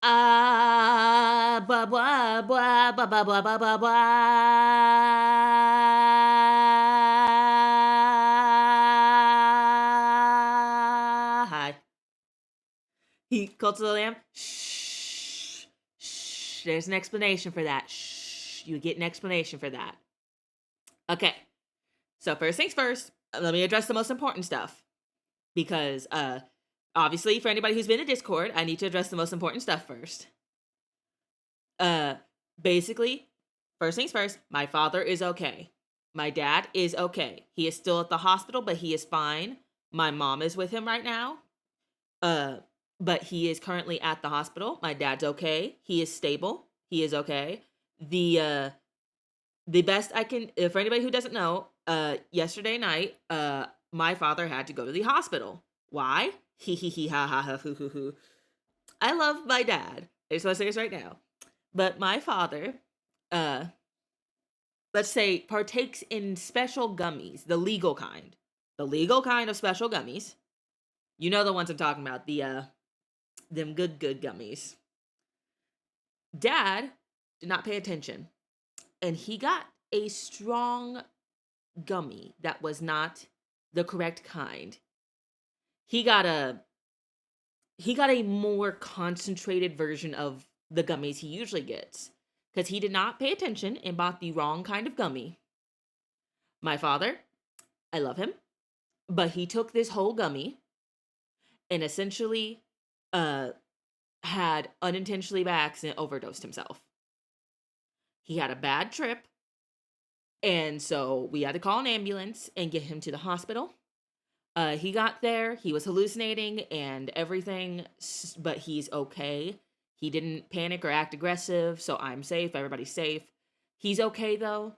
Ah, blah, blah, blah, blah, blah, blah, blah, blah, blah. Hi. He called to the lamb. Shh. Shh. There's an explanation for that. Shh. You get an explanation for that. Okay. So first things first, let me address the most important stuff. Because obviously for anybody who's been in Discord, I need to address the most important stuff first. Uh basically, first things first, my father is okay. My dad is okay. He is still at the hospital, but he is fine. My mom is with him right now. Uh but he is currently at the hospital. My dad's okay. He is stable. He is okay. The best I can, for anybody who doesn't know, yesterday night, my father had to go to the hospital. Why? He ha ha ha hoo hoo hoo. I love my dad. I just want to say this right now. But my father, uh, let's say, partakes in special gummies, the legal kind. The legal kind of special gummies. You know the ones I'm talking about, them good gummies. Dad did not pay attention. And he got a strong gummy that was not the correct kind. He got a more concentrated version of the gummies he usually gets because he did not pay attention and bought the wrong kind of gummy. My father, I love him, but he took this whole gummy and essentially uh had unintentionally by accident overdosed himself. He had a bad trip, and so we had to call an ambulance and get him to the hospital. He got there, he was hallucinating and everything, but he's okay. He didn't panic or act aggressive, so I'm safe, everybody's safe. He's okay though.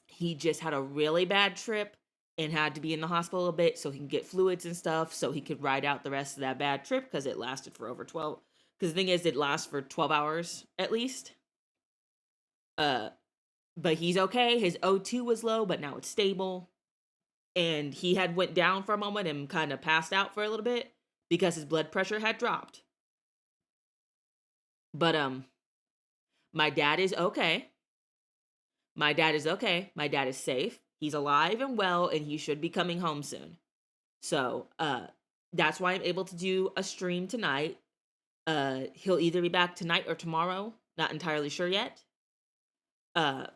He just had a really bad trip and had to be in the hospital a bit so he can get fluids and stuff so he could ride out the rest of that bad trip because it lasted for over 12. Because the thing is, it lasts for 12 hours at least. Uh, but he's okay. His O2 was low, but now it's stable. And he had went down for a moment and kind of passed out for a little bit because his blood pressure had dropped. But my dad is okay. My dad is okay. My dad is safe. He's alive and well and he should be coming home soon. So, that's why I'm able to do a stream tonight. He'll either be back tonight or tomorrow, not entirely sure yet. Uh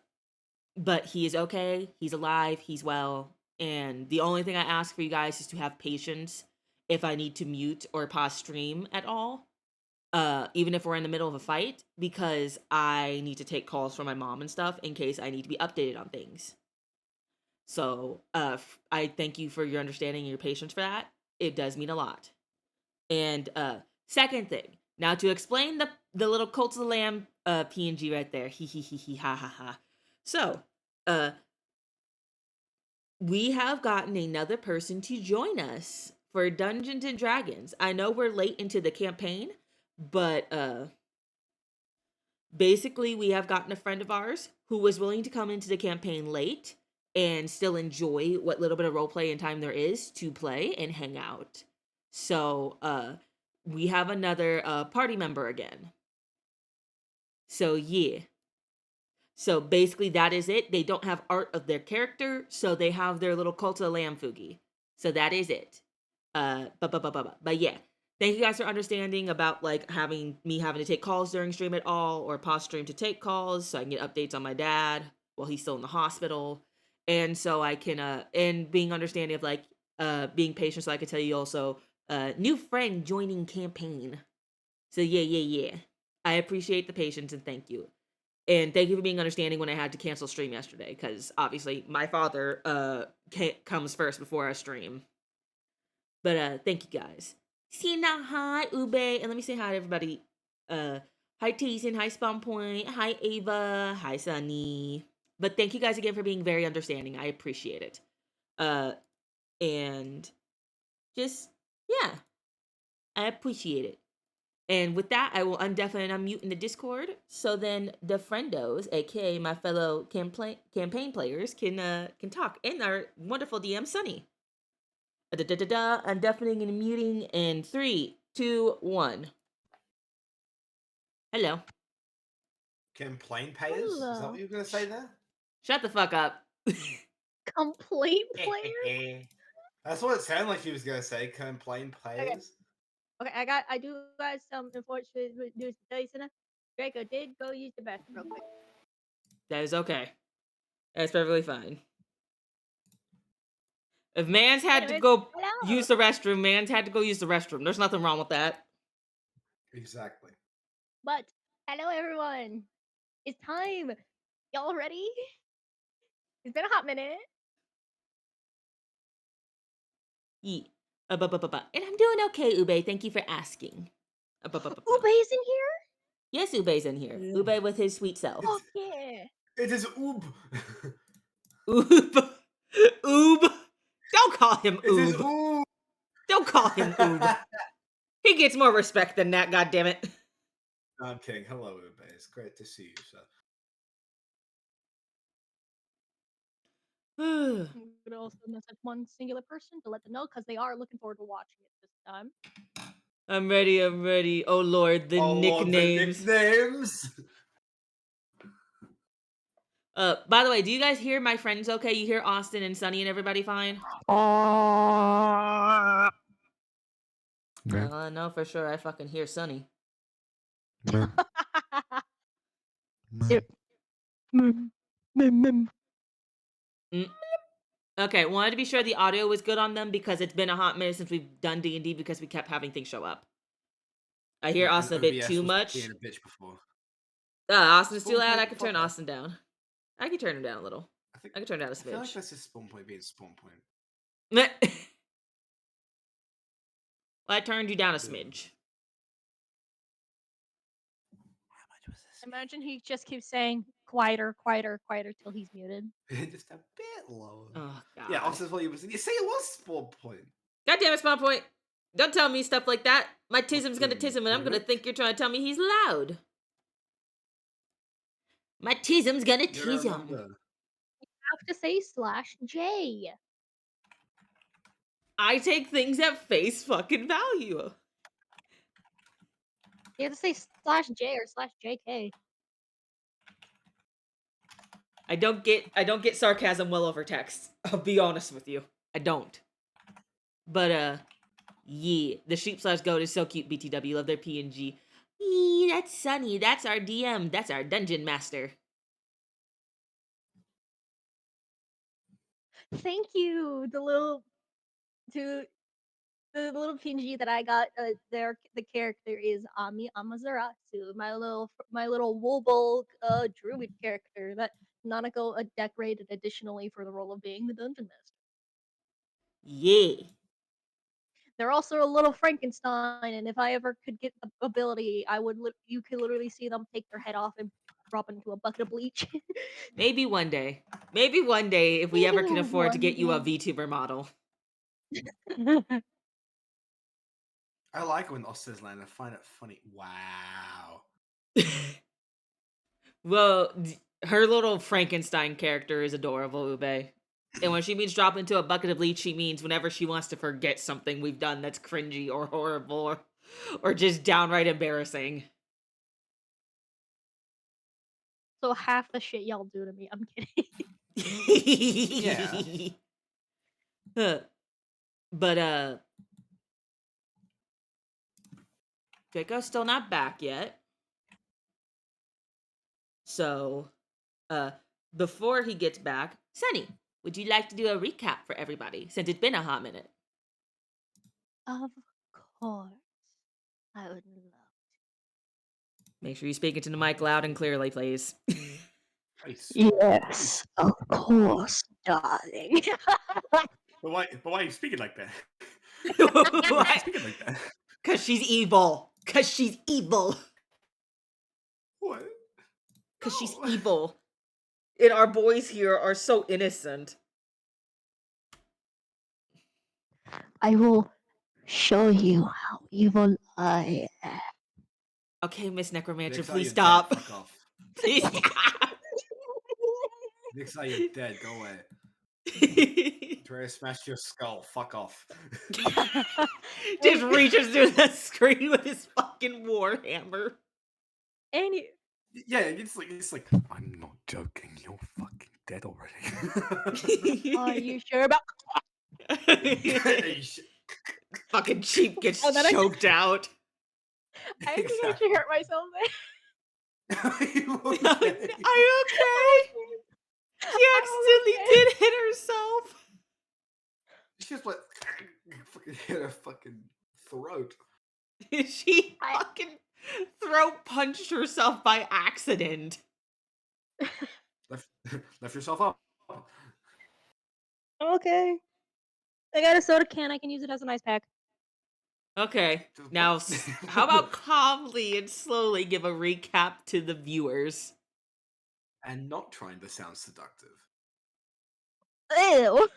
but he is okay. He's alive, he's well, and the only thing I ask for you guys is to have patience if I need to mute or pause stream at all. Even if we're in the middle of a fight, because I need to take calls from my mom and stuff in case I need to be updated on things. So, I thank you for your understanding and your patience for that. It does mean a lot. And second thing, now to explain the little Cult of the Lamb PNG right there. He ha ha ha. So, uh we have gotten another person to join us for Dungeons and Dragons. I know we're late into the campaign, but basically we have gotten a friend of ours who was willing to come into the campaign late and still enjoy what little bit of roleplay and time there is to play and hang out. So we have another party member again. So yeah. So basically that is it. They don't have art of their character, so they have their little Cult of the Lamb Fugi. So that is it. But yeah. Thank you guys for understanding about like having to take calls during stream at all or pause stream to take calls so I can get updates on my dad while he's still in the hospital. And so I can and being understanding of like being patient so I can tell you also new friend joining campaign. So yeah. I appreciate the patience and thank you. And thank you for being understanding when I had to cancel stream yesterday, because obviously my father comes first before I stream. But thank you guys. Sina, hi Ube, and let me say hi to everybody. Hi Tayson, hi Spawn Point, hi Ava, hi Sunny. But thank you guys again for being very understanding. I appreciate it. And just yeah, I appreciate it. And with that, I will undeafen and unmute in the Discord. So then the friendos, aka my fellow campaign players, can talk. And our wonderful DM Sunny. Undeafening and muting in 3, 2, 1. Hello. Complaint payers? Is that what Hello. you were gonna say there? Shut the fuck up. Complaint player? That's what it sounded like he was gonna say. Complaint Okay, players. okay, I do got some unfortunate news to tell you, Senna. Draco did go use the bathroom real quick. That is okay. That's perfectly fine. If man's had to Anyways, go hello. use the restroom, man's had to go use the restroom. There's nothing wrong with that. Exactly. But hello everyone. It's time. Y'all ready? It's been a hot minute. Yeah. And I'm doing okay, Ube. Thank you for asking. Ube's in here? Yes, Ube's in here. Oob. Ube with his sweet self. It's Fuck yeah. it is oob. Oob. Oob. Don't call him It is Oob. oob. Don't call him Oob. He gets more respect than that, goddammit. No, I'm kidding. Hello, Ube. It's great to see you, sir. I'm gonna also message one singular person to let them know because they are looking forward to watching it this time. I'm ready, I'm ready. Oh lord, the Oh Lord, the nicknames. nicknames. By the way, do you guys hear my friends okay? You hear Austin and Sunny and everybody fine? No, for sure. I fucking hear Sunny. It- mm, mm. Mm. Okay, wanted to be sure the audio was good on them because it's been a hot minute since we've done D&D because we kept having things show up. I hear Yeah, and Austin a bit OBS too was much. being a bitch before. Austin's too Spawn loud. point I the could turn fuck up. Austin down. I could turn him down a little. I think I could turn down a I feel like smidge. that's just spawn point being spawn point. Well, I turned you down a Ugh. smidge. How much was this? Imagine he just keeps saying quieter, quieter, quieter till he's muted. Just a bit lower. Oh Yeah, god. Austin's what you was. You say it was spawn point. God damn it, Spawn Point. Don't tell me stuff like that. My tism's gonna Fucking tism and I'm gonna prick. think you're trying to tell me he's loud. My tism's gonna You gotta tism. remember. Have to say /J. I take things at face fucking value. You have to say /J or /JK. I don't get sarcasm well over text. I'll be honest with you. I don't. But yeah, the sheep slash goat is so cute, BTW. Love their PNG. Yee, that's Sunny. That's our DM. That's our dungeon master. Thank you. The little PNG that I got. The character is Ami Amaterasu, my little Wobble druid character that Nanako decorated additionally for the role of being the dungeon master. Yeah. They're also a little Frankenstein, and if I ever could get the ability, you could literally see them take their head off and drop into a bucket of bleach. Maybe one day. Maybe one day if we Maybe ever can afford to one get you a day. VTuber model. I like when Austin's land. I find it funny. Wow. Well, her little Frankenstein character is adorable, Ube. And when she means drop into a bucket of bleach, she means whenever she wants to forget something we've done that's cringy or horrible or just downright embarrassing. So half the shit y'all do to me, I'm kidding. Yeah. Huh. But Draco's still not back yet. So before he gets back, Sunny, would you like to do a recap for everybody since it's been a hot minute? Of course, I would love. Make sure you speak into the mic loud and clearly, please. Nice. Yes, of course, darling. But why are you speaking like that? Why are you What? speaking like that? Cause she's evil. Cause she's evil. What? Cause she's No. evil. And our boys here are so innocent. I will show you how evil I am. Okay, Miss Necromancer, Next time please you're stop. dead, fuck off. Please stop. Next time you're dead, go away. Try to smash your skull. Fuck off. Just reaches through the screen with his fucking warhammer. Any Yeah, it's like I'm not joking. You're fucking dead already. Are you sure about Fucking cheap gets oh, that choked out. I think I actually Exactly. hurt myself Are you Are okay? you okay? there. She I'm accidentally okay. did hit herself. She just went fucking hit her fucking throat. She I fucking throat punched herself by accident. Left, left yourself up. okay. I got a soda can. I can use it as an ice pack. Okay, What? now how about calmly and slowly give a recap to the viewers? And not trying to sound seductive. Ew.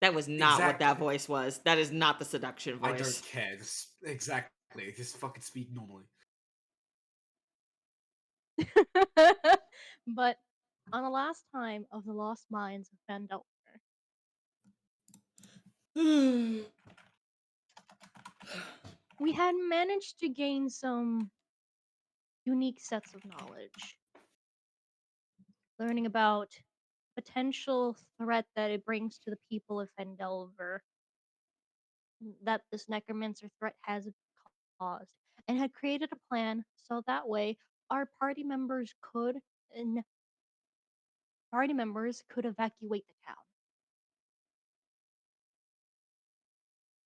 That was not what that Exactly. voice was. That is not the seduction I don't voice. care. Exactly. Just fucking speak normally. But on the last time of the Lost Mines of Phandelver, we had managed to gain some unique sets of knowledge, learning about potential threat that it brings to the people of Phandelver that this necromancer threat has caused, and had created a plan so that way our and party members could evacuate the town.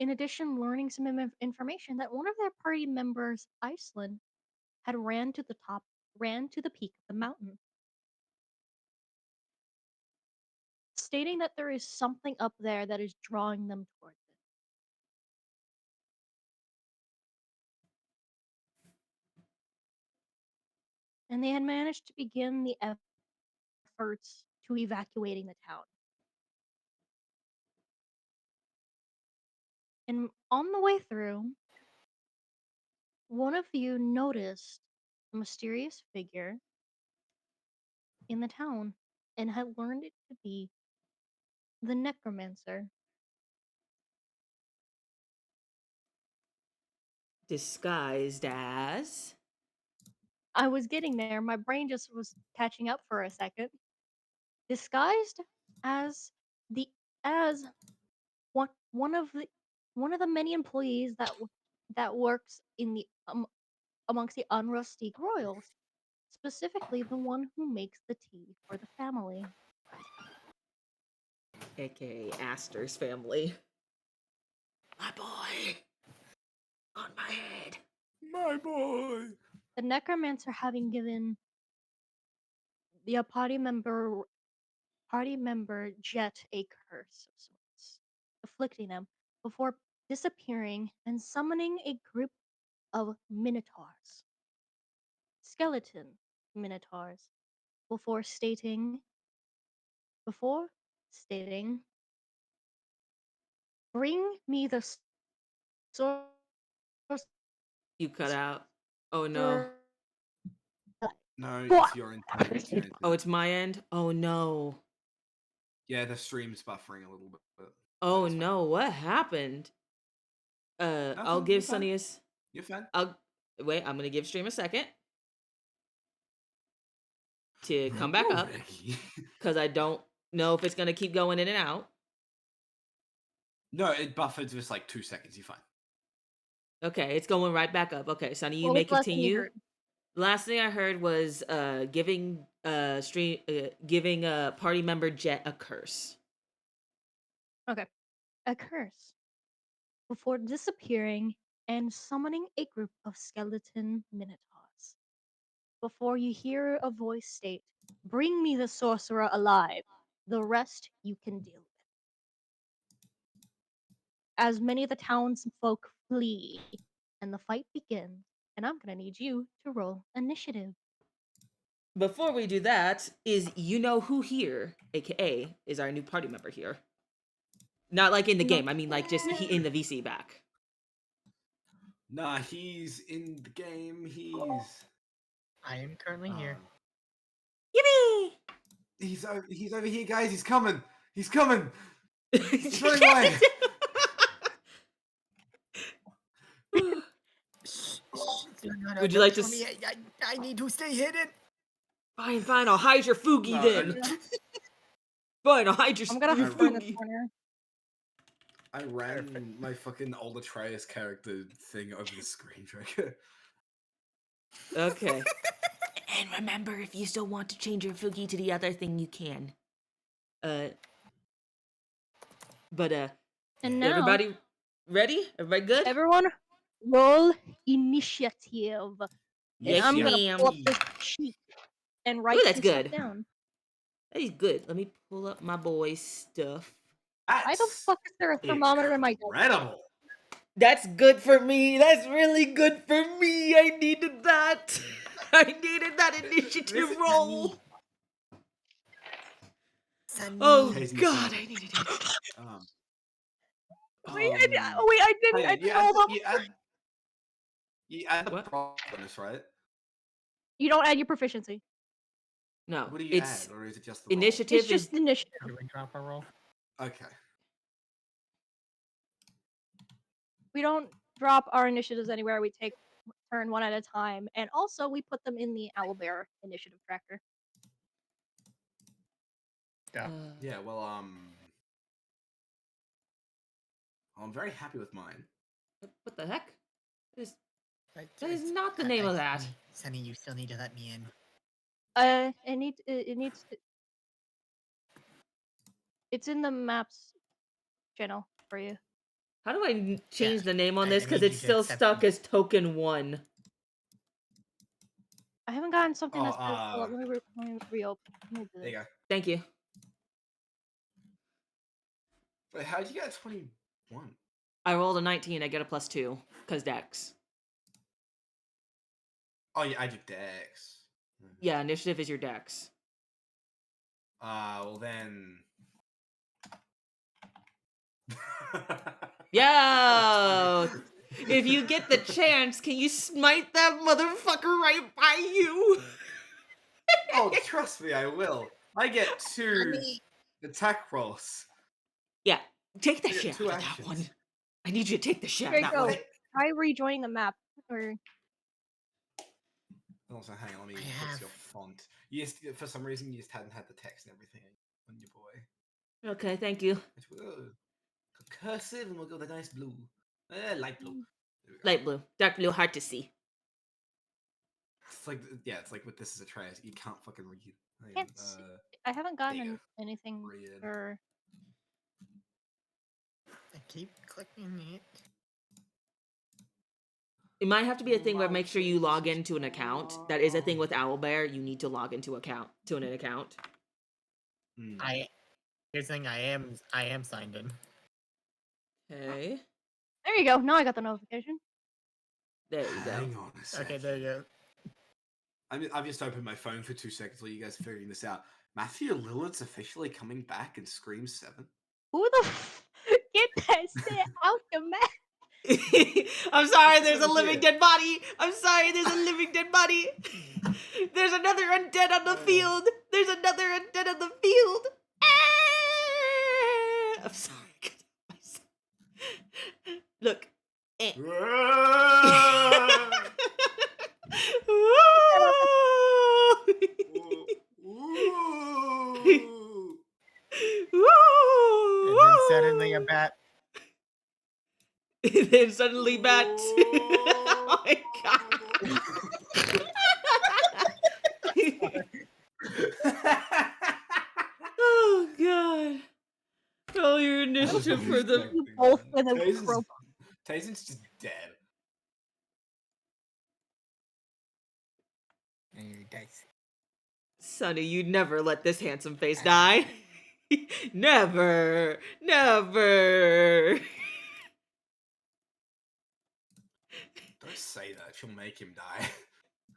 In addition, learning some information that one of their party members, Iceland, had ran to the peak of the mountain, stating that there is something up there that is drawing them towards it. And they had managed to begin the efforts to evacuating the town. And on the way through, one of you noticed a mysterious figure in the town and had learned it to be the necromancer. Disguised as. I was getting there, my brain just was catching up for a second. Disguised as the as one of the many employees that works in the amongst the unrustic royals, specifically the one who makes the tea for the family. AKA Astor's family. My boy. On my head. My boy. The necromancer having given the party member Jet a curse of sorts, afflicting them before disappearing and summoning a group of minotaurs, skeleton minotaurs, before stating before stating, "Bring me the sorcerer's You cut out. Oh no. No, What? it's your internet. Oh, it's my end? Oh no. Yeah, the stream's buffering a little bit. But Oh it's fine. no, what happened? I'll Nothing. give You're fine. Sunny a. You're fine. I'll wait. I'm gonna give Stream a second to come back up Already? because I don't know if it's gonna keep going in and out. No, it buffered just like 2 seconds. You're fine. Okay, it's going right back up. Okay, Sunny, you What was may the last thing you continue. heard? Last thing I heard was giving party member Jet a curse. Okay. A curse. Before disappearing and summoning a group of skeleton minotaurs. Before you hear a voice state, "Bring me the sorcerer alive. The rest you can deal with." As many of the townsfolk flee, and the fight begins, and I'm gonna need you to roll initiative. Before we do that, is you know who here, aka is our new party member here. Not like in the No. game. I mean like just he in the VC back. Nah, he's in the game. I am currently here. Yippee! He's over here, guys. He's coming. He's coming. He's You running can't away. do- Would you like to? Show me. I need to stay hidden. Fine. I'll hide your Fugi No, then. Fine, I'll hide your I'm gonna I- hover in the Fugi. corner. I ran my fucking old Atreus character thing over the screen trigger. Okay. And remember, if you still want to change your Fugi to the other thing, you can. And now, Everybody ready? Everybody good? everyone, roll initiative. And Yes, I'm gonna pull up ma'am. this sheet and write that's some stuff good. down. That is good. Let me pull up my boy's stuff. Why the fuck is there a thermometer in my desk? Incredible. That's good for me. That's really good for me. I needed that. I needed that initiative roll. Oh Tasing God, Sunny. I needed it. Wait, I didn't. I didn't hold up. You add the What? bonus, right? You don't add your proficiency. No, What do you it's add, or is it just the roll? initiative. It's just initiative. Do we drop a roll? Okay. We don't drop our initiatives anywhere. We take turn one at a time, and also we put them in the owlbear initiative tracker. Yeah. Yeah. Well, I'm very happy with mine. What the heck? That is It's- not the name of that. Sunny, you still need to let me in. It needs to. It's in the maps channel for you. How do I change the name on I this? Because need it's you to still accept stuck me. as token 1. I haven't gotten something Oh, that says. Let me reopen. Let me do There you this. go. Thank you. Wait, how did you get a 21? I rolled a 19. I get a +2 because Dex. Oh, yeah, I do Dex. Yeah, initiative is your Dex. Well then. Yo! If you get the chance, can you smite that motherfucker right by you? Oh, trust me, I will. I get 2 attack rolls. Yeah, take the I get shit 2 out of that actions. one. I need you to take the shit out of that Draco, one. try rejoining the map. Or Also, hang on, let me I fix have- your font. You just, for some reason, you just hadn't had the text and everything on your boy. Okay, thank you. Cursive, and we'll go with a nice blue. Light blue. There we go. Light blue. Dark blue, hard to see. It's like, yeah, it's like with this as a trash, you can't fucking read. Can't see. I haven't there you gotten go. anything Read. for. I keep clicking it. It might have to be a thing where make sure you log into an account. That is a thing with Owlbear. You need to log into an account. Hmm. Here's the thing. I am signed in. Okay. There you go. Now I got the notification. There you go. Hang on a second. Okay, there you go. I've just opened my phone for 2 seconds while you guys are figuring this out. Matthew Lillard's officially coming back in Scream 7. Who the get that shit out the map? I'm sorry, This there's a isn't living here. dead body. I'm sorry, there's a living dead body. There's another undead on the field. There's another undead on the field. Ah! I'm sorry. I couldn't help myself. Look. Eh. And then suddenly a bat. And then suddenly bat. Oh my god. Oh god. Roll your initiative for the. You both with a Tyson's- crowbar. Tyson's just dead. And your dice. Sonny, you'd never let this handsome face die. Never. Never. Don't say that. She'll make him die.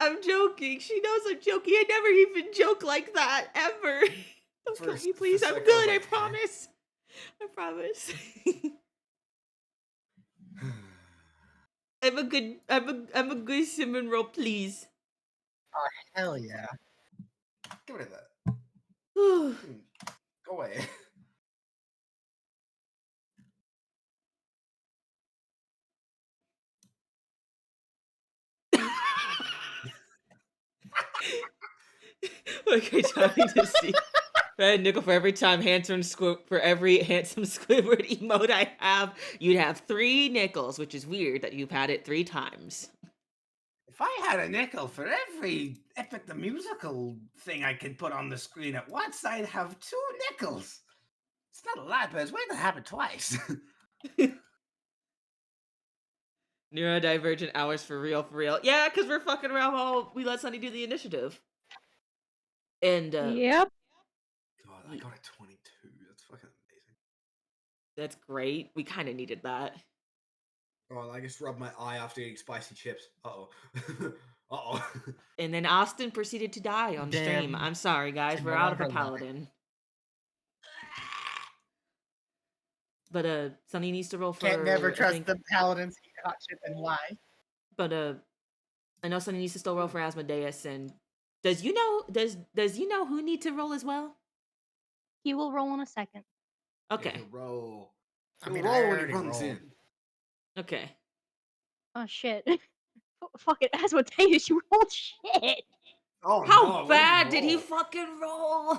I'm joking. She knows I'm joking. I never even joke like that, ever. Don't For kill a- me, for a please. I'm sec, I was good. I like, huh? promise. I promise. I'm a good Simon roll, please. Hell yeah. Get rid of that. Whew. Go away. Okay, time to see. Red nickel for every time for every handsome Squidward emote I have, you'd have 3 nickels, which is weird that you've had it 3 times. If I had a nickel for every Epic the Musical thing I could put on the screen at once, I'd have 2 nickels. It's not a lot, but it's weird to happen twice. Neurodivergent hours for real, for real. Yeah, because we're fucking around while we let Sunny do the initiative. And Yep. God, I got a 22. That's fucking amazing. that's great. We kind of needed that. Oh, I just rubbed my eye after eating spicy chips. Uh-oh. Uh-oh. And then Austin proceeded to die on stream. Damn. I'm sorry, guys. Can We're no out of a longer lie. paladin. But Sunny needs to roll for. Can't never I trust think- the paladins eat hot shit and lie. But I know Sunny needs to still roll for Asmodeus. And does you know who need to roll as well? He will roll in a second. Okay. He'll roll. I He'll mean, roll I when he already runs rolled. in. Okay. Oh shit. Fuck it, Asmodeus, you rolled shit. Oh, How no, I wouldn't bad did he roll. fucking roll?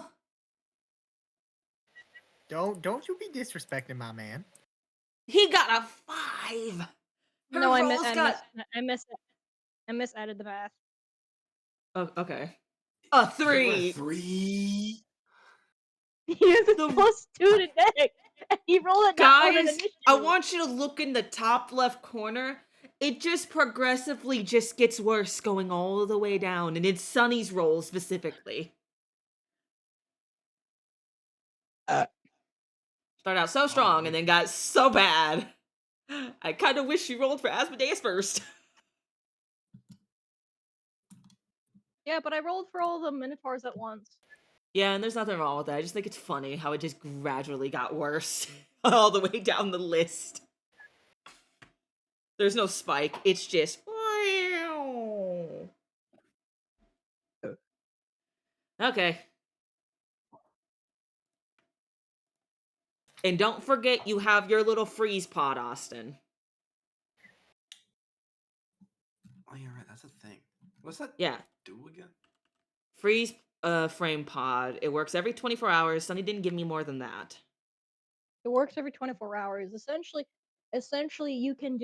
Don't you be disrespecting my man. He got a 5. Her No, I rolls got. misadded the math. Oh, okay. A If it were a 3. 3. He has a The- +2 to deck. He rolled it down on an Guys, initiative. I want you to look in the top left corner. It just progressively just gets worse going all the way down, and it's Sunny's roll specifically. Start out so strong and then got so bad. I kind of wish you rolled for Asmodeus first. Yeah, but I rolled for all the Minotaurs at once. Yeah, and there's nothing wrong with that. I just think it's funny how it just gradually got worse all the way down the list. There's no spike. It's just. Okay. And don't forget you have your little freeze pod, Austin. Oh, yeah, right. That's a thing. What's that Yeah. do again? Freeze frame pod. It works every 24 hours. Sunny didn't give me more than that. It works every 24 hours. Essentially, you can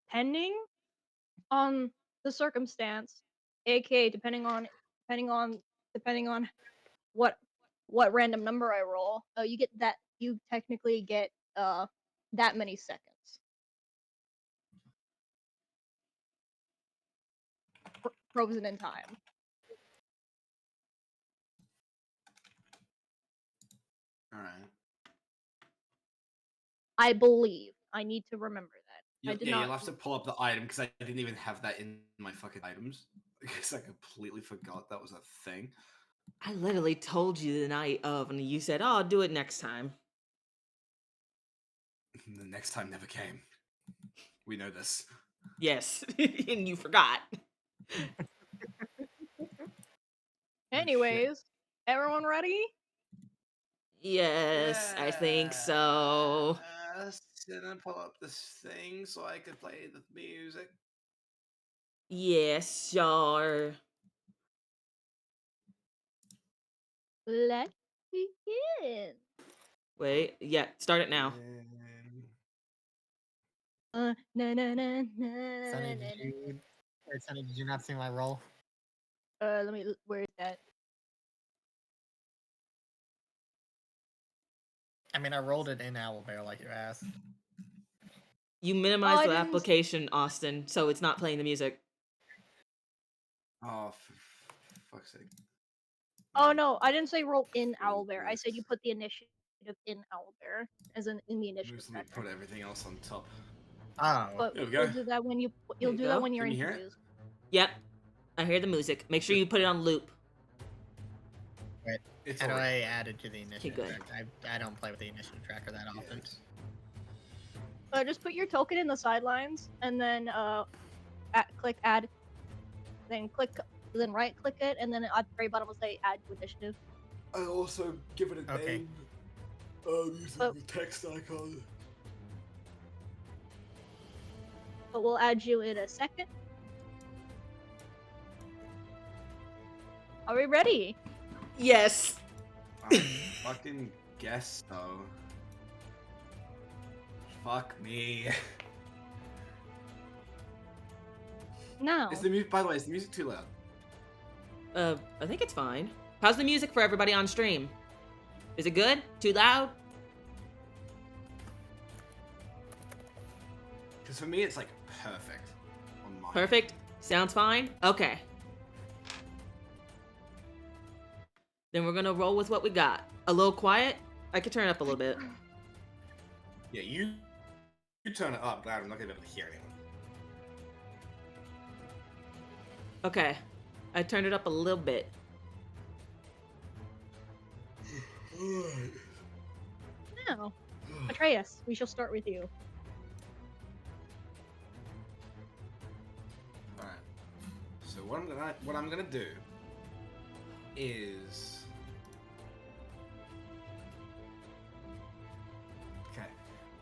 depending on the circumstance, aka depending on what random number I roll, you technically get that many seconds. Frozen in time. All right. I believe. I need to remember that. I did You'll not. have to pull up the item because I didn't even have that in my fucking items. Because I completely forgot that was a thing. I literally told you the night of, and you said, "Oh, I'll do it next time." The next time never came. We know this. Yes, and you forgot. Anyways, everyone ready? Yes, I think so. Can I pull up this thing so I could play the music? Yes, sure. Let's begin. Wait, yeah, start it now. Na na na na Sonny, na. Sonny, did you not see my roll? Where is that? I mean, I rolled it in Owlbear like you asked. You minimized I the didn't- application, Austin, so it's not playing the music. Oh, for fuck's sake. Oh no, I didn't say roll in Roll Owlbear. I said this. you put the initiative in Owlbear, as in the initiative Just let me tracker. put everything else on top. Oh. But There we you'll go. do that when There you'll you do that go. when you're Can you hear it? introduced. Yep, I hear the music. Make sure you put it on loop. It's How do already- I add it to the initiative good. tracker? I don't play with the initiative tracker that often. Yes. Just put your token in the sidelines, and then click add. Then right click it, and then at the very bottom will say add to initiative. I also give it a Okay. name. Using Oh. the text icon. But we'll add you in a second. Are we ready? Yes. Fucking guess so. Fuck me. Now. Is the music? By the way, is the music too loud? I think it's fine. How's the music for everybody on stream? Is it good? Too loud? Because for me, it's like perfect on mine. Perfect? Sounds fine? Okay. Then we're gonna roll with what we got. A little quiet? I could turn it up a little bit. Yeah, you turn it up loud. I'm not gonna be able to hear anyone. Okay. I turned it up a little bit. Now, Atreus, we shall start with you. All right. So what I'm gonna do is okay.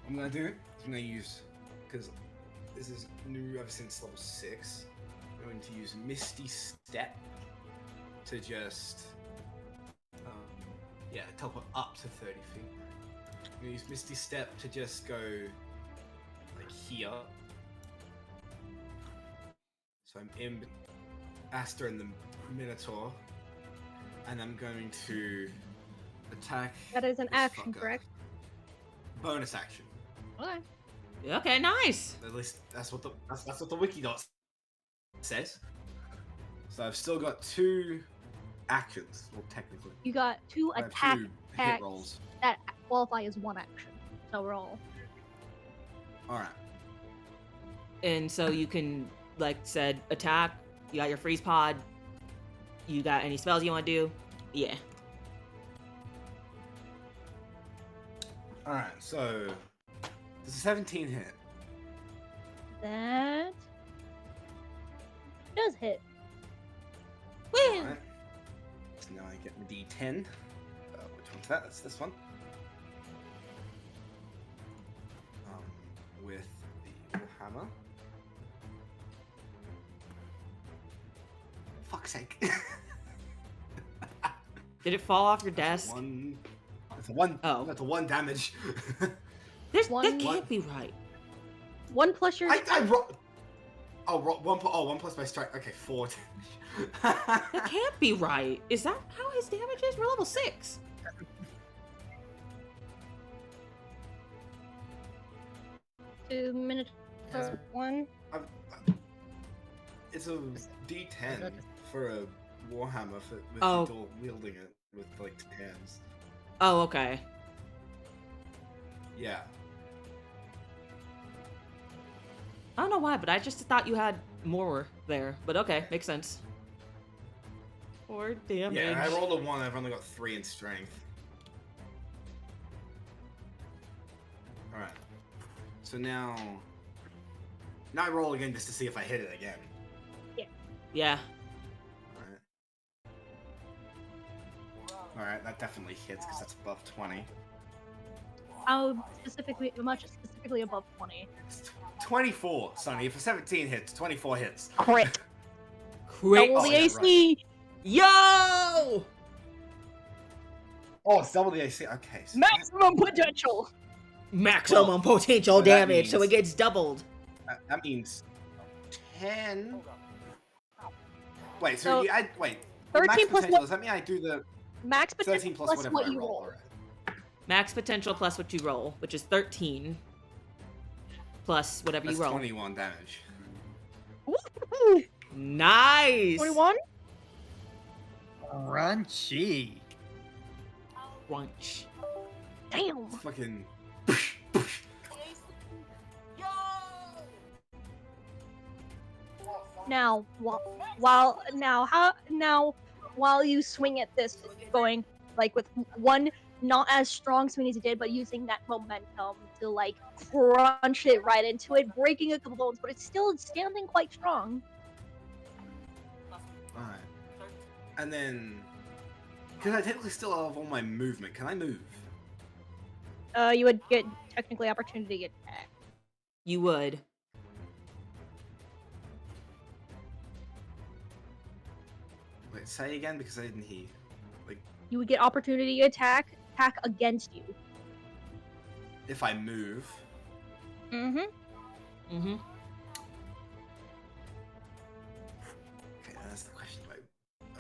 I'm gonna use because this is new ever since level 6. I'm going to use Misty Step to just teleport up to 30 feet. I'm gonna use Misty Step to just go like here. So I'm in Asta and the Minotaur, and I'm going to attack. That is an this action, fucker. correct? Bonus action. Okay. Okay, nice. At least that's what the wiki dot says. So I've still got 2 actions, well technically. You got 2 I have attack 2 hit attacks rolls. that qualify as 1 action. So roll. Alright. And so you can, like said, attack. You got your freeze pod. You got any spells you want to do? Yeah. Alright, so does a 17 hit? That does hit. Woo! Alright. So now I get the D10. Which one's that? That's this one. With the hammer. Fuck's sake. Did it fall off your desk? That's a 1. Oh. That's a 1 damage. That One- can't be right. 1 plus your. I roll. Oh, 1 plus my strike. Okay, 4 damage. That can't be right. Is that how his damage is? We're level 6. Two minutes. Yeah. 1. It's a D10 for a warhammer with Oh. dual wielding it with like 2 hands. Oh, okay. Yeah. I don't know why, but I just thought you had more there. But okay, makes sense. 4 damage. Yeah, I rolled a 1. I've only got 3 in strength. Alright. So now I roll again just to see if I hit it again. Yeah. Alright, that definitely hits because that's above 20. How much specifically above 20? It's 24, Sonny. If a 17 hits, 24 hits. Crit. Crit. Double Oh, the yeah, AC. Yo! Oh, it's double the AC. Okay. So Maximum potential. Maximum potential so that damage, so it means- gets doubled. that means 10. Wait, So, so you add. Wait. 13 max plus potential, what- does that mean I do the Max 13 potential plus plus whatever what I you roll? roll. Alright. Max potential plus what you roll, which is 13. Plus whatever That's you roll. 21 damage. Woo! Nice! 21? Crunchy. Crunch. Damn. Fucking. Now, while you swing at this, going like with one not as strong swing as you did, but using that momentum to like crunch it right into it, breaking a couple bones, but it's still standing quite strong. Alright. And then. Because I technically still have all my movement. Can I move? You would get technically opportunity attack. You would. Wait, say again because I didn't hear. Like, You would get opportunity attack against you. if I move. Mm-hmm. Mm-hmm. Okay, that's the question. Like,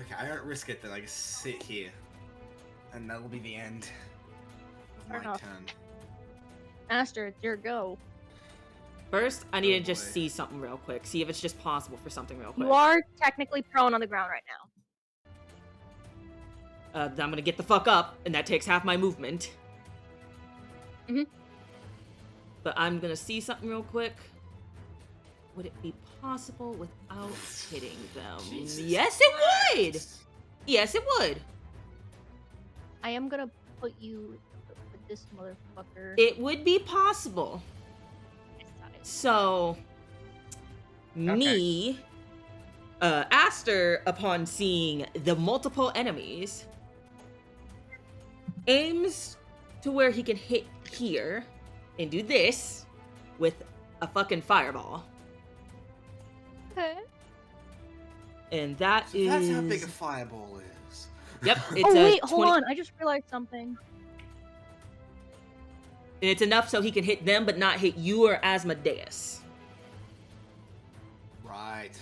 okay, I don't risk it then. I just sit here, and that'll be the end of Fair my enough. turn. Aster, it's your go. First, I need Oh, to just boy. see something real quick. See if it's just possible for something real quick. You are technically prone on the ground right now. I'm gonna get the fuck up, and that takes half my movement. Mhm. But I'm gonna see something real quick. Would it be possible without hitting them? Jesus Yes, it would! Christ. Yes, it would! I am gonna put you with this motherfucker. It would be possible. So, me, Aster, upon seeing the multiple enemies, aims to where he can hit here and do this with a fucking fireball. Okay. And that So is. that's how big a fireball is. Yep, it's Oh a wait, hold 20 on. I just realized something. And it's enough so he can hit them, but not hit you or Asmodeus. Right.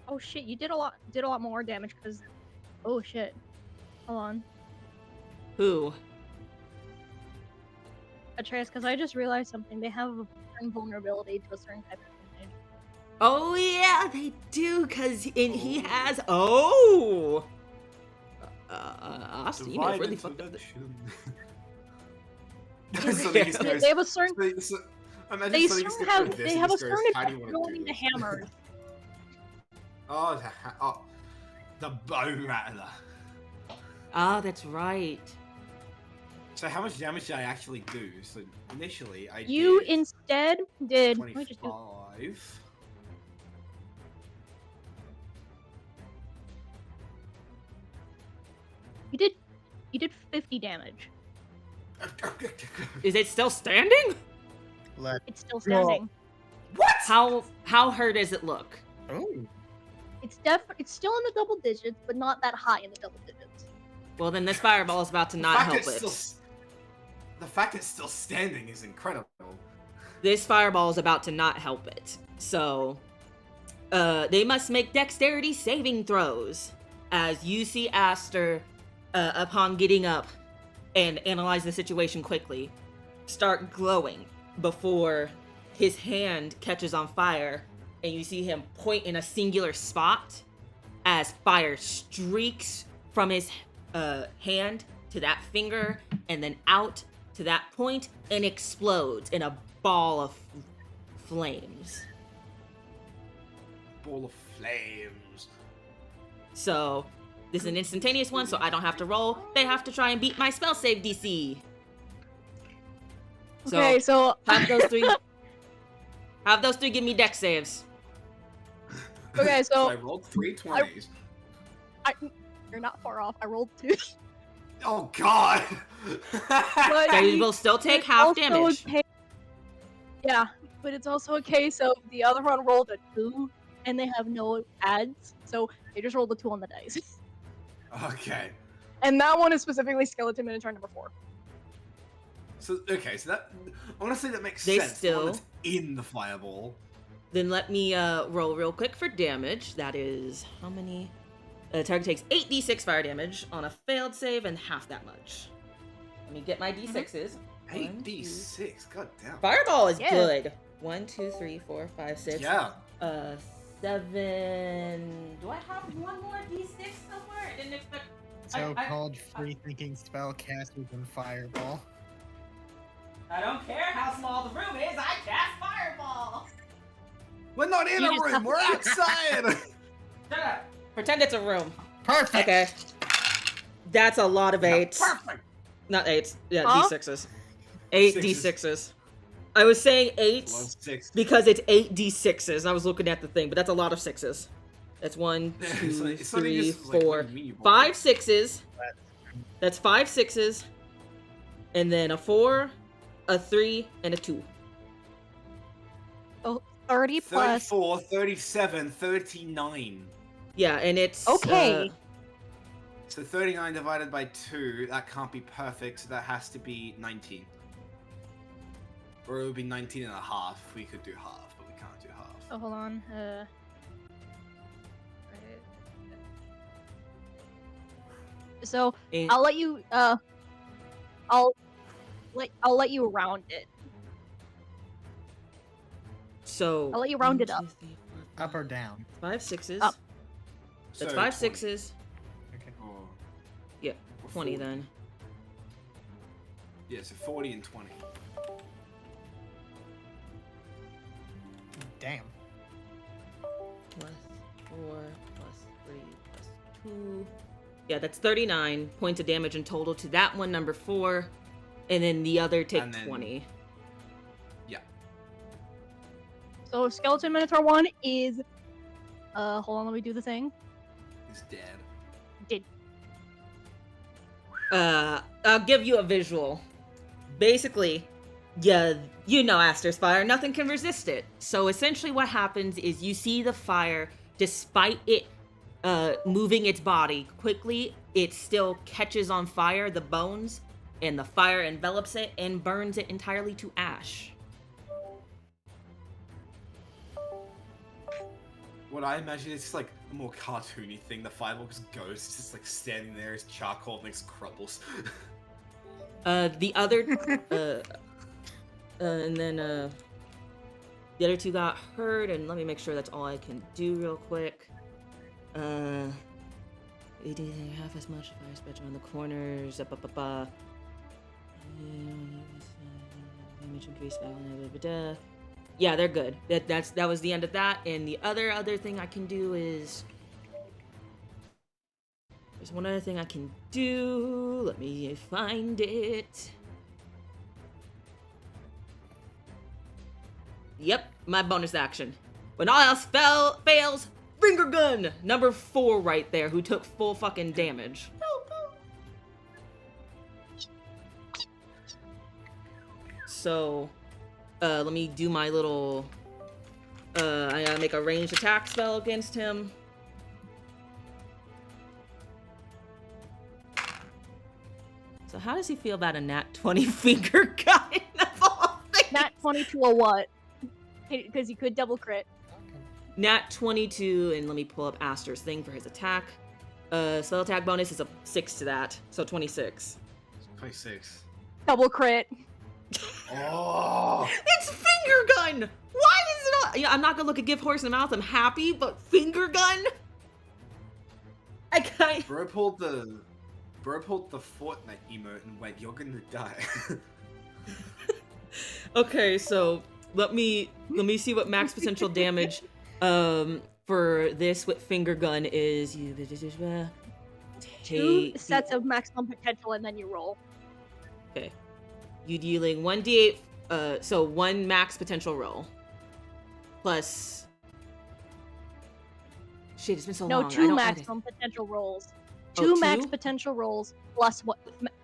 Oh shit, you did a lot more damage because. Oh shit. Hold on. Who? Atreus, because I just realized something. They have a certain vulnerability to a certain type of damage. Oh yeah, they do, cause he Oh. has. Oh. Austin, you know, Divine really fucked up. intervention. They- Something just they, goes- they have a certain. Imagine They something certain just goes have. like this They and have a just goes, certain "How do you wanna do ability to this?" hammers. Oh, the bone rattler. Ah, that's right. So how much damage did I actually do? So initially I You did instead did. Let me just do. 25. You did 50 damage. Is it still standing? It's still standing. What? How hurt does it look? Ooh. It's still in the double digits, but not that high in the double digits. Well, then this fireball is about to not help it. The fact it's still standing is incredible. This fireball is about to not help it. So, they must make dexterity saving throws. As you see Aster, upon getting up and analyze the situation quickly, start glowing before his hand catches on fire, and you see him point in a singular spot as fire streaks from his hand to that finger and then out to that point and explodes in a ball of flames. Ball of flames. So this is an instantaneous one, so I don't have to roll. They have to try and beat my spell save DC. So Okay, so have those three. Have those three give me dex saves. Okay, so I rolled 3 20s. you're not far off. I rolled 2. Oh god! But They will still take it's half also damage. Yeah, but it's also a case of the other one rolled a 2, and they have no adds, so they just rolled a 2 on the dice. Okay. And that one is specifically Skeleton Minotaur number 4. So okay, so that honestly that makes They sense. The one still- that's in the fireball. Then let me roll real quick for damage. That is how many? The target takes 8d6 fire damage on a failed save and half that much. Let me get my d6s. 8d6. God damn. Fireball is Yeah. good. 1, 2, 3, 4, 5, 6. Yeah. 7. Do I have one more d6 somewhere? I didn't expect. So-called free-thinking spellcasters and fireball. I don't care how small the room is. I cast fireball. We're not in You a just room. have- We're outside. Shut up. Pretend it's a room. Perfect. Okay. That's a lot of 8s. Perfect. Not 8s. Yeah, Huh? d6s. 8 Sixes. d6s. I was saying 8s Love 6. because it's 8 d6s. And I was looking at the thing, but that's a lot of 6s. That's 1, Yeah, 2, it's like 3, just, like, 4, what do you mean you rolled 5 6s. That's 5 6s. And then a 4, a 3, and a 2. So 30 plus. 34, 37, 39. Yeah, and it's Okay. So 39 divided by 2, that can't be perfect, so that has to be 19. Or it would be 19 and a half. We could do half, but we can't do half. Oh, hold on. So and- I'll let you. I'll let you round it. so I'll let you round it up. Up or down? 5 6s. Up. That's So 5 20. 6s. Okay. Or, Yeah, or 20 40. then. Yeah, so 40 and 20. Damn. Plus 4 plus 3 plus 2. Yeah, that's 39 points of damage in total to that one, number 4. And then the other take And then- 20. Yeah. So Skeleton Minotaur 1 is. Hold on, let me do the thing. He's dead. Did I'll give you a visual. Basically, yeah, you know Aster's fire, nothing can resist it. So essentially what happens is you see the fire, despite it moving its body quickly, it still catches on fire, the bones, and the fire envelops it and burns it entirely to ash. What I imagine is just like a more cartoony thing. The fireworks ghost just like standing there as charcoal and like crumbles. The other, and then the other 2 got hurt, and let me make sure that's all I can do real quick. It either half as much fire spectrum on the corners, damage increase by yeah, they're good. That was the end of that, and the other thing I can do is there's one other thing I can do. Let me find it. Yep, my bonus action. When all else fails, finger gun! Number 4 right there, who took full fucking damage. So, let me do my little... I gotta make a ranged attack spell against him. So how does he feel about a nat 20 finger gun of all things? Nat 20 to a what? Because you could double crit. Nat 22, and let me pull up Aster's thing for his attack. Spell attack bonus is a 6 to that, so 26. 26. Double crit. Oh! It's finger gun! Why is it not? Yeah, I'm not gonna look a gift horse in the mouth. I'm happy, but finger gun? I can't. Bro pulled the Fortnite emote and went, "You're gonna die." Okay, so let me see what max potential damage for this with finger gun is. Two sets of maximum potential and then you roll. Okay. You dealing 1d8, so 1 max potential roll. Plus... Shit, it's been so long. No, I 2 don't maximum potential rolls. Oh, 2 max 2? potential rolls plus what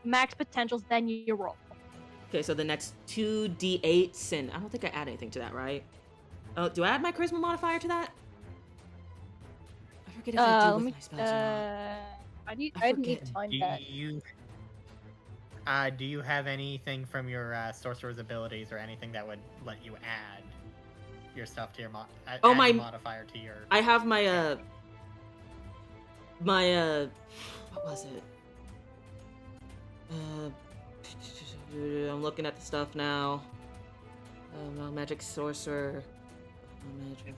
max potentials, then you roll. Okay, so then that's 2d8s, and I don't think I add anything to that, right? Oh, do I add my charisma modifier to that? I forget if I do with my spells or not. I need I to forget. find Do that. do you have anything from your sorcerer's abilities or anything that would let you add your stuff to your add Oh, my- your modifier to your? I have my what was it? I'm looking at the stuff now. Magic sorcerer. Magic.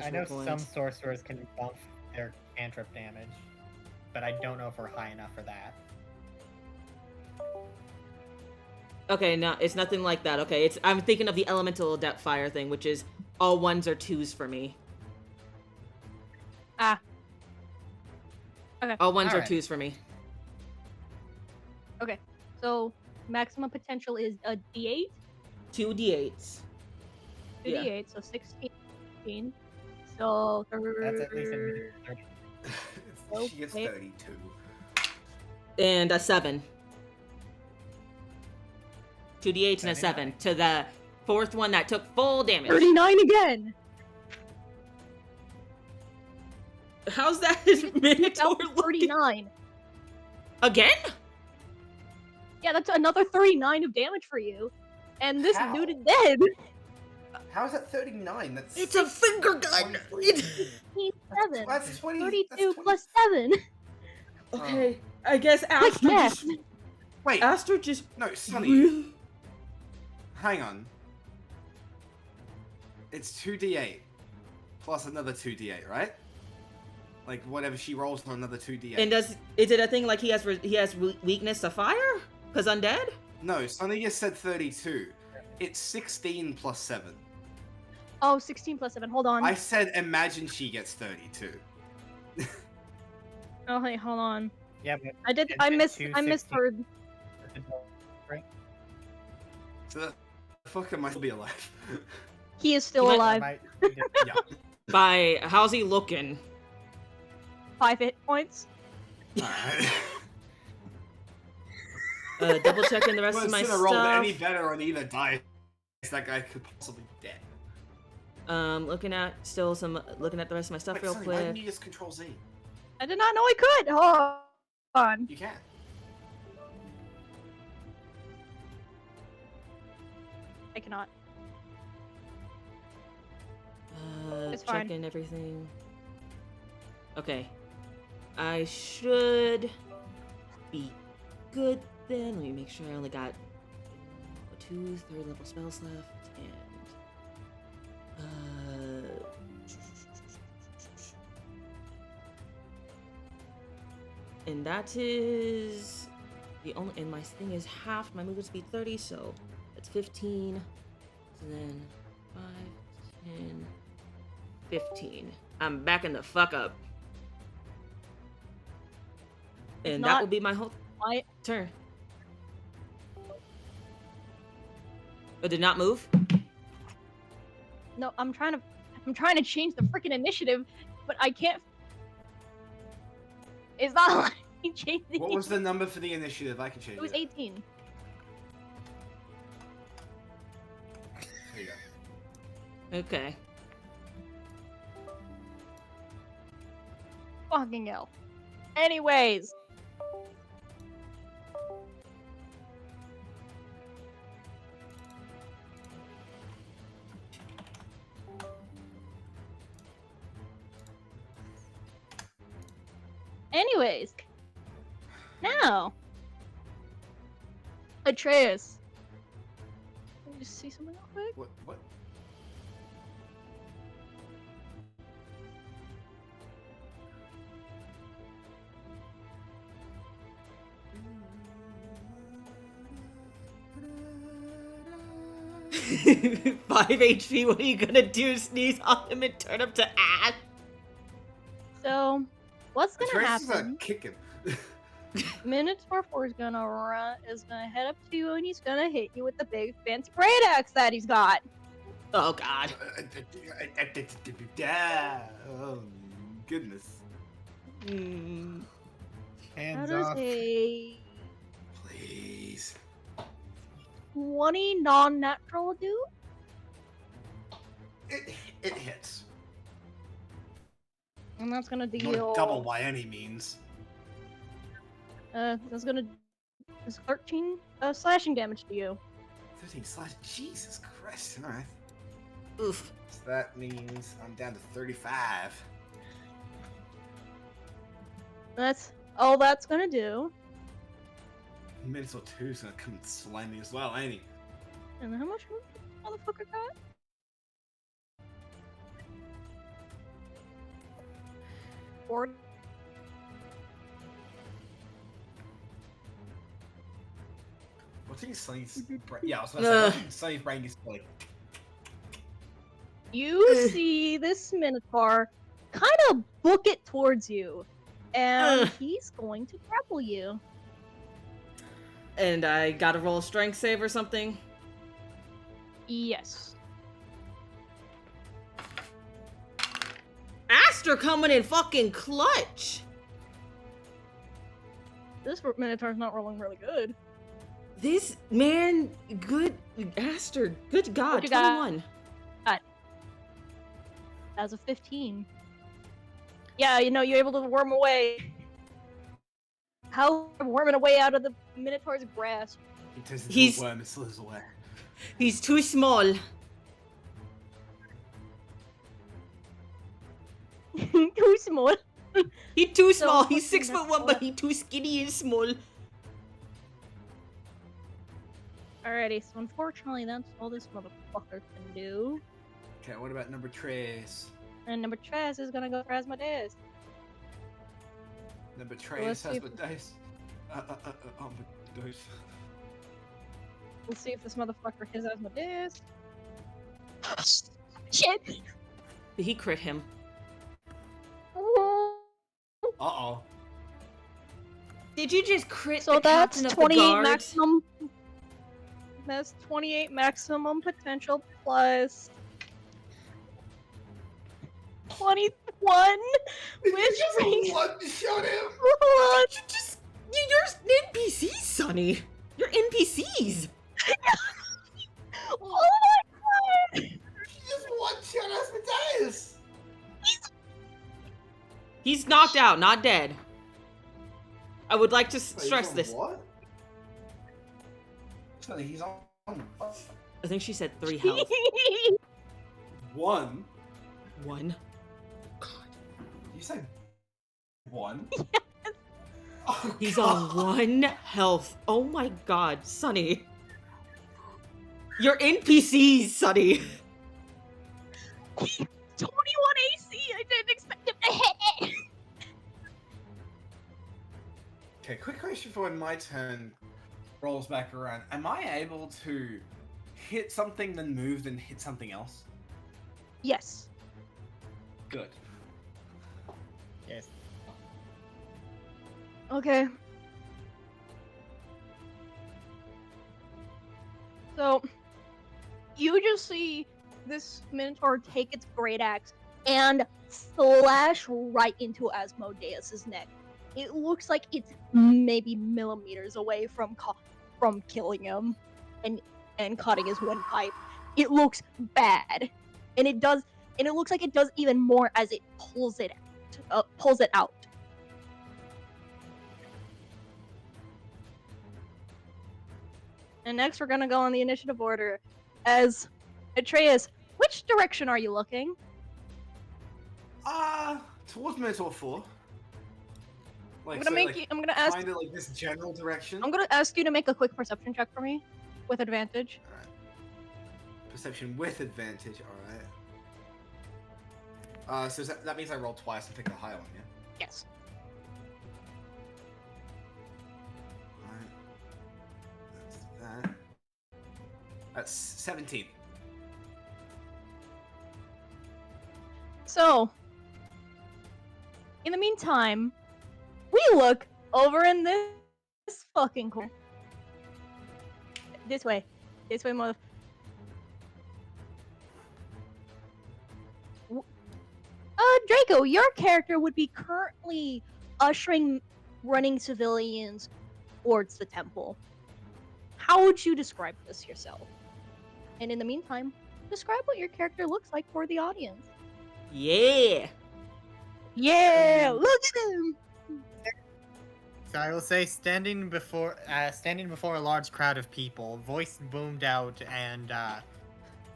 I know some sorcerers can bump their cantrip damage, but I don't know if we're high enough for that. Okay, no, it's nothing like that. Okay, I'm thinking of the elemental adept fire thing, which is all 1s or 2s for me. Ah. Okay. All 1s or Alright. 2s for me. Okay. So maximum potential is a D8. 2 d8s. 2 Yeah. D8, so 16. So That's at least in 30. She gets Okay. 32. And a 7. 2d8s and a 7 to the fourth one that took full damage. 39 again. How's that That Minotaur was looking? 39. Again? Yeah, that's another 39 of damage for you. And this How? dude is dead. How is that 39? That's It's a finger gun! 7. That's 20. 32 that's 20. plus 7. Okay, I guess Quick Astra math. just... Wait, Astra just... no, Sonny. Really? Hang on. It's 2d8 plus another 2d8, right? Like whatever she rolls on another 2d8. And is it a thing like he has weakness to fire? Cause undead? No, Sonny just said 32. It's 16 plus 7. Oh, 16 plus 7. Hold on. I said imagine she gets 32. Oh, hey, hold on. Yeah, but I did. It I did missed. two I 16. misheard. right? So that fucker might be alive. He is still He alive. Might- Yeah. By how's he looking? 5 hit points. Alright. Double checking the rest Well, of my instead of rolled any stuff. better on either dice, that guy could possibly be dead. Looking at the rest of my stuff Wait, real Sonny, why quick. didn't you just control Z? I did not know I could. Hold on. You can. I cannot. It's fine. Checking everything. Okay. I should be good then. Let me make sure I only got 2 third level spells left, and that is the only, and my thing is half my movement speed 30, so that's 15. So then 5, 10, 15. I'm backing the fuck up. And that not- will be my whole I turn. It did not move? no. I'm trying to change the freaking initiative, but I can't. It's not letting me change the. What was the number for the initiative? I can change it. It was 18. There you go. Okay. Fucking hell. Anyways. Anyways. Now. Atreus. Let me just see something real quick. What? Five HP, what are you gonna do? Sneeze on him and turn him to ash? So, what's gonna Atreus is happen? kick him. Minotaur 4 is gonna head up to you and he's gonna hit you with the big fancy great axe that he's got. Oh god. Oh goodness. Mm. How Hands does off. a Please. 20 non-natural do? It hits. And that's gonna Not a deal. double by any means. That's 13 slashing damage to you. 13 slash. Jesus Christ. Alright. Oof. So that means I'm down to 35. That's all that's gonna do. Minotaur 2's gonna come and slime me as well, ain't he? And how much movement motherfucker got? Or What do you Sonny's brain? Yeah, I was gonna say, Sonny's brain is like. you see this Minotaur kind of book it towards you, and Ugh. he's going to grapple you. And I gotta roll a strength save or something? Yes. Aster coming in fucking clutch! This Minotaur's not rolling really good. This man, good Aster, good God, you got? 21. As of 15. Yeah, you're able to worm away. How worming away out of the Minotaur's grasp? He turns into He's- a worm and slithers away. He's too small. Too small. He too So, small. He's looking 6'1", at but he too skinny and small. Alrighty, so unfortunately that's all this motherfucker can do. Okay, what about number Trace? And number Trez is gonna go for Asmodeus. Number let's Trace see has if- the dice. Oh my dice. We'll see if this motherfucker hits Asmodeus. Shit! Did he crit him? Uh-oh. Did you just crit So the that's captain of the 28 guard? maximum. That's 28 maximum potential plus 21, which brings one-shot him! You're NPCs, Sonny. You're NPCs. Oh my god! He just one-shot Asmodeus! He's knocked out, not dead. I would like to Wait, he's stress on this. What? So he's on I think she said 3 health. one. 1. You said one? Oh, He's God. on 1 health. Oh my god, Sonny. You're NPCs, Sonny. 21 AC! I didn't expect him to hit it! Okay, quick question for when my turn rolls back around. Am I able to hit something, then move, then hit something else? Yes. Good. Yes. Okay. So, you just see this Minotaur take its great axe and slash right into Asmodeus's neck. It looks like it's maybe millimeters away from killing him and cutting his windpipe. It looks bad, and it looks like it does even more as it pulls it out. And next, we're gonna go on the initiative order as Atreus. Which direction are you looking? Towards Minotaur 4. Like, I'm gonna ask. kind of like this general direction. I'm gonna ask you to make a quick perception check for me, with advantage. Alright. Perception with advantage, alright. So that means I roll twice and pick the high one, yeah? Yes. Alright. That's that. That's 17. So, in the meantime, we look over in this fucking corner. This way, mother. Draco, your character would be currently running civilians towards the temple. How would you describe this yourself? And in the meantime, describe what your character looks like for the audience. Yeah. Yeah, look at him. So I will say, standing before a large crowd of people, voice boomed out and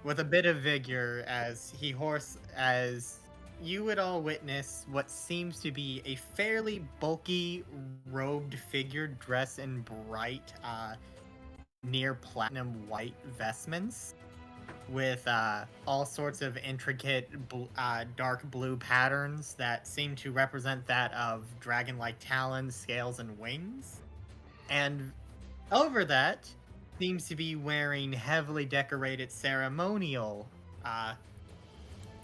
with a bit of vigor as you would all witness what seems to be a fairly bulky, robed figure dressed in bright, near platinum white vestments, with all sorts of intricate dark blue patterns that seem to represent that of dragon-like talons, scales, and wings. And over that, seems to be wearing heavily decorated ceremonial,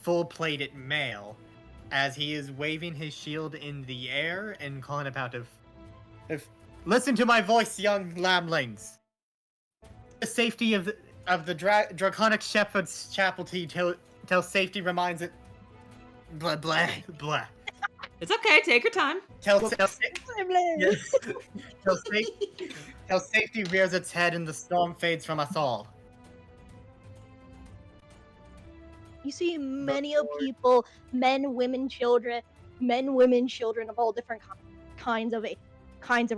full-plated mail, as he is waving his shield in the air and calling about listen to my voice, young lamblings. The safety of the Draconic Shepherd's Chapelty till safety reminds it. Blah blah blah. It's okay. Take your time. Till How safety rears its head and the storm fades from us all. You see many of people, men, women, children of all different kinds of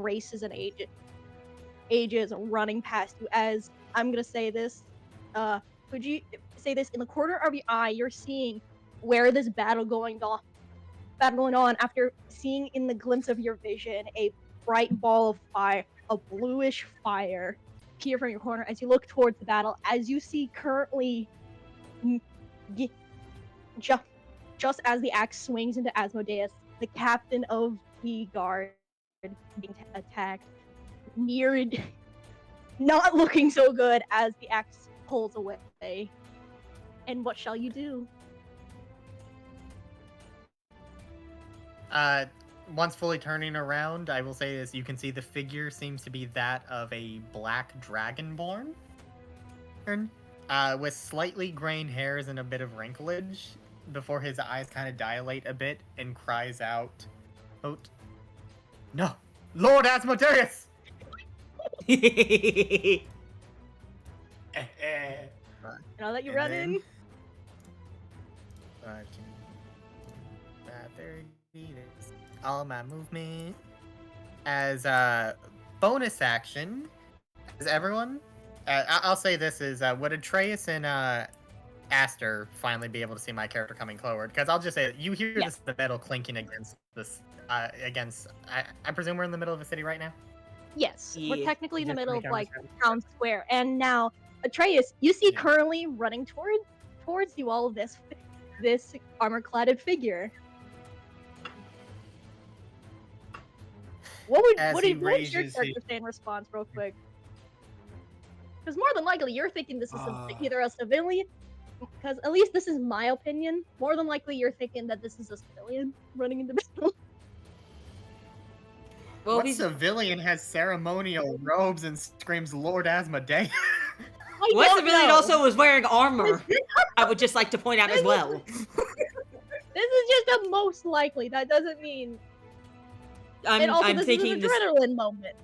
races and ages running past you. As I'm gonna say this, could you say this? In the corner of your eye, you're seeing where this battle going on. After seeing in the glimpse of your vision a bright ball of fire, a bluish fire, appear from your corner as you look towards the battle. As you see currently, just as the axe swings into Asmodeus, the captain of the guard being attacked, neared, not looking so good as the axe pulls away. And what shall you do? Once fully turning around, I will say this: you can see the figure seems to be that of a black dragonborn, with slightly graying hairs and a bit of wrinklage. Before his eyes kind of dilate a bit and cries out, "No, Lord Asmodeus!" And I'll let you run in. All my movement. As a bonus action, as everyone, I'll say this is would Atreus and Aster finally be able to see my character coming forward? Because I'll just say that you hear the metal clinking against this. I presume we're in the middle of a city right now. Yes, we're Yeah. technically in the Just middle make of like understand. town square, and now Atreus, you see Yeah. currently running towards you all of this armor-cladded figure. What would As what, he did, what would your raises character say in response, real quick? Because more than likely, you're thinking this is either a civilian. Because at least this is my opinion. More than likely, you're thinking that this is a civilian running into battle. Well, What he's civilian has ceremonial robes and screams Lord Asmodeus? I what don't civilian know. also was wearing armor. I would just like to point out as well. This is just a most likely. That doesn't mean. And also, I'm this thinking is an adrenaline moment.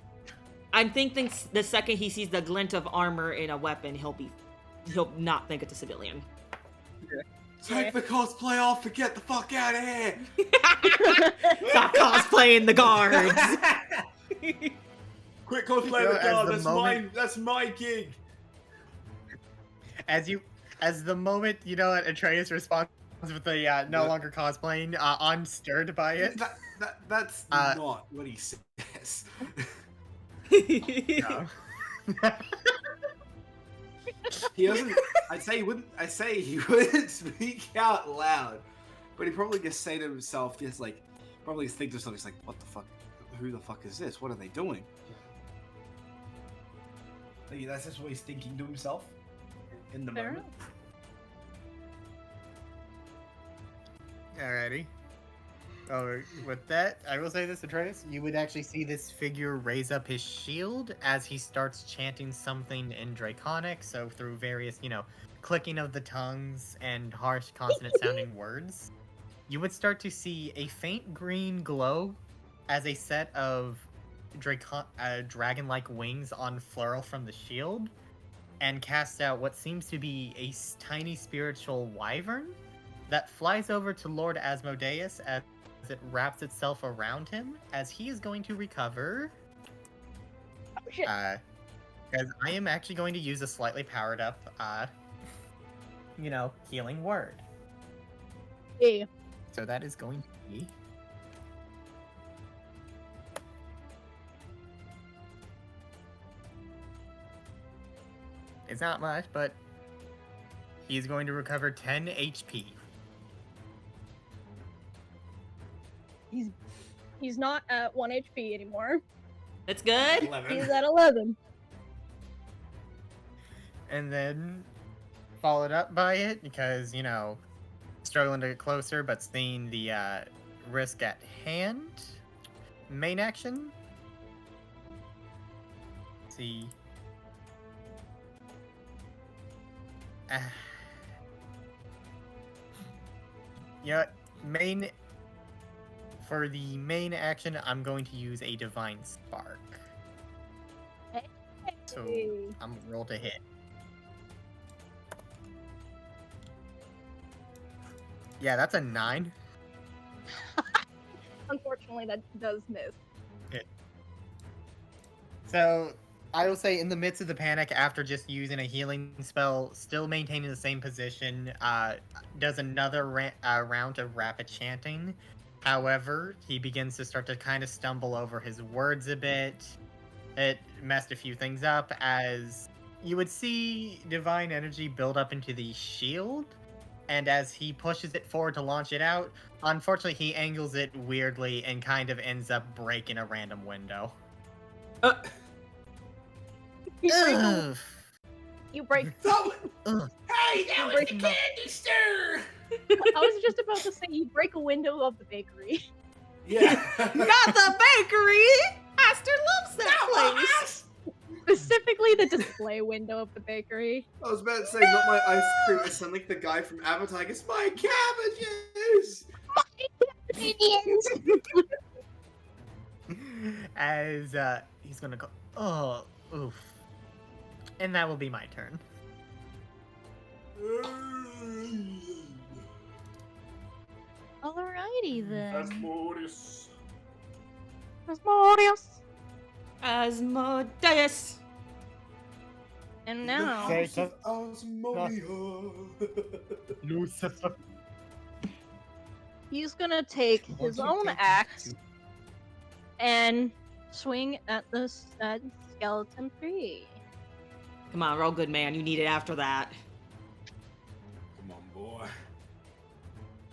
I'm thinking the second he sees the glint of armor in a weapon, he'll not think it's a civilian. Take the cosplay off and get the fuck out of here! Stop cosplaying the guards. Quick cosplay You know, the as guard, the that's moment- that's my gig! As the moment, Atreus responds with the no longer cosplaying, unstirred by it. That's Uh, not what he says. No. He doesn't. I'd say he wouldn't speak out loud, but he probably just say to himself, just like, probably think to himself, he's like, "What the fuck? Who the fuck is this? What are they doing?" Like, that's just what he's thinking to himself in the Fair moment. Alrighty. Oh, with that, I will say this, Atreus. You would actually see this figure raise up his shield as he starts chanting something in Draconic, so through various, clicking of the tongues and harsh consonant-sounding words. You would start to see a faint green glow as a set of dragon-like wings unfurl from the shield and cast out what seems to be a tiny spiritual wyvern that flies over to Lord Asmodeus as it wraps itself around him, as he is going to recover. Oh, shit. Because I am actually going to use a slightly powered up, healing word. Yeah. So that is going to be. It's not much, but he's going to recover 10 HP. He's not at 1 HP anymore. That's good. 11. He's at 11. And then followed up by it because, struggling to get closer, but seeing the risk at hand. Main action. Let's see. For the main action, I'm going to use a Divine Spark. Okay. So Hey. I'm gonna roll to hit. Yeah, that's a 9. Unfortunately, that does miss. So I will say, in the midst of the panic, after just using a healing spell, still maintaining the same position, does another round of rapid chanting. However, he begins to start to kind of stumble over his words a bit. It messed a few things up, as you would see divine energy build up into the shield, and as he pushes it forward to launch it out, unfortunately he angles it weirdly and kind of ends up breaking a random window. You break, Ugh. you break. Ugh. Hey, that was break the him candy stir! I was just about to say you break a window of the bakery. Yeah. Not the bakery! Aster loves that place! Specifically the display window of the bakery. I was about to say, not my ice cream. I sound like the guy from Avatar. It's my cabbages! Minions! As he's gonna go, oh, oof. And that will be my turn. Alrighty then. Asmodeus. Asmodeus. Asmodeus! And The now, house of Asmodeus. Lucifer. he's gonna take his own axe and swing at the skeleton tree. Come on, roll good, man. You need it after that. Come on, boy.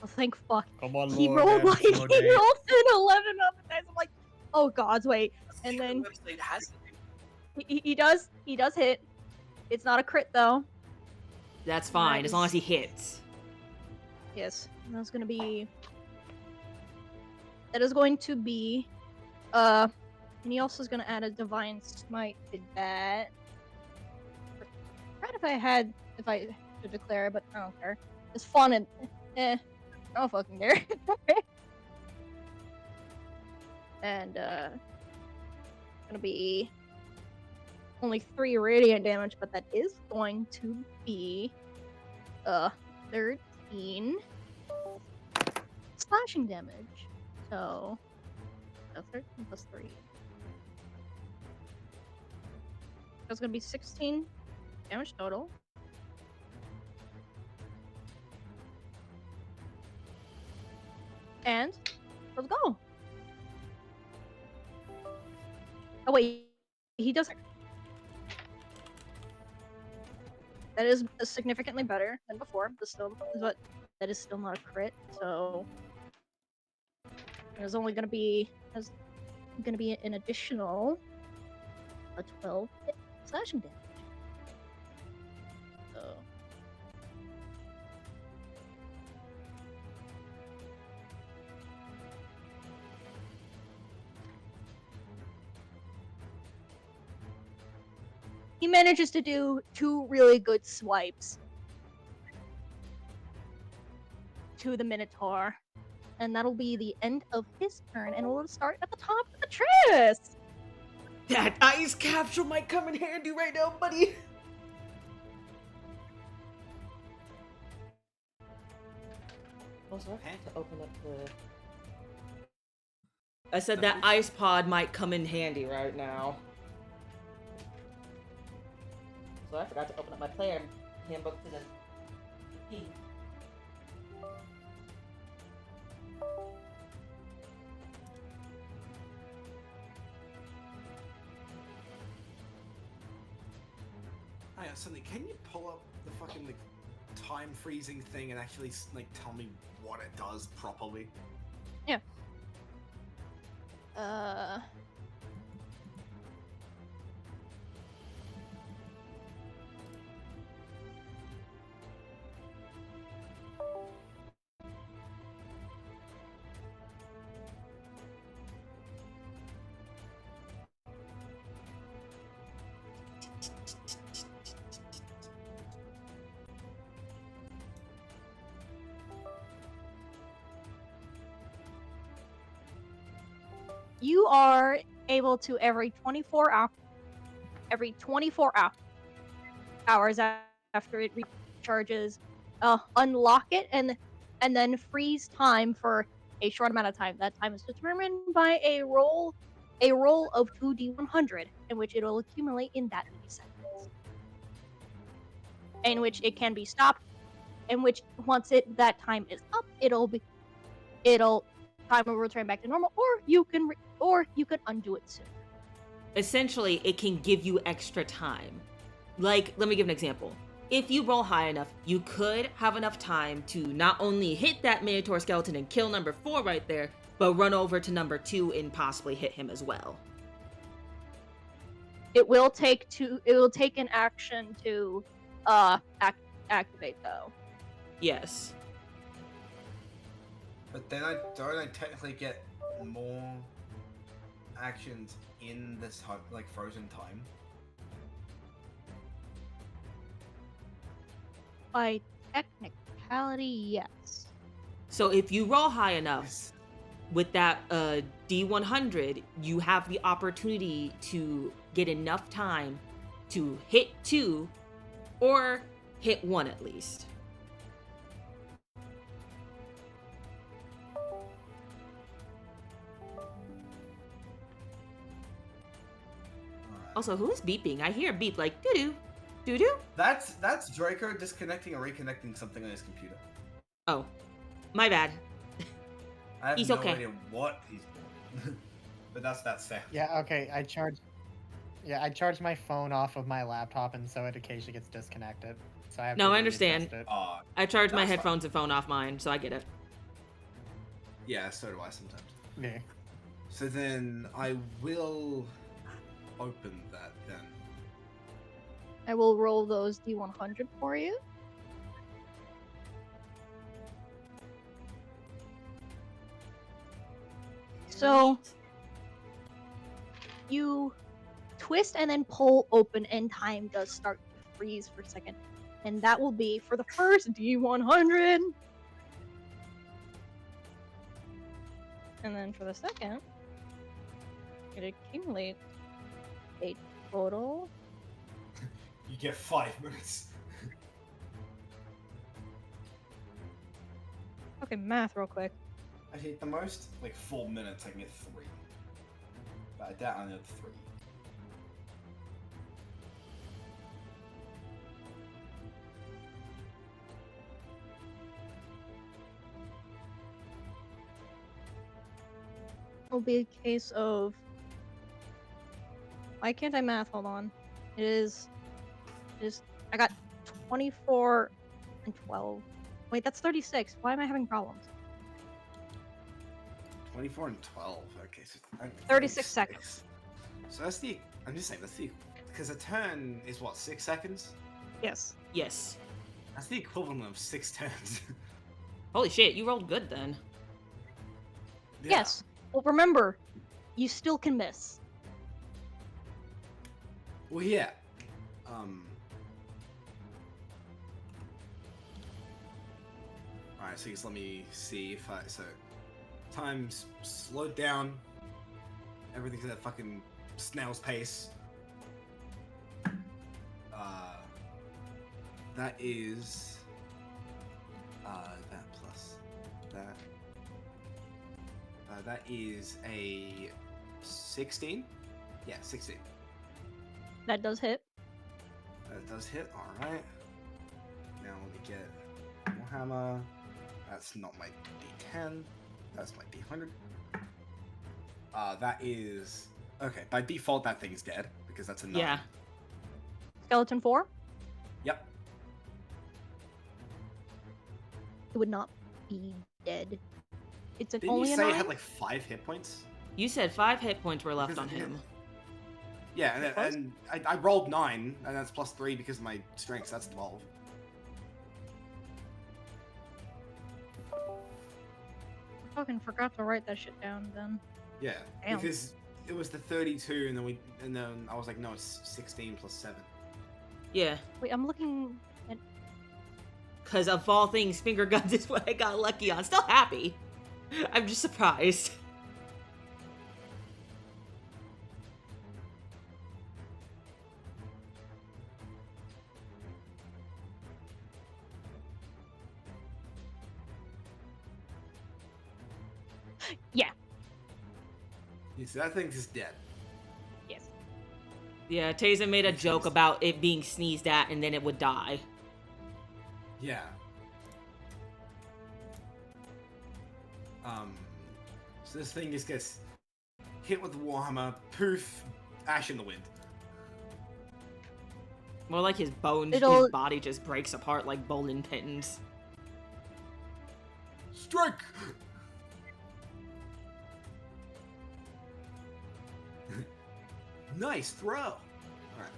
Oh, thank fuck. Come on, He Lord rolled like he rolled Asmodeus. an 11 on the dice. I'm like, oh gods, wait. And then Website has he does hit. It's not a crit though. That's fine, as long as he hits. Yes, that's gonna be. That is going to be. And he also is gonna add a divine smite to that. Right if I should declare, but I don't care. It's fun and I don't fucking care. And gonna be only 3 radiant damage, but that is going to be 13 slashing damage. So 13 plus 3. That's gonna be 16 damage total. And let's go. Oh wait, he does. That is significantly better than before. But that is still not a crit. So there's only gonna be an additional 12 slashing damage. So. He manages to do 2 really good swipes to the Minotaur. And that'll be the end of his turn, and we'll start at the top of the Triss! That ice capsule might come in handy right now, buddy. Also, I have to open up the. I said that ice pod might come in handy right now. So I forgot to open up my player handbook to the. Hang on, Sunny, can you pull up the fucking like time freezing thing and actually like tell me what it does properly? Yeah. You are able to, every 24 hours, every 24 hours after it recharges, unlock it and then freeze time for a short amount of time. That time is determined by a roll of 2d100, in which it'll accumulate in that many seconds. In which it can be stopped, in which once that time is up, time will return back to normal, or you can undo it soon. Essentially, it can give you extra time. Like, let me give an example. If you roll high enough, you could have enough time to not only hit that Minotaur skeleton and kill number 4 right there, but run over to number 2 and possibly hit him as well. It will take an action to activate though. Yes. But then don't I technically get more actions in this like frozen time? By technicality, yes. So if you roll high enough with that D100, you have the opportunity to get enough time to hit 2 or hit 1 at least. Also, who is beeping? I hear a beep like doo-doo, doo-doo. That's Draco disconnecting and reconnecting something on his computer. Oh, my bad. I have He's no okay. idea what he's doing. But that's that sound. Yeah, okay, I charged my phone off of my laptop, and so it occasionally gets disconnected. So I have No, to I understand. readjust it. I charge my That's headphones and phone off mine, so I get it. Yeah, so do I sometimes. Yeah. So then I will open that then. I will roll those D100 for you. So you twist and then pull open, and time does start to freeze for a second. And that will be for the first D100. And then for the second, it accumulates a total. You get 5 minutes. Okay, math real quick. Actually, at the most, like 4 minutes, I can get 3. But I doubt I need 3. It'll be a case of. Why can't I math? Hold on. It is. I got 24 and 12. Wait, that's 36. Why am I having problems? 24 and 12. Okay, so 36 seconds. So that's the. I'm just saying, that's the. Because a turn is what, 6 seconds? Yes. Yes. That's the equivalent of 6 turns. Holy shit, you rolled good then. Yeah. Yes. Well, remember, you still can miss. Well, yeah. Alright, so just let me see if I. So, time's slowed down. Everything's at a fucking snail's pace. That is. That plus that. That is a 16? Yeah, 16. That does hit. That does hit, alright. Now let me get Warhammer. That's not my D10. That's my D100. That is... Okay, by default that thing is dead, because that's a 9. Yeah. Skeleton 4. Yep. It would not be dead. It's Didn't only you a say 9? it had like 5 hit points? You said 5 hit points were left Because on it- him. Yeah, and, It was? and I rolled 9, and that's plus 3 because of my strength, so that's 12. I fucking forgot to write that shit down then. Yeah, Damn. because it was the 32, and then I was like, no, it's 16 plus 7. Yeah. Wait, I'm looking at. Because of all things, finger guns is what I got lucky on. Still happy. I'm just surprised. Yeah. You see, that thing's just dead. Yes. Yeah, Taser made a Makes joke sense. about it being sneezed at and then it would die. Yeah. So this thing just gets hit with the warhammer, poof, ash in the wind. More like his bones, It'll- his body just breaks apart like bowling pins. Strike! Nice throw. All right.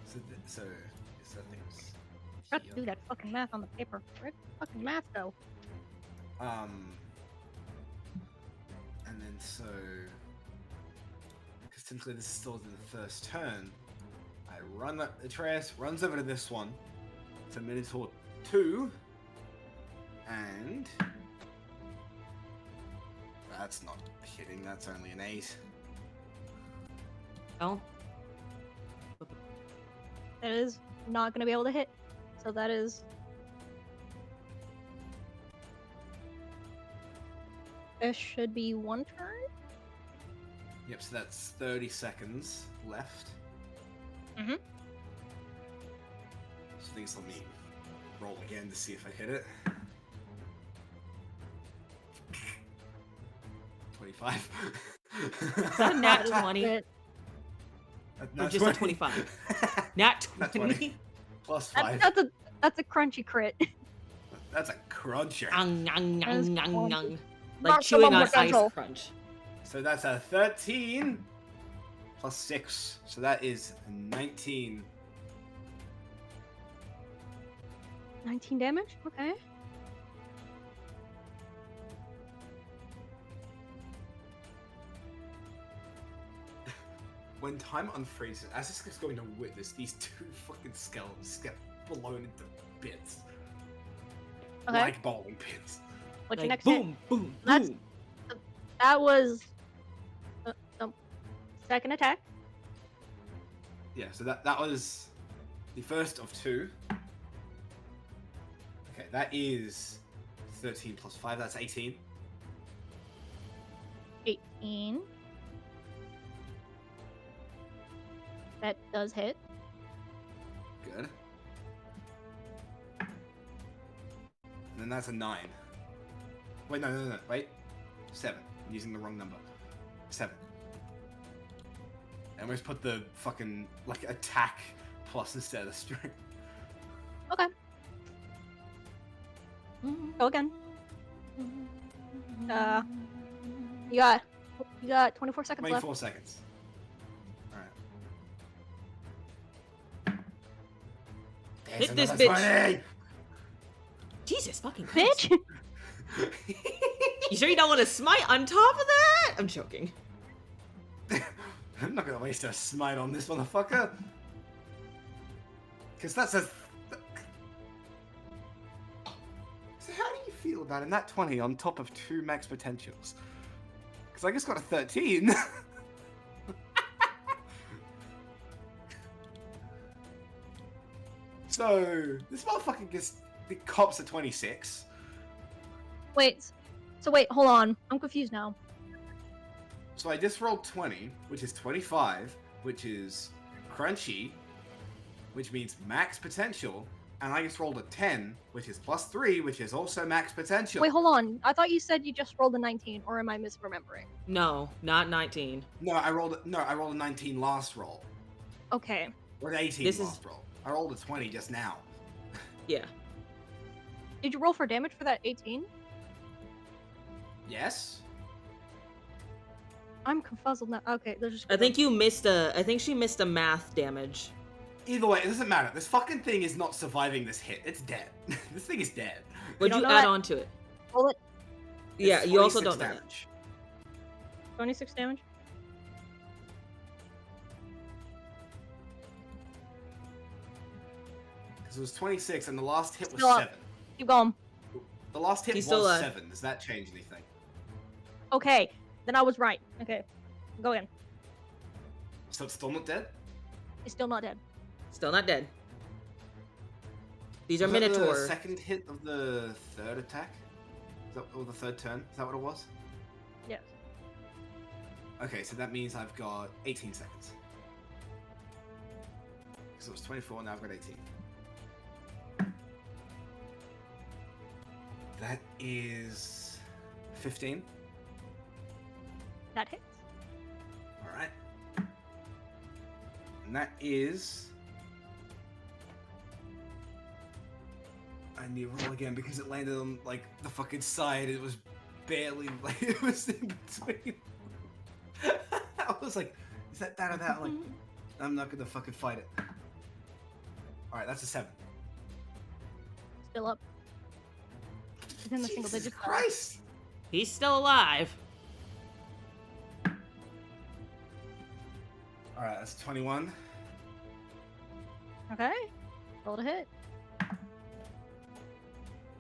So that thing's Forgot to here. do that fucking math on the paper. Where'd the fucking math go? And then so, because technically this is still in the first turn, I run up. Atreus runs over to this one. It's a Minotaur 2, and that's not hitting. That's only an 8. Oh, That is not going to be able to hit. So that is... This should be one turn? Yep. So that's 30 seconds left. Mhm. So things let me roll again to see if I hit it. 25. is that a nat That is 20? it. Or just a 25? Nat 20? Nat 20. Plus That- 5. that's a crunchy crit. That's a cruncher. Nung, nung, That is nung, nung, cool. nung. Like Maximum chewing on ice potential. crunch. So that's a 13 plus 6. So that is 19. 19 damage? Okay. When time unfreezes, as this is going to witness these 2 fucking skeletons get blown into bits. Okay. Like bowling pins. What's Like your next hit? boom, boom, That's- boom. That was... second attack. Yeah, so that was the first of 2. Okay, that is 13 plus 5, that's 18. 18. That does hit. Good. And then that's a 9. Wait, no, wait. 7. I'm using the wrong number. 7. I almost put the fucking, like, attack plus instead of strength. Okay. Go again. You got 24 seconds left. 24 seconds. Alright. Hit this There's another bitch. 20! Jesus fucking Christ. Bitch! You sure you don't want to smite on top of that? I'm joking. I'm not gonna waste a smite on this motherfucker. Because that's a... So how do you feel about in that 20 on top of 2 max potentials? Because I just got a 13. So, this motherfucker gets... The cops at 26. Wait. So wait, hold on. I'm confused now. So I just rolled 20, which is 25, which is crunchy, which means max potential, and I just rolled a 10, which is plus 3, which is also max potential. Wait, hold on. I thought you said you just rolled a 19, or am I misremembering? No, not 19. No, I rolled a 19 last roll. Okay. Or an 18 This is- last roll. I rolled a 20 just now. Yeah. Did you roll for damage for that 18? Yes? I'm confuzzled now. Okay, there's just. I think you missed I think she missed a math damage. Either way, it doesn't matter. This fucking thing is not surviving this hit. It's dead. This thing is dead. What'd don't you know add that. on to it? roll it. Yeah, It's you also 26 don't know that. damage. 26 damage. Because it was 26 and the last hit was Still up. 7. Keep going. The last hit He's was still alive. 7. Does that change anything? Okay, then I was right. Okay, go again. So it's still not dead? He's still not dead. Still not dead. These are Was that Minotaur. the second hit of the third attack? Is that, or the third turn? Is that what it was? Yes. Okay, so that means I've got 18 seconds. So it was 24, now I've got 18. That is 15. That hits. Alright. And that is... I need to roll again because it landed on, like, the fucking side. It was barely, like, it was in between. I was like, is that or that? I'm like, I'm not gonna fucking fight it. Alright, that's a 7. Still up. He's in the single Jesus digits. Christ! He's still alive. Alright, that's 21. Okay. Roll to hit.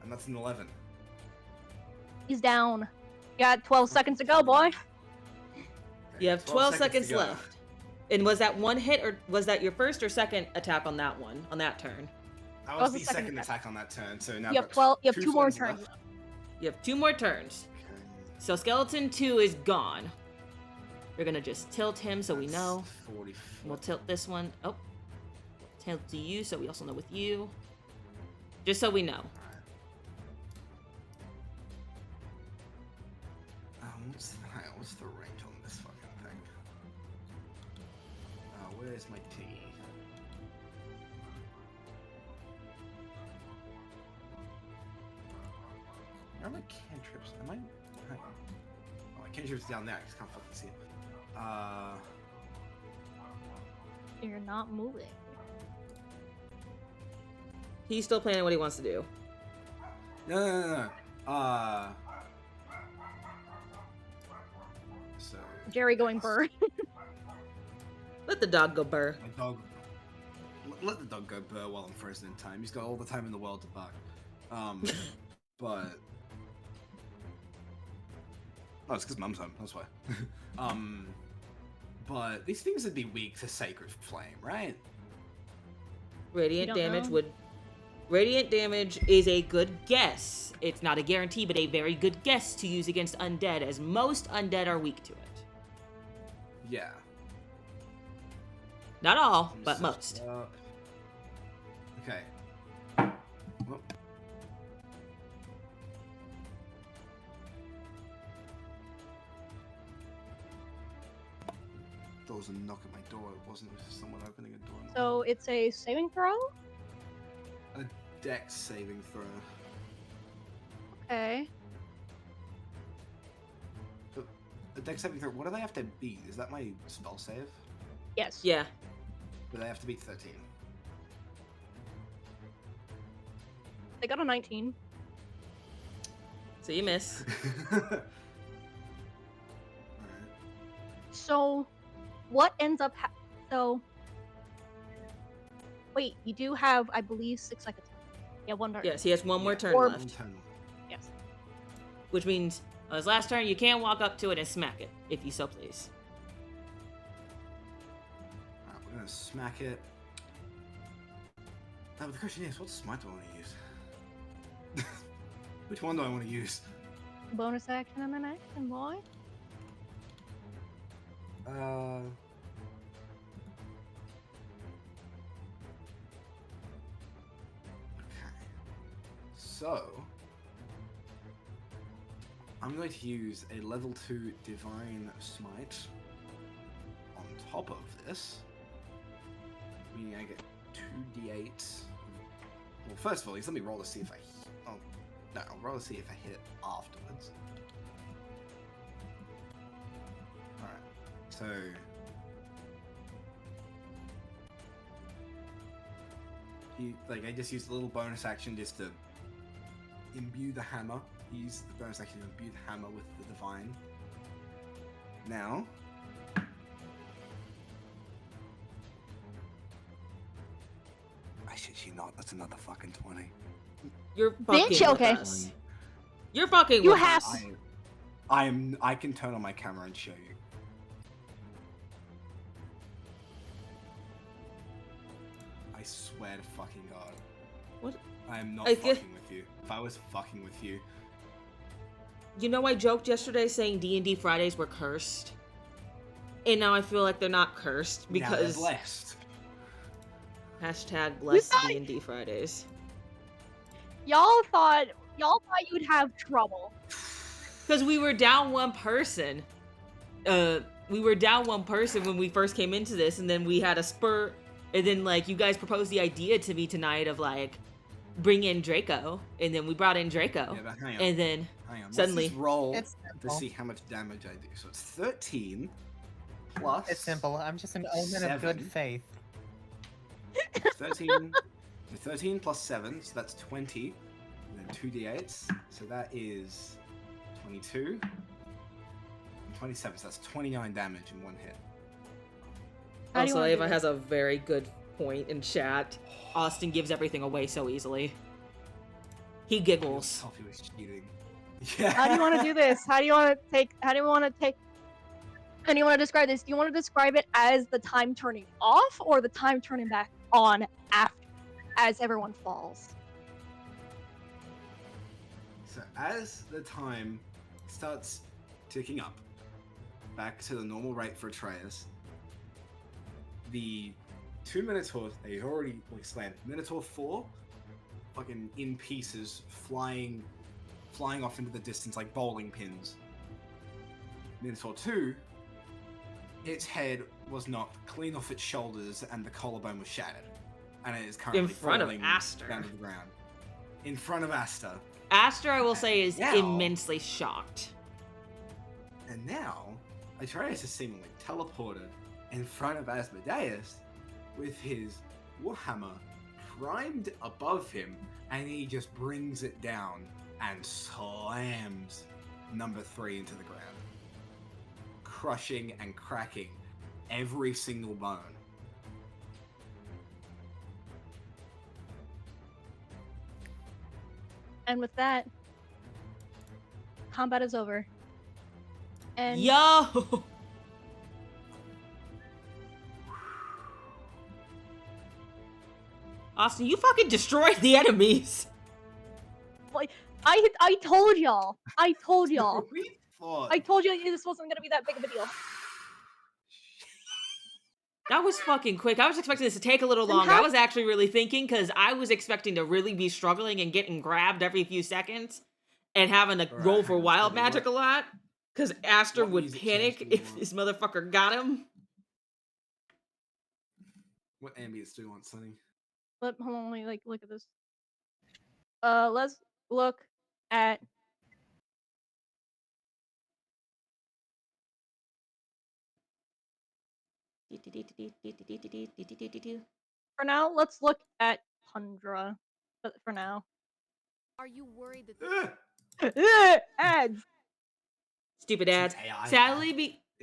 And that's an 11. He's down. You got 12 seconds to go, boy. Okay, You have 12 to seconds go. left. And was that one hit, or was that your first or second attack on that one, on that turn? That was the the second second attack. attack on that turn, so now You I've have got 12. You have 2 two more turns turns. left. You have 2 more turns. Okay. So skeleton 2 is gone. We're gonna just tilt him so we That's know. 40 We'll tilt this one. Oh. Tilt to you so we also know with you. Just so we know. What's the range on this fucking thing? Where's my T? Where are my cantrips? Am I? Hang on. Oh, my cantrips down there. I just can't fucking see it. You're not moving. He's still planning what he wants to do. No. So Jerry going burr. Let the dog go burr. my dog. Let the dog go burr while I'm frozen in time. He's got all the time in the world to bark. But oh, it's because Mum's home. That's why. But these things would be weak to Sacred Flame, right? Radiant don't damage know. would. Radiant damage is a good guess. It's not a guarantee, but a very good guess to use against undead, as most undead are weak to it. Yeah. Not all, Let me but search most. it up. Okay. Well. There was a knock at my door. It wasn't. It was just someone opening a door. So it's a saving throw. A dex saving throw. Okay. A dex saving throw. What do they have to beat? Is that my spell save? Yes. Yeah. Do they have to beat 13? They got a 19. So you miss. Alright. So, what ends up? So, wait. You do have, I believe, 6 seconds. Yeah, one turn. Yes, he has one more Yeah, turn or- left. Turn. Yes. Which means on his last turn, you can walk up to it and smack it, if you so please. Alright, we're gonna smack it. Now, but the question is, what smite do I want to use? Which one do I want to use? Bonus action and an action, boy. Okay. So, I'm going to use a level 2 Divine Smite on top of this, meaning I get 2d8. Well, first of all, let me roll to see if I. Oh, no, I'll roll to see if I hit it afterwards. Alright, so. I just used a little bonus action just to imbue the hammer. Use the bonus action to imbue the hammer with the divine. Now, I shit you not. That's another fucking 20. You're fucking Bitch, with okay. us. You're fucking You with have- us. I can turn on my camera and show you. I swear to fucking god. What? I am not I fucking get- with you. If I was fucking with you, You know, I joked yesterday saying D&D Fridays were cursed. And now I feel like they're not cursed Now they're because blessed. hashtag blessed thought- D&D Fridays. Y'all thought you'd have trouble. Because we were down one person. We were down one person when we first came into this, and then we had a spurt, and then like you guys proposed the idea to me tonight of like bring in Draco, and then we brought in Draco, Yeah, but hang on. and then Hang on. suddenly- Let's just roll It's to simple. see how much damage I do. So it's 13 plus. It's simple. I'm just an omen of good 7. faith. 13. 13 plus 7, so that's 20. And then 2d8s, so that is 22. And 27, so that's 29 damage in one hit. How do you also wanna do Ava this? has a very good point in chat. Austin gives everything away so easily. He giggles. He was cheating. Yeah. How do you want to do this? How do you want to describe this? Do you want to describe it as the time turning off or the time turning back on after, as everyone falls? So as the time starts ticking up, back to the normal rate for Atreus, the 2 Minotaurs that he's already slammed. Minotaur 4, fucking in pieces, flying off into the distance like bowling pins. Minotaur 2, its head was knocked clean off its shoulders and the collarbone was shattered. And it is currently In front of falling Aster. down to the ground. In front of Aster. Aster, I will say, is Now- immensely shocked. And now, Atreus is seemingly teleported in front of Asmodeus with his warhammer primed above him, and he just brings it down and slams number 3 into the ground, crushing and cracking every single bone. And with that, combat is over. And Yo! Austin, you fucking destroyed the enemies! I told y'all. I told y'all. We thought. I told you this wasn't gonna be that big of a deal. That was fucking quick. I was expecting this to take a little And longer. how- I was actually really thinking, because I was expecting to really be struggling and getting grabbed every few seconds and having to Alright, roll for hang on, wild tell me magic a lot. Because Aster what would music panic change do you if want? this motherfucker got him. What ambience do you want, Sonny? But hold on, let me like look at this. Let's look at for now. Let's look at Tundra. For now. Are you worried that Ads. Stupid ads. It's an AI Sadly, ad.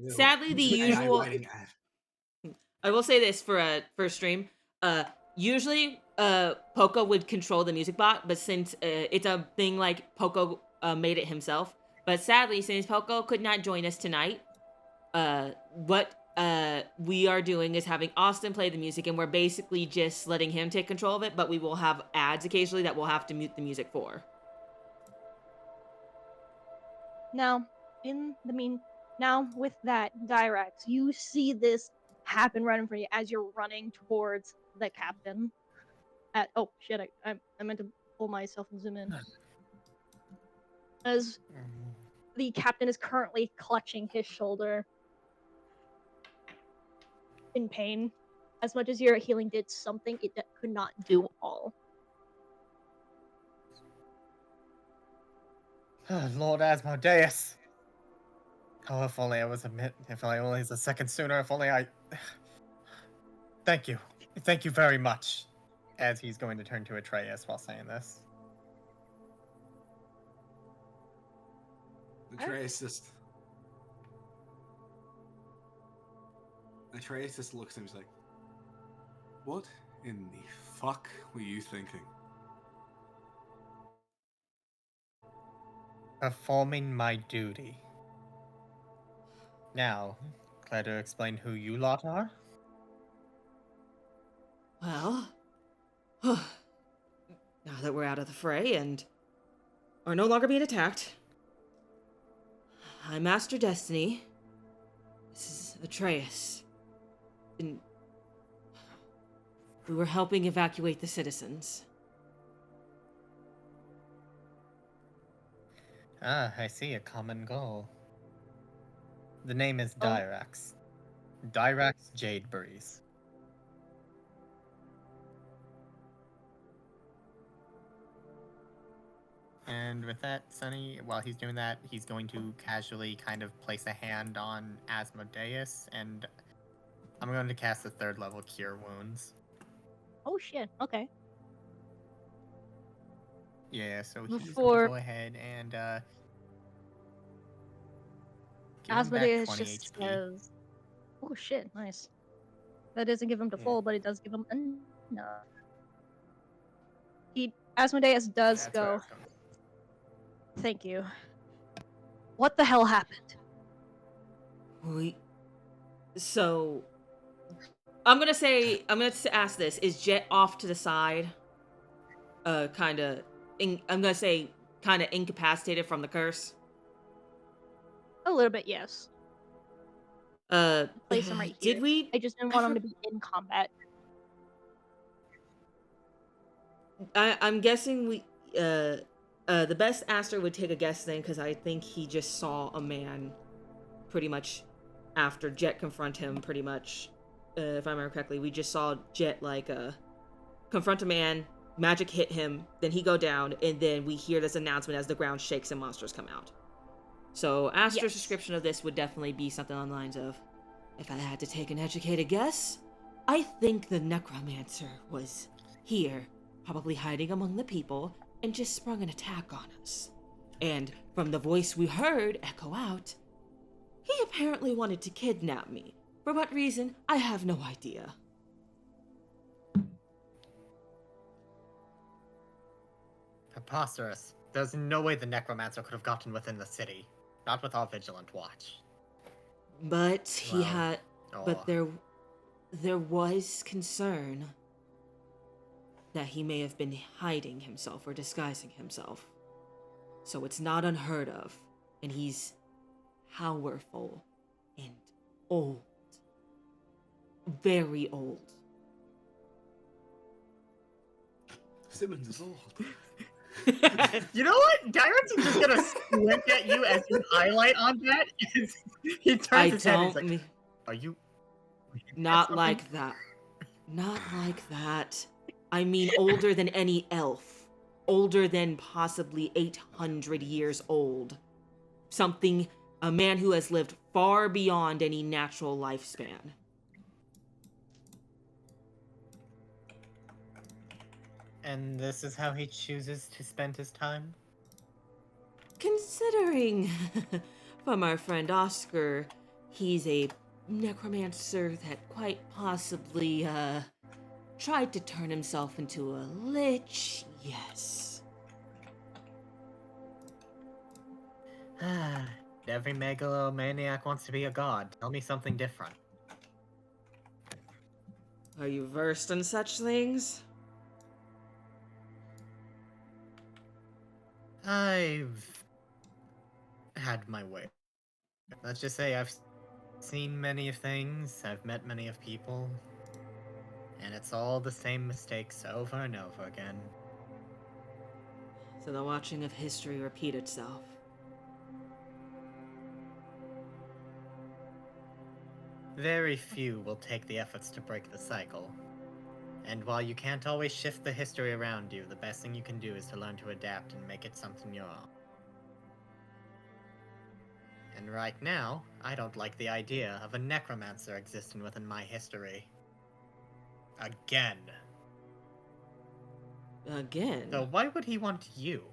Ew. sadly, the It's an AI usual. writing ad. I will say this for stream. Usually, Poco would control the music bot, but since it's a thing like Poco made it himself. But sadly, since Poco could not join us tonight, what we are doing is having Austin play the music, and we're basically just letting him take control of it. But we will have ads occasionally that we'll have to mute the music for. Now, now with that, Dyrax, you see this happen right in front of you as you're running towards the captain. Oh shit! I meant to pull myself and zoom in. As the captain is currently clutching his shoulder in pain. As much as your healing did something, it could not do all. Lord Asmodeus. Oh, if only I was if I only was a second sooner, if only I... Thank you. Thank you very much. As he's going to turn to Atreus while saying this. Atreus just looks at him. He's like, "What in the fuck were you thinking?" Performing my duty. Now, care to explain who you lot are? Well, now that we're out of the fray and are no longer being attacked, I'm Master Destiny. This is Atreus. And we were helping evacuate the citizens. Ah, I see a common goal. The name is Oh. Dyrax. Dyrax Jadebreeze. And with that, Sonny, while he's doing that, he's going to casually kind of place a hand on Asmodeus, and I'm going to cast a 3rd level Cure Wounds. Oh shit. Okay. Yeah, so he's going to Before go ahead and give him back Asmodeus 20 just HP. says, "Oh shit, nice." That doesn't give him the Yeah. full, but it does give him enough. Asmodeus does That's where I go. was going. Thank you. What the hell happened? So I'm gonna ask this: is Jet off to the side? Kind of. I'm gonna say kind of incapacitated from the curse. A little bit, yes. Place him right here. Did we? I just didn't want him to be in combat. I'm guessing the best Aster would take a guess then, because I think he just saw a man, pretty much, after Jet confront him. Pretty much, if I remember correctly, we just saw Jet confront a man, magic hit him, then he go down, and then we hear this announcement as the ground shakes and monsters come out. So Aster's Yes. description of this would definitely be something on the lines of, if I had to take an educated guess, I think the necromancer was here, probably hiding among the people, and just sprung an attack on us. And from the voice we heard echo out, he apparently wanted to kidnap me. For what reason, I have no idea. Preposterous. There's no way the Necromancer could have gotten within the city. Not with our vigilant watch. But he Well, had... But oh. there was concern that he may have been hiding himself or disguising himself. So it's not unheard of. And he's powerful and old. Very old. Simmons is old. You know what? Dyrax is just gonna squint at you as you highlight on that. He turns his head and he's like, are you Not like that. Not like that. I mean older than any elf. Older than possibly 800 years old. A man who has lived far beyond any natural lifespan. And this is how he chooses to spend his time? Considering from our friend Oscar, he's a necromancer that quite possibly tried to turn himself into a lich, yes. Every megalomaniac wants to be a god. Tell me something different. Are you versed in such things? I've had my way. Let's just say I've seen many of things, I've met many of people, and it's all the same mistakes over and over again. So the watching of history repeat itself. Very few will take the efforts to break the cycle. And while you can't always shift the history around you, the best thing you can do is to learn to adapt and make it something your own. And right now, I don't like the idea of a necromancer existing within my history. Again. Again? So why would he want you?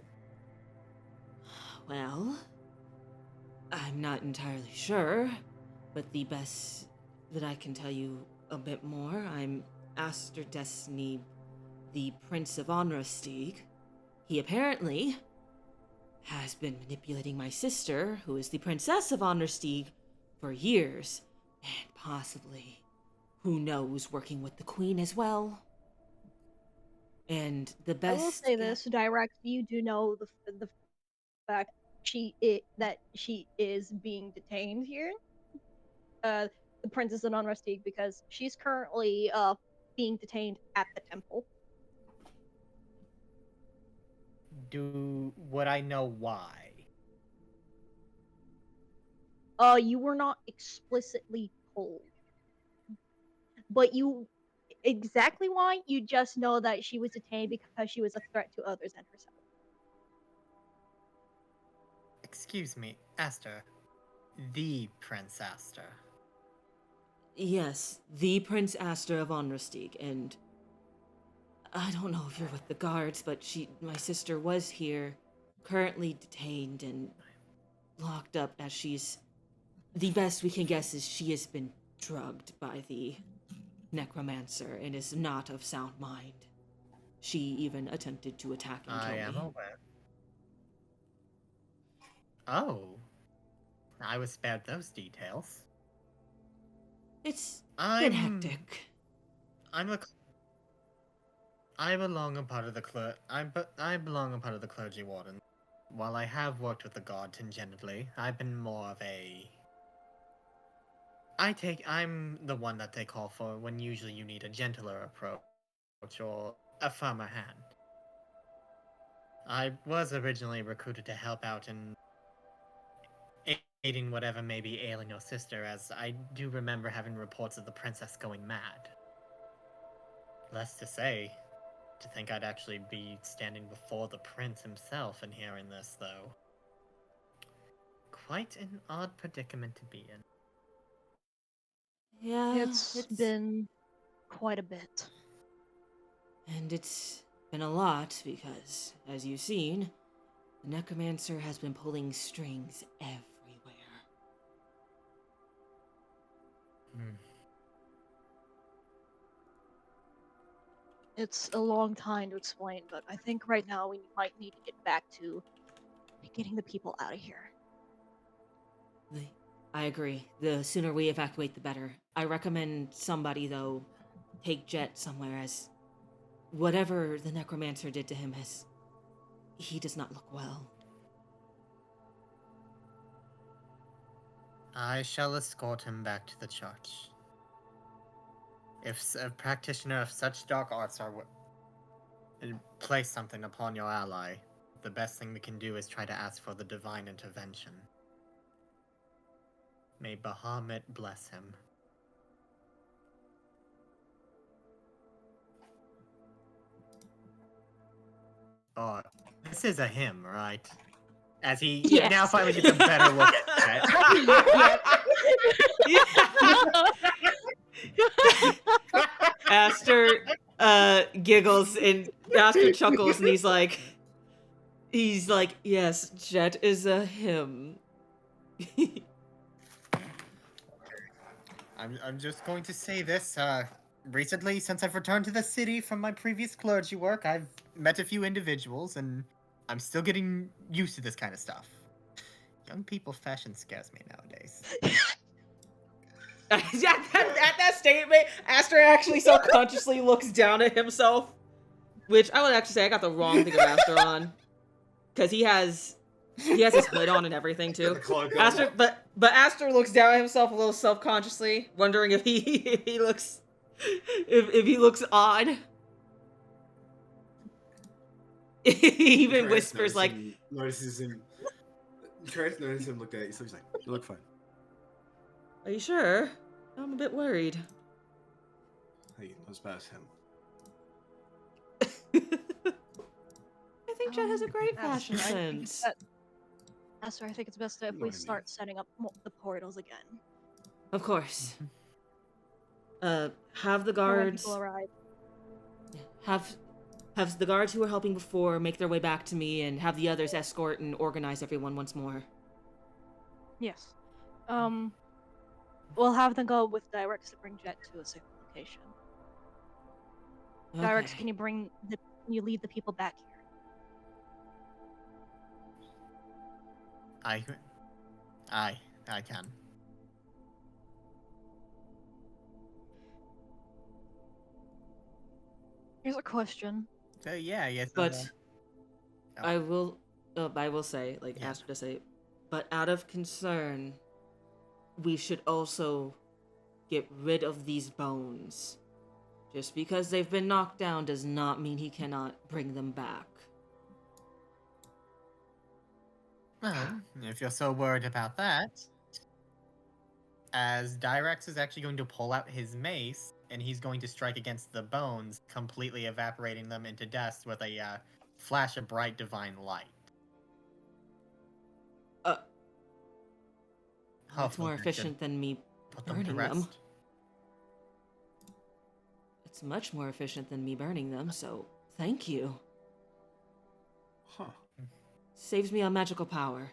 Well, I'm not entirely sure, but the best that I can tell you a bit more, I'm Aster Destiny, the Prince of Onrastig. He apparently has been manipulating my sister, who is the Princess of Onrastig, for years, and possibly, who knows, working with the Queen as well. And the best... I will say this, Dyrax, you do know the fact that she is being detained here. the princess in Unrustique because she's currently being detained at the temple. Would I know why? You were not explicitly told, but you exactly why you just know that she was detained because she was a threat to others and herself. Excuse me, Aster. The Prince Aster. Yes, the Prince Aster of Onrustique, and I don't know if you're with the guards, but my sister was here, currently detained and locked up as the best we can guess is she has been drugged by the necromancer and is not of sound mind. She even attempted to attack and I kill am me. aware. Oh. I was spared those details. It's been I'm hectic. I belong a part of the I belong a part of the clergy warden. While I have worked with the guard tangentially, I've been more of a I'm the one that they call for when usually you need a gentler approach or a firmer hand. I was originally recruited to help out in aiding whatever may be ailing your sister, as I do remember having reports of the princess going mad. Less to say, to think I'd actually be standing before the prince himself and hearing this, though. Quite an odd predicament to be in. Yeah, It's been quite a bit. And it's been a lot because, as you've seen, the necromancer has been pulling strings everywhere. Hmm. It's a long time to explain, but I think right now we might need to get back to getting the people out of here. I agree. The sooner we evacuate, the better. I recommend somebody, though, take Jet somewhere, as whatever the necromancer did to him he does not look well. I shall escort him back to the church. If a practitioner of such dark arts place something upon your ally, the best thing we can do is try to ask for the divine intervention. May Bahamut bless him. Oh, this is a him, right? As he Yes. now finally gets a better look at it. Aster giggles and Aster chuckles and he's like, yes, Jet is a him. I'm just going to say this. Recently, since I've returned to the city from my previous clergy work, I've met a few individuals, and I'm still getting used to this kind of stuff. Young people fashion scares me nowadays. At that statement, Aster actually subconsciously looks down at himself, which I would actually say I got the wrong thing of Aster on, because he has his hood on and everything too. Aster, but Aster looks down at himself a little self-consciously, wondering if he looks if he looks odd. He even whispers like, notices him. Kurt notices him, looked at it, so he's like, "You look fine." "Are you sure? I'm a bit worried." Hey, knows about him. I think Jet has a great fashion Aster, I think it's sense. Aster, I think it's best if You know we what I mean. start setting up the portals again. Of course. Have the For when guards people arrive. have the guards who were helping before make their way back to me, and have the others escort and organize everyone once more. Yes. We'll have them go with Directs to bring Jet to a safe location. Directs, Okay. can you lead the people back here? I can. Here's a question. So yeah, yes. But Oh. I will say, like, Yeah. Aster to say, but out of concern, we should also get rid of these bones. Just because they've been knocked down does not mean he cannot bring them back. Well, if you're so worried about that, as Dyrex is actually going to pull out his mace, and he's going to strike against the bones, completely evaporating them into dust with a flash of bright divine light. That's Hopefully more that should efficient than me put them to burning them. rest. It's much more efficient than me burning them, so thank you. Huh. Saves me on magical power.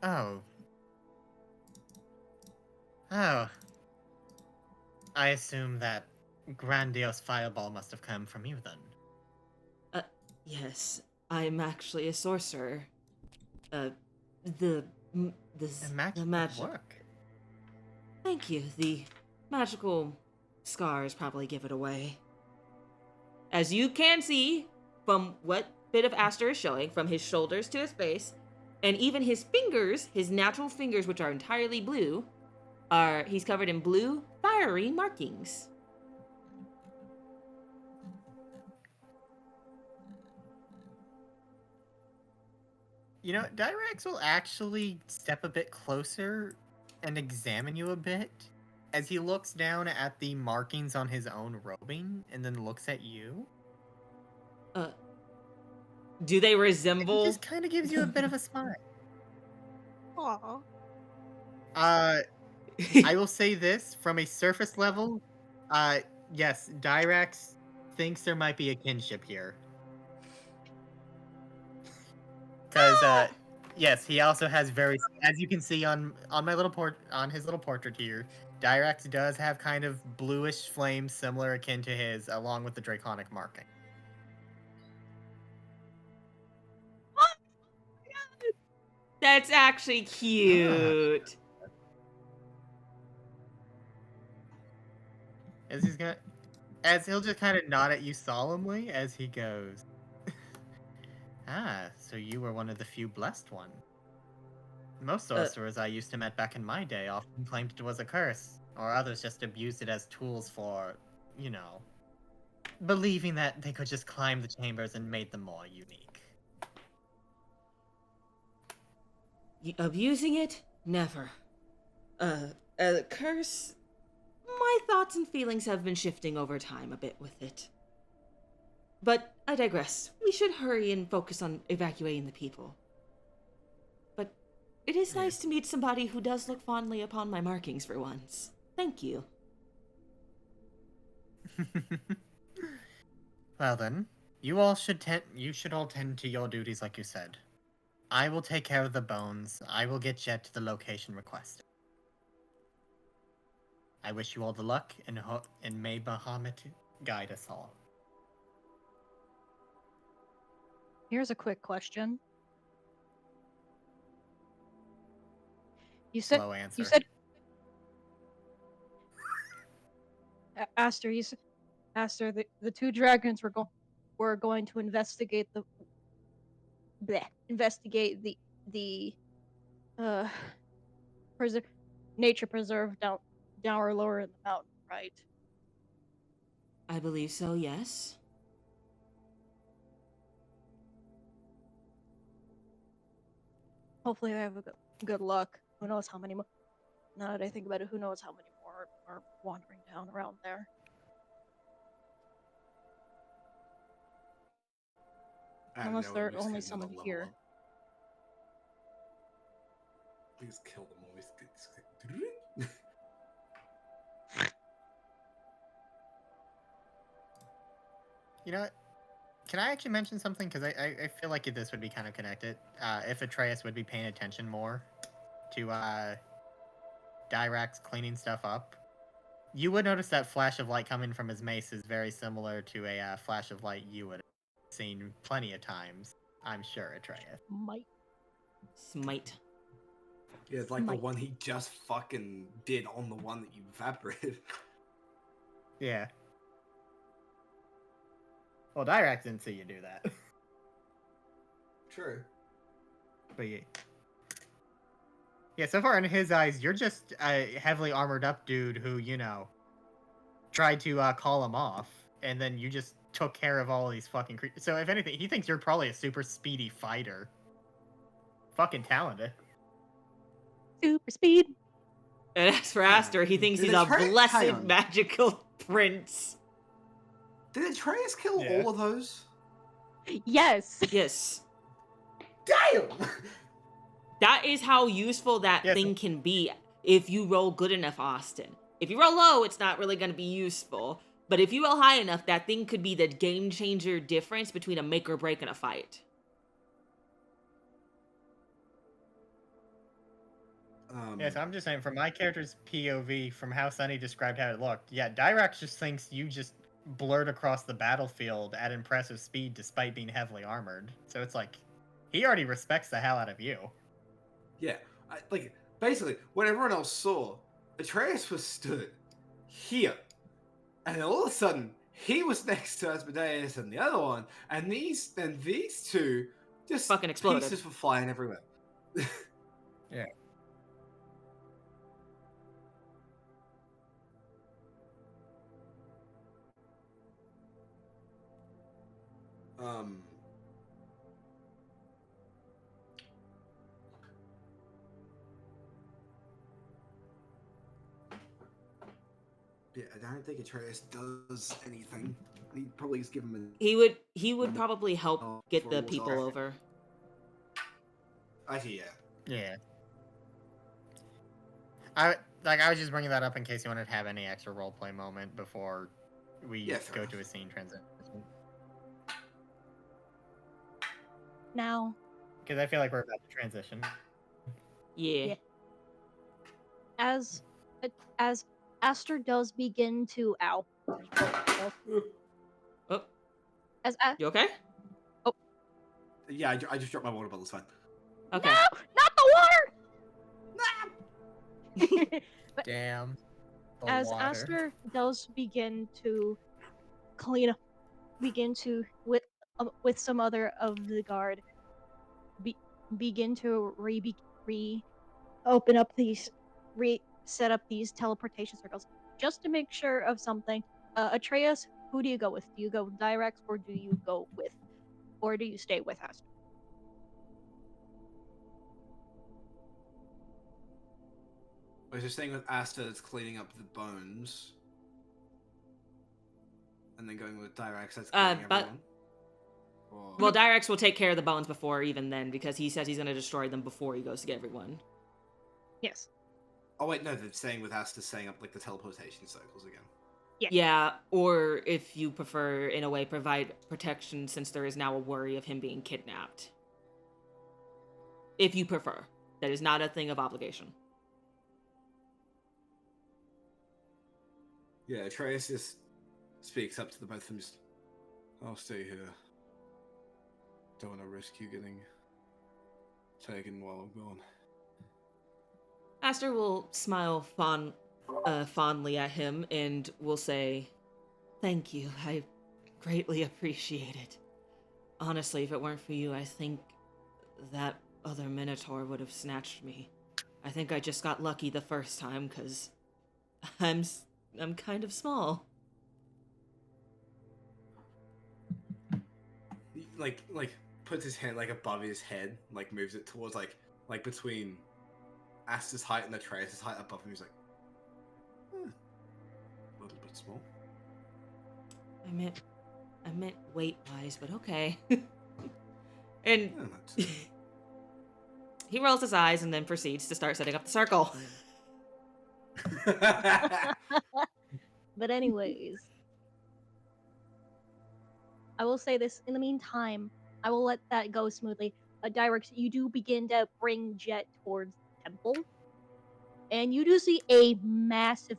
Oh. Oh. I assume that grandiose fireball must have come from you then. Yes, I'm actually a sorcerer. The Immaculate magic. work. Thank you. The magical scars probably give it away. As you can see from what bit of Aster is showing, from his shoulders to his face, and even his fingers, his natural fingers, which are entirely blue, he's covered in blue, fiery markings. You know, Dyrex will actually step a bit closer and examine you a bit as he looks down at the markings on his own robing and then looks at you. Do they And resemble? he just kind of gives you a bit of a smile. Aw. I will say this from a surface level. Yes, Dyrex thinks there might be a kinship here. Because yes, he also has very, as you can see on my little on his little portrait here, Dyrex does have kind of bluish flames similar akin to his, along with the draconic marking. That's actually cute. As he'll just kind of nod at you solemnly as he goes. Ah, so you were one of the few blessed ones. Most sorcerers I used to met back in my day often claimed it was a curse, or others just abused it as tools for, you know, believing that they could just climb the chambers and made them more unique. Abusing it? Never. Curse? My thoughts and feelings have been shifting over time a bit with it. But I digress. We should hurry and focus on evacuating the people. But it is nice to meet somebody who does look fondly upon my markings for once. Thank you. Well then, you all should all tend to your duties like you said. I will take care of the bones. I will get Jet to the location requested. I wish you all the luck, and may Bahamut guide us all. Here's a quick question. You said Slow answer. you said Aster, Aster, the two dragons were going to investigate the nature preserve down or lower in the mountain, right? I believe so, yes. Hopefully they have a good luck. Who knows how many more? Now that I think about it, who knows how many more are wandering down around there? Unless there are only so many here. Please kill them always. You know what? Can I actually mention something? Because I feel like this would be kind of connected. If Atreus would be paying attention more to Dyrax cleaning stuff up, you would notice that flash of light coming from his mace is very similar to a flash of light you would have seen plenty of times. I'm sure, Atreus. Smite. Yeah, it's like the one he just fucking did on the one that you evaporated. Yeah. Well, Dyrax didn't see you do that. True. But yeah. Yeah, so far in his eyes, you're just a heavily armored up dude who, you know, tried to call him off, and then you just took care of all these fucking creatures. So if anything, he thinks you're probably a super speedy fighter. Fucking talented. Super speed. And as for Aster, he thinks Did he's a Hang blessed on. magical prince. Did Atreus kill Yeah. all of those? Yes. Yes. Damn! That is how useful that Yes. thing can be if you roll good enough, Austin. If you roll low, it's not really going to be useful. But if you roll high enough, that thing could be the game changer difference between a make or break in a fight. Yes, I'm just saying, from my character's POV, from how Sunny described how it looked, yeah, Dyrax just thinks you just blurred across the battlefield at impressive speed despite being heavily armored. So it's like, he already respects the hell out of you. Yeah, basically, what everyone else saw, Atreus was stood here, and then all of a sudden, he was next to Asmodeus and the other one, and these two just Fucking exploded. pieces were flying everywhere. Yeah. Yeah, I don't think Atreus does anything. He'd probably just give him He would probably help Oh, get for the Walter. people over. Actually, yeah. Yeah. I was just bringing that up in case you wanted to have any extra roleplay moment before we Yeah, fair go enough. to a scene transition. Now, Because I feel like we're about to transition. Yeah. Yeah. as Aster does begin to Oh, as you okay? Yeah, I just dropped my water bottle, it's fine. Okay. No, not the water. But Damn. The as water. Aster does begin to with some other of the guard, begin to set up these teleportation circles, just to make sure of something. Atreus, who do you go with? Do you go with Dyrex, or do you stay with Aster? I was just saying with Asta that's cleaning up the bones. And then going with Dyrax that's cleaning but- everyone. Or... Well, Dyrex will take care of the bones before even then, because he says he's going to destroy them before he goes to get everyone. Yes. Oh wait, no, they're saying with Asta setting up like the teleportation circles again. Yeah, or if you prefer, in a way, provide protection since there is now a worry of him being kidnapped. If you prefer. That is not a thing of obligation. Yeah, Atreus just speaks up to the both of them. Just, I'll stay here. Don't want to risk you getting taken while I'm gone. Aster will smile fondly at him and will say, "Thank you. I greatly appreciate it. Honestly, if it weren't for you, I think that other Minotaur would have snatched me. I think I just got lucky the first time because I'm kind of small." He, like puts his hand like above his head, like moves it towards like between Asta's height and Atreus' height above him. He's like, a little bit small. I meant weight-wise, but okay. And Yeah, he rolls his eyes and then proceeds to start setting up the circle. But anyways, I will say this. In the meantime, I will let that go smoothly. Dyrex, you do begin to bring Jet towards the temple, and you do see a massive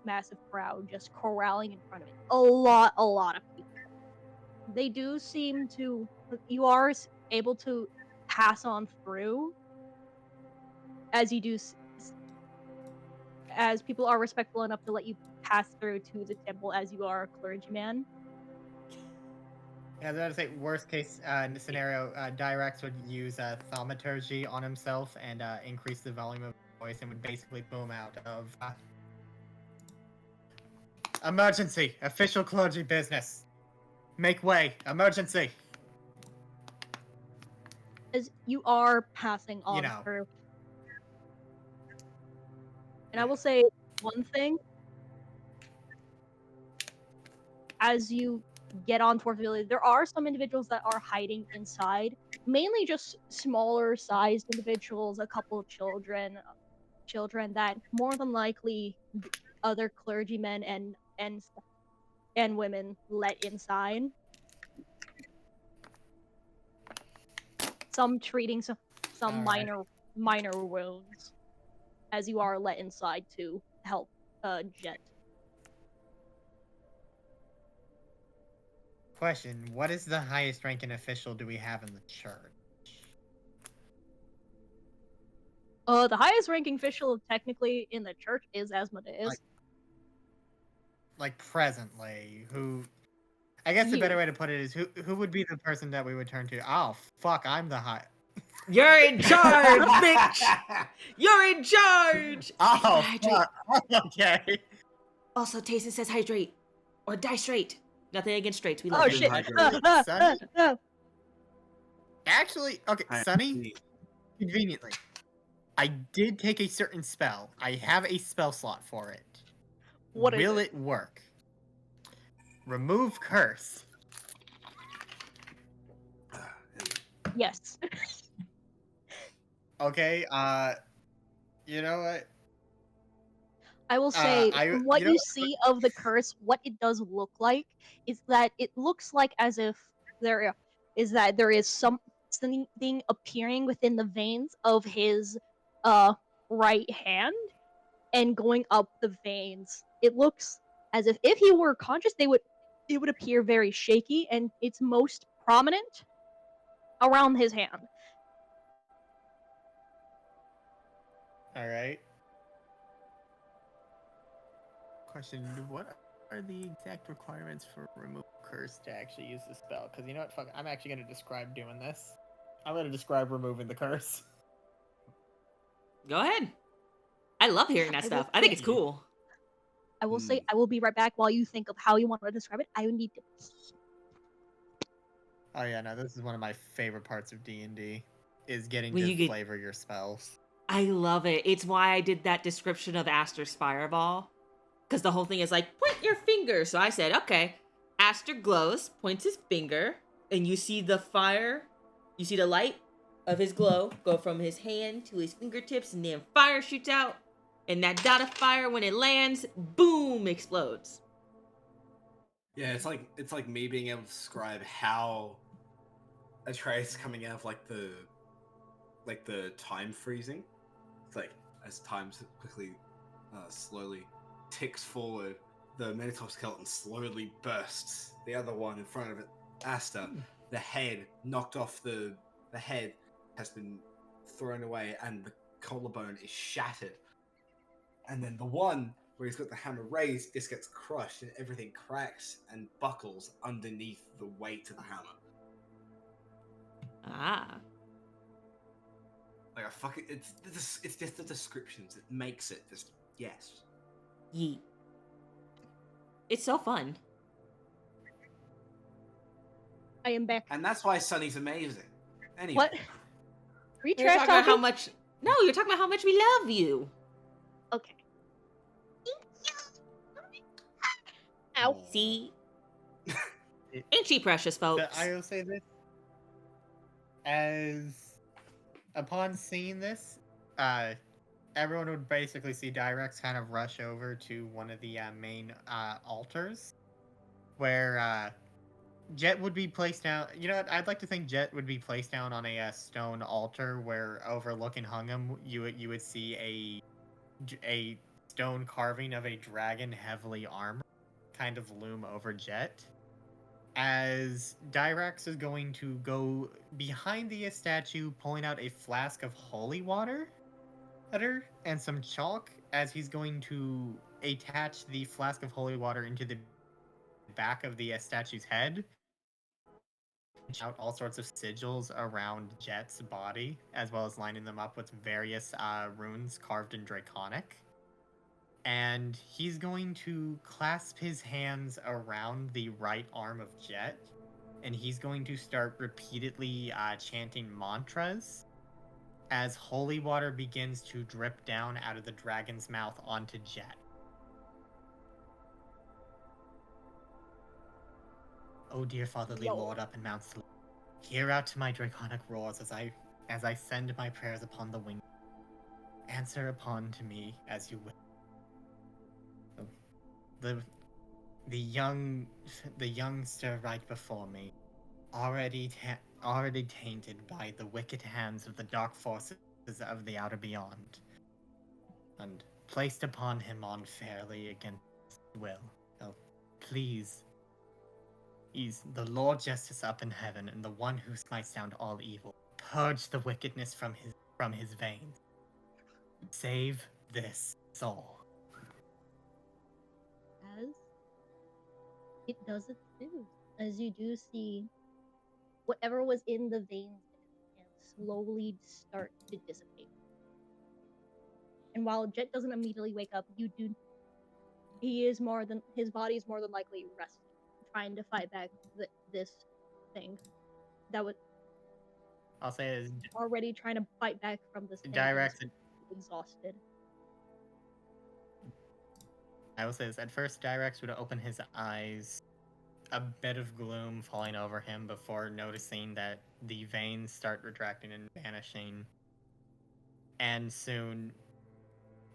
crowd just corralling in front of it. A lot of people. They do seem to. You are able to pass on through, as you do, as people are respectful enough to let you pass through to the temple, as you are a clergyman. Yeah, I was about to say, worst case scenario, Dyrex would use thaumaturgy on himself and increase the volume of his voice and would basically boom out of Emergency! Official clergy business. Make way! Emergency! As you are passing You on know. through. And I will say one thing. As you get on towards the village, there are some individuals that are hiding inside, mainly just smaller sized individuals, a couple of children that more than likely other clergymen and women let inside. Some treating some All right. minor wounds as you are let inside to help Jet. Question: what is the highest ranking official do we have in the church? The highest ranking official technically in the church is Asmodeus. Like presently, who? I guess the You. better way to put it is who would be the person that we would turn to? Oh fuck, I'm the high. You're in charge, bitch. You're in charge. Oh Hydrate. fuck. Okay. Also, Tayson says hydrate or die straight. Nothing against straights. We love Oh you. shit! Sunny? Actually, okay, Sunny. Conveniently, I did take a certain spell. I have a spell slot for it. What is Will it? it work? Remove curse. Yes. Okay, you know what? I will say, from what you know you see of the curse, what it does look like is that it looks like as if there is something appearing within the veins of his right hand and going up the veins. It looks as if he were conscious, it would appear very shaky, and it's most prominent around his hand. All right. Question: what are the exact requirements for remove curse to actually use the spell? Because you know what? Fuck, I'm actually going to describe doing this. I'm going to describe removing the curse. Go ahead. I love hearing that I stuff. will I think say- it's cool. I will say I will be right back while you think of how you want to describe it. I would need to pee. Oh yeah, no, this is one of my favorite parts of D&D, is getting When to you get- flavor your spells. I love it. It's why I did that description of Aster's fireball. Because the whole thing is like, point your finger. So I said, okay, Aster glows, points his finger, and you see the fire, you see the light of his glow go from his hand to his fingertips, and then fire shoots out. And that dot of fire, when it lands, boom, explodes. Yeah, it's like me being able to describe how Atreus coming out of like the time freezing. It's like as time quickly, slowly ticks forward, the Minotaur skeleton slowly bursts. The other one in front of it, Asta, the head knocked off the head has been thrown away, and the collarbone is shattered. And then the one where he's got the hammer raised just gets crushed, and everything cracks and buckles underneath the weight of the hammer. Ah. Like it's just the descriptions. It makes it just yes. Yeet. It's so fun. I am back. And that's why Sunny's amazing. Anyway. What? Are we You're trash talking about how talking? much. No, you're talking about how much we love you. Okay. Ow. See? Ain't she precious, folks? I will say this, as upon seeing this, everyone would basically see Dyrex kind of rush over to one of the main altars, where Jet would be placed down. You know what? I'd like to think Jet would be placed down on a stone altar where, overlooking Hungum, you would see a stone carving of a dragon heavily armored kind of loom over Jet. As Dyrax is going to go behind the statue, pulling out a flask of holy water and some chalk, as he's going to attach the flask of holy water into the back of the statue's head, out all sorts of sigils around Jet's body, as well as lining them up with various runes carved in Draconic. and he's going to clasp his hands around the right arm of Jet, and he's going to start repeatedly chanting mantras as holy water begins to drip down out of the dragon's mouth onto Jet. O dear fatherly Yo. lord up in Mount Sleep, hear out to my draconic roars as I send my prayers upon the wing. Answer upon to me as you will. The youngster right before me, already tainted by the wicked hands of the dark forces of the outer beyond, and placed upon him unfairly against his will. Oh, please, he's the Lord Justice up in heaven, and the one who smites down all evil. Purge the wickedness from his veins. Save this soul. As it does its due, as you do see whatever was in the veins and slowly start to dissipate. And while Jet doesn't immediately wake up, his body is more than likely resting, trying to fight back this thing that was I'll say is already trying to fight back from this thing that was Direct. exhausted. I will say this. At first, Dyrex would open his eyes, a bit of gloom falling over him before noticing that the veins start retracting and vanishing. And soon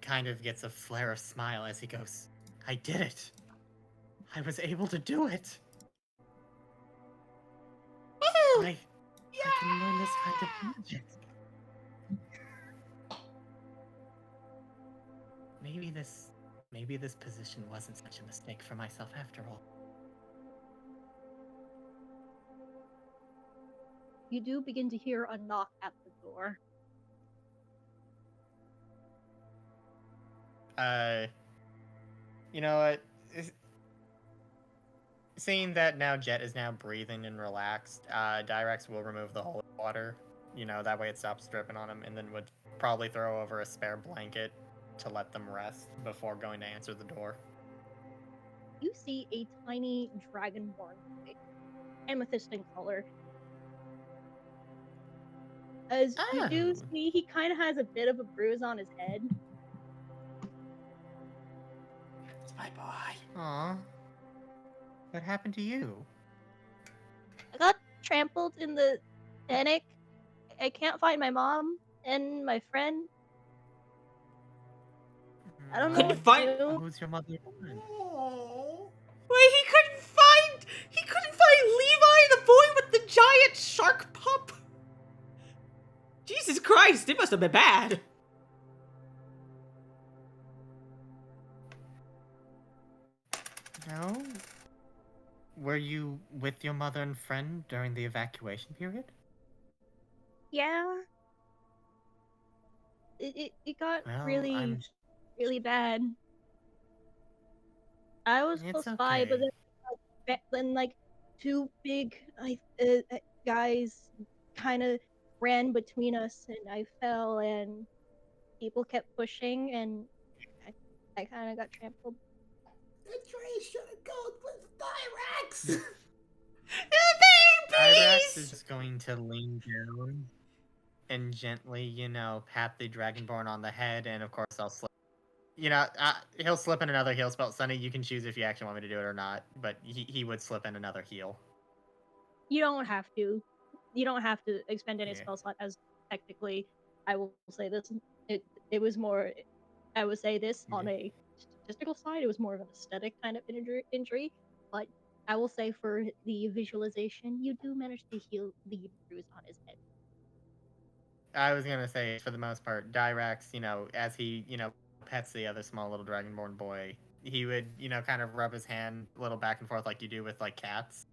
kind of gets a flare of smile as he goes, I did it! I was able to do it! I can learn this kind of magic. Maybe this position wasn't such a mistake for myself after all. You do begin to hear a knock at the door. You know what? Seeing that now Jet is now breathing and relaxed, Dyrex will remove the holy water. You know, that way it stops dripping on him, and then would probably throw over a spare blanket to let them rest before going to answer the door. You see a tiny dragonborn boy, amethyst in color. As you do see, he kind of has a bit of a bruise on his head. It's my boy. Aw. What happened to you? I got trampled in the panic. I can't find my mom and my friend. I don't know Couldn't what find- to do. Who's your mother? Wait, he couldn't find Levi, the boy with the giant shark pup? Jesus Christ, it must have been bad. No? Were you with your mother and friend during the evacuation period? Yeah. It got Well, really bad. I was It's close by, but okay. then like two big guys kind of ran between us, and I fell, and people kept pushing, and I kind of got trampled. The tree should have gone with Dyrex. Dyrex is just going to lean down and gently, you know, pat the Dragonborn on the head, and of course I'll slip. You know, he'll slip in another heal spell. Sunny, you can choose if you actually want me to do it or not, but he would slip in another heal. You don't have to. You don't have to expend any Yeah. spell slot, as technically, I will say this. It was more. I would say this on a statistical side. It was more of an aesthetic kind of injury, but I will say for the visualization, you do manage to heal the bruise on his head. I was gonna say, for the most part, Dyrax, you know, as he, you know, pets the other small little Dragonborn boy, he would, you know, kind of rub his hand a little back and forth like you do with like cats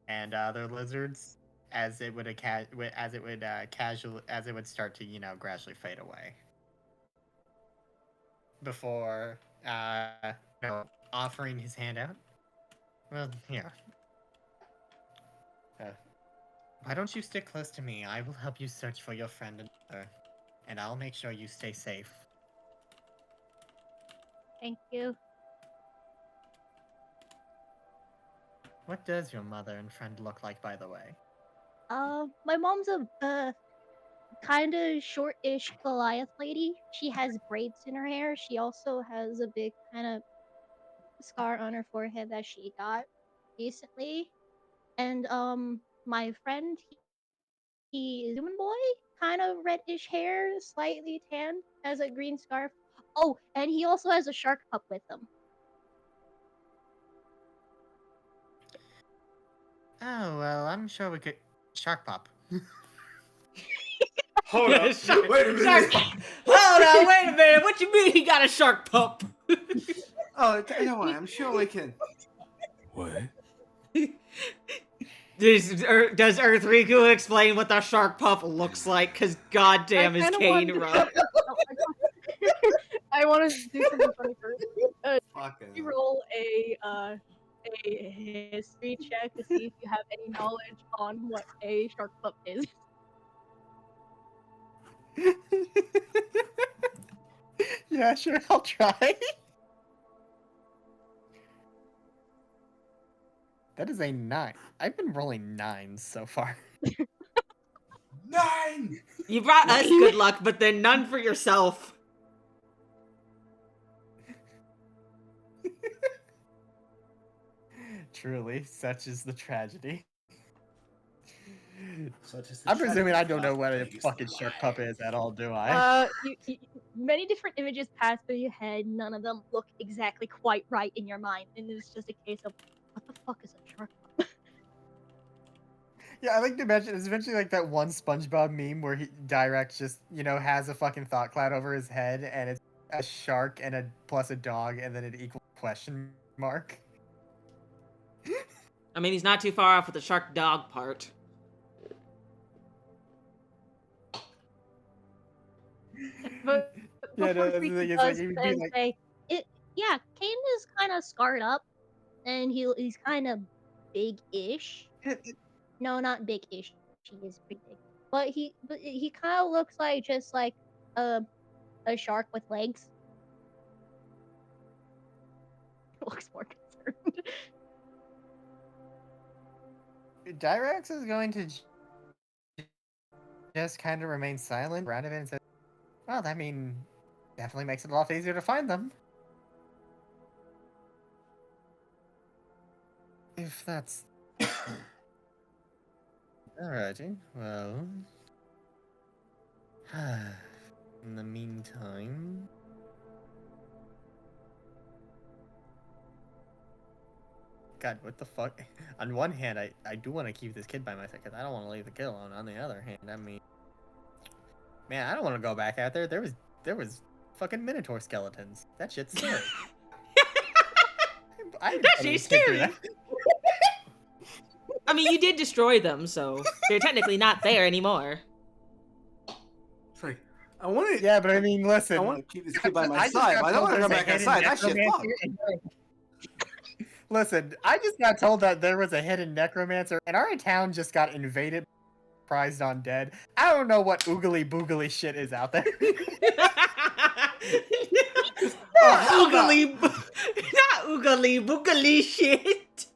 and other lizards, as it would start to, you know, gradually fade away. Before, you know, offering his hand out. Well, here. Why don't you stick close to me? I will help you search for your friend and mother, and I'll make sure you stay safe. Thank you. What does your mother and friend look like, by the way? My mom's a kind of short-ish Goliath lady. She has braids in her hair. She also has a big kind of scar on her forehead that she got recently. And my friend, he is a human boy, kind of reddish hair, slightly tanned, has a green scarf. Oh, and he also has a shark pup with him. Oh, well, I'm sure we could... Shark Pop. Hold Yeah, up. shark- Wait a minute. Hold on, wait a minute. What you mean he got a shark pup? Oh, don't worry. I'm sure we can. What? Does Earth Riku explain what the shark pup looks like? Because goddamn is kinda Kane wanted- rough. I want to do something funny first. Fucking You hell. roll a history check to see if you have any knowledge on what a shark pup is. Yeah, sure, I'll try. That is a 9. I've been rolling 9s so far. 9! You brought us good luck, but then none for yourself. Truly, such is the tragedy. Such is the I'm presuming I don't tragedy. know what a He's fucking the shark lion. pup is at all, do I? Many different images pass through your head. None of them look exactly quite right in your mind, and it's just a case of, what the fuck is a shark pup? Yeah, I like to imagine it's eventually like that one SpongeBob meme where Direct just, has a fucking thought cloud over his head and it's a shark and plus a dog and then an equal question mark. I mean, he's not too far off with the shark dog part. But Yeah, before no, the Freaky thing is, does he would be then like, say, yeah, Kane is kind of scarred up, and he's kind of big-ish. No, not big-ish. He is pretty big, but he kind of looks like just like a shark with legs. Looks more concerned. Dyrax is going to just kind of remain silent around it and say, well, I mean, definitely makes it a lot easier to find them. If that's... Alrighty, well... In the meantime... God, what the fuck? On one hand, I do want to keep this kid by my side, because I don't want to leave the kid alone. On the other hand, I mean... Man, I don't want to go back out there. There was fucking Minotaur skeletons. That shit's scary. That shit's scary. I mean, you did destroy them, so they're technically not there anymore. Sorry. I want to. Yeah, but I mean, listen. I want to keep this kid by my I just side, got but I don't told want to come there's a back hidden outside. That shit necromancer fucked. Listen, I just got told that there was a hidden necromancer, and our town just got invaded, prized on dead. I don't know what oogly boogly shit is out there. Not oogly boogly shit.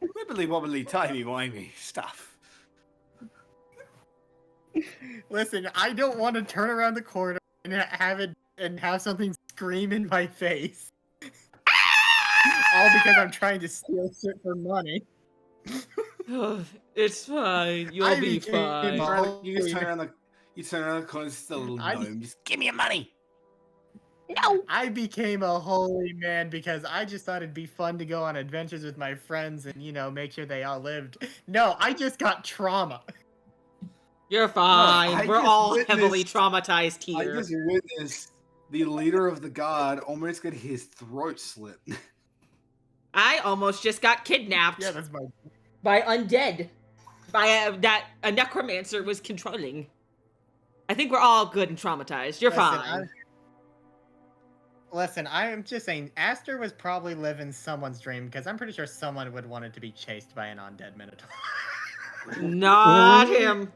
Wibbly wobbly timey wimey stuff. Listen, I don't want to turn around the corner and have something scream in my face. All because I'm trying to steal shit for money. It's fine. You'll be fine. You just turn around the corner, it's still a little gnome. Just give me your money. No! I became a holy man because I just thought it'd be fun to go on adventures with my friends and, make sure they all lived. No, I just got trauma. You're fine. I We're just all witnessed- heavily traumatized I here. just witnessed the leader of the guard almost get his throat slit. I almost just got kidnapped Yeah, that's my... by undead. By that a necromancer was controlling. I think we're all good and traumatized. You're fine. Listen, I am just saying, Aster was probably living someone's dream because I'm pretty sure someone would want it to be chased by an undead minotaur. Not him.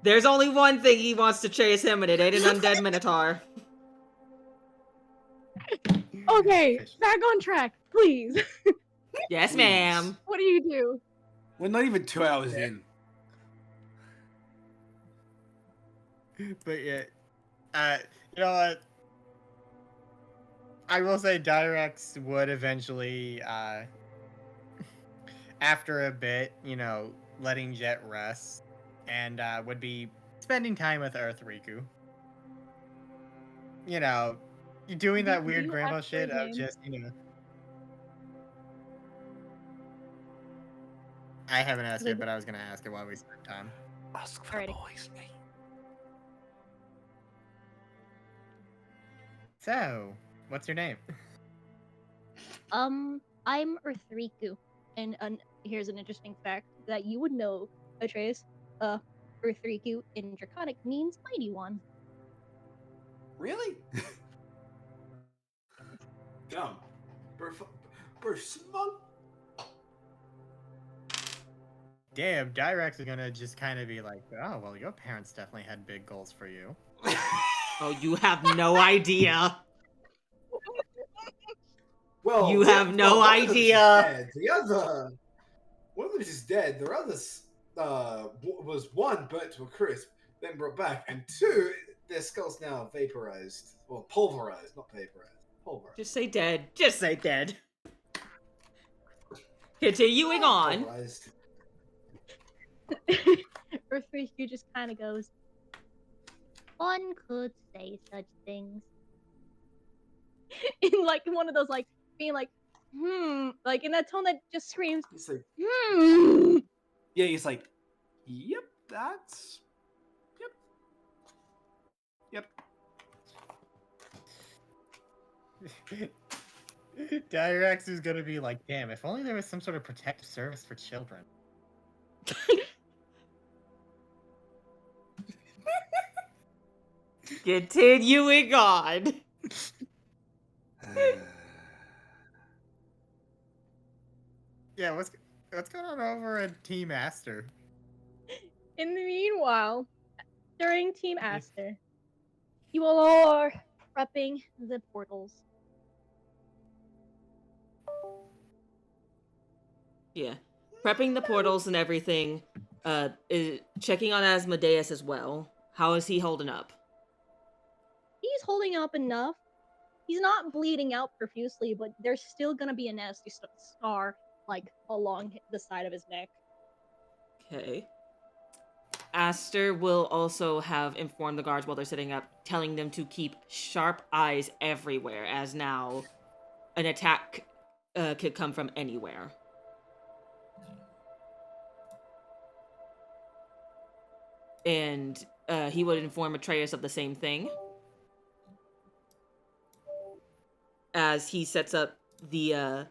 There's only one thing he wants to chase him, and it ain't an undead minotaur. Okay, Officially. back on track, please. Yes, Please. ma'am. What do you do? We're not even 2 hours in. But yeah, you know what? I will say Dyrex would eventually, after a bit, letting Jet rest, and would be spending time with Earth Riku. You know, doing Do that do weird you grandma ask for a shit of game? just, I haven't asked Like, it, but I was gonna ask it while we spent time. Ask for the Alrighty. boys, mate. So, what's your name? I'm Earthriku, and here's an interesting fact that you would know, Atreus. Earthriku in Draconic means mighty one. Really? Dumb. Smug. Damn, Dyrex is gonna just kind of be like, oh, well, your parents definitely had big goals for you. Oh, you have no idea. Well, You have no one of them is idea. dead. The other, one of them is dead. The other was one burnt to a crisp, then brought back, and two, their skulls now vaporized. Well, pulverized, not vaporized. Pulverized. Just say dead. Just say dead. Continuing on. Pulverized. Earthriku just kind of goes, one could say such things. In like one of those like being like, like in that tone that just screams, He's like, hmm. yeah, he's like, yep, that's, yep. Dyrex is gonna be like, damn, if only there was some sort of protective service for children. Continuing on. Yeah, what's going on over at Team Aster? In the meanwhile, during Team Aster, you all are prepping the portals. Yeah. Prepping the portals and everything. Checking on Asmodeus as well. How is he holding up? He's holding up enough. He's not bleeding out profusely, but there's still gonna be a nasty scar like along the side of his neck. Okay. Aster will also have informed the guards while they're sitting up, telling them to keep sharp eyes everywhere, as now an attack could come from anywhere. And he would inform Atreus of the same thing. As he sets up the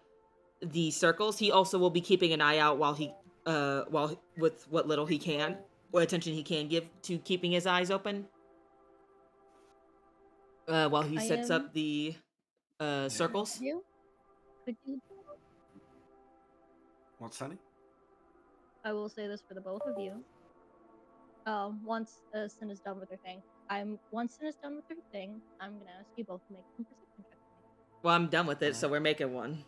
circles, he also will be keeping an eye out while with what little he can, what attention he can give to keeping his eyes open. While he sets up the circles. You? Could you? What's Sunny? I will say this for the both of you. Once Sin is done with her thing, I'm gonna ask you both to make some perception checks. Well, I'm done with it, so we're making one.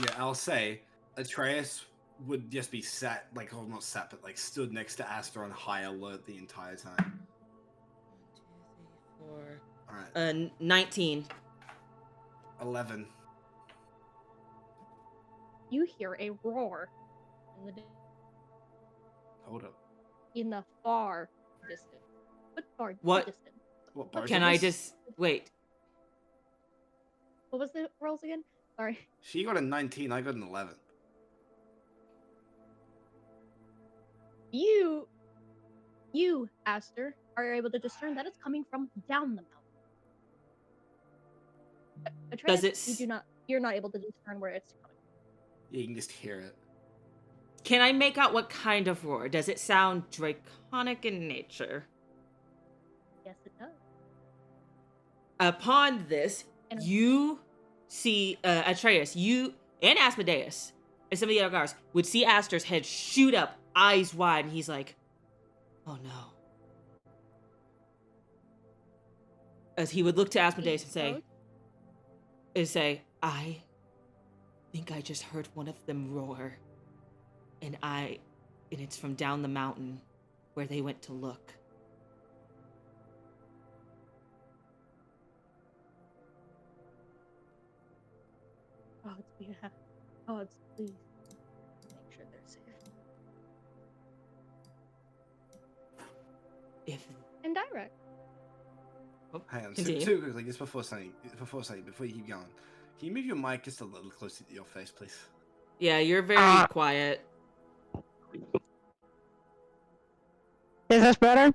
Yeah, I'll say Atreus would just be sat, like, well, not sat, but like stood next to Aster on high alert the entire time. 1, 2, 3, 4. All right. 19. 11. You hear a roar in the Hold up. in the far distance. What far What? distance? What? Both Can of I us? just wait? What was the rolls again? Sorry. She got a 19. I got an 11. You, Aster, are able to discern that it's coming from down the mountain. Atreus, you're not able to discern where it's coming from. Yeah, you can just hear it. Can I make out what kind of roar? Does it sound draconic in nature? Yes, it does. Upon this, you see Atreus, you and Asmodeus, and some of the other guards would see Aster's head shoot up, eyes wide, and he's like, "Oh no!" As he would look to Asmodeus and say, and say, I think I just heard one of them roar. And it's from down the mountain where they went to look. Gods, we have. Gods, please make sure they're safe. If And direct. Hang on, Continue. super quickly, just before you keep going, can you move your mic just a little closer to your face, please? Yeah, you're very quiet. Is this better?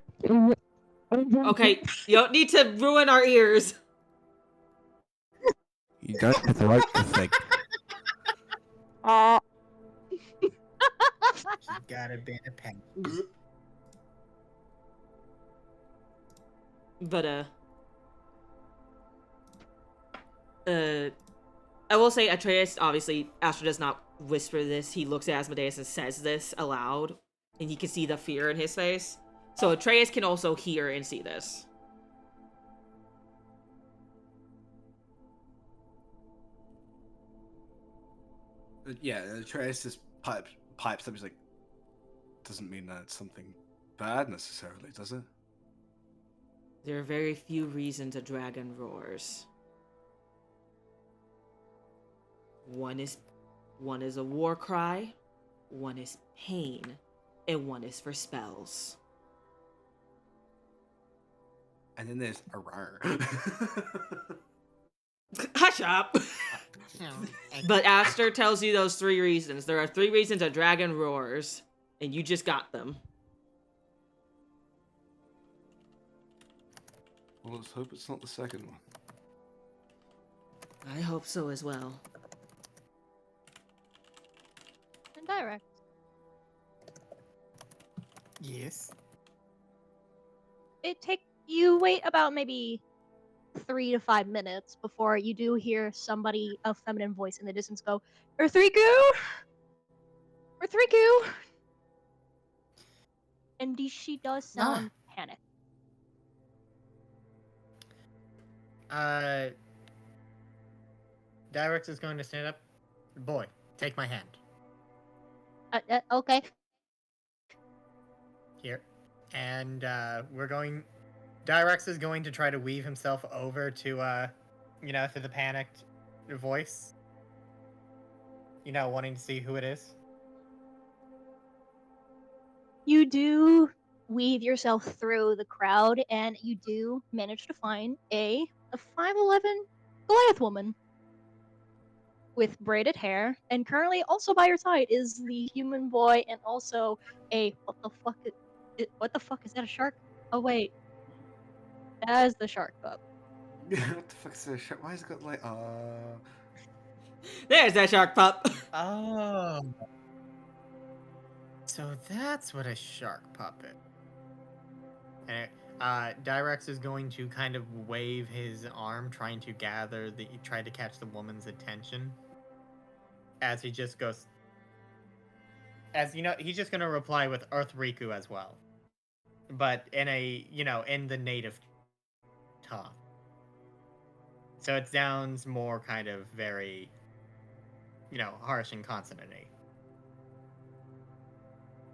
Okay, you don't need to ruin our ears. You don't have the right to think. He got a bit of pen. But I will say Atreus, obviously, Astra does not whisper this. He looks at Asmodeus and says this aloud, and you can see the fear in his face. So Atreus can also hear and see this. Yeah, Atreus just pipes up. He's like, doesn't mean that it's something bad necessarily, does it? There are very few reasons a dragon roars. One is a war cry, one is pain, and one is for spells. And then there's a roar. Hush up! But Aster tells you those 3 reasons. There are 3 reasons a dragon roars, and you just got them. Well, let's hope it's not the second one. I hope so as well. And direct. Yes. You wait about maybe 3 to 5 minutes before you do hear a feminine voice in the distance go, Earthriku! Earthriku! And she does sound panicked. Direct is going to stand up. Boy, take my hand. Okay. Here. And we're going... Direx is going to try to weave himself over to, to the panicked voice. Wanting to see who it is. You do weave yourself through the crowd, and you do manage to find a 5'11" Goliath woman with braided hair, and currently also by your side is the human boy, and also what the fuck is that, a shark? Oh wait, that is the shark pup. What the fuck is that shit? Why has it got like, There's that shark pup! Oh. So that's what a shark puppet. And Direx is going to kind of wave his arm, trying to try to catch the woman's attention. As he just goes, he's just gonna reply with Earthriku as well, but in in the native tongue. So it sounds more kind of very, harsh and consonant-y.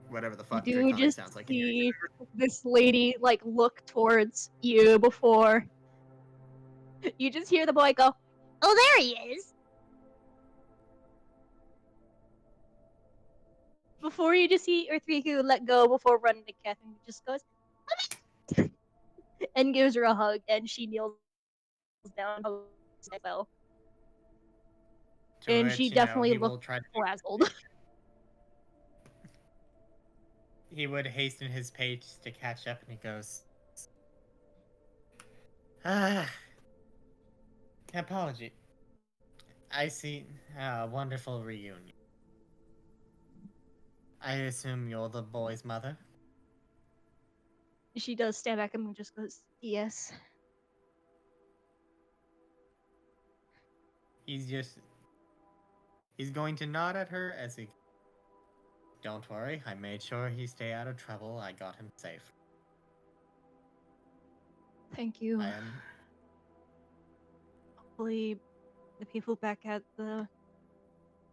Whatever the fuck You do Draconic just sounds like. see this lady look towards you before you just hear the boy go, "Oh, there he is!" Before you just see Earthriku let go before running to Catherine, just goes and gives her a hug, and she kneels down as well. To And which, she definitely he will looked try to frazzled. He would hasten his pace to catch up, and he goes, apology. I see. Wonderful reunion. I assume you're the boy's mother? She does stand back and just goes, "Yes." He's going to nod at her as he... Don't worry, I made sure he stay out of trouble. I got him safe. Thank you. I am... Hopefully the people back at the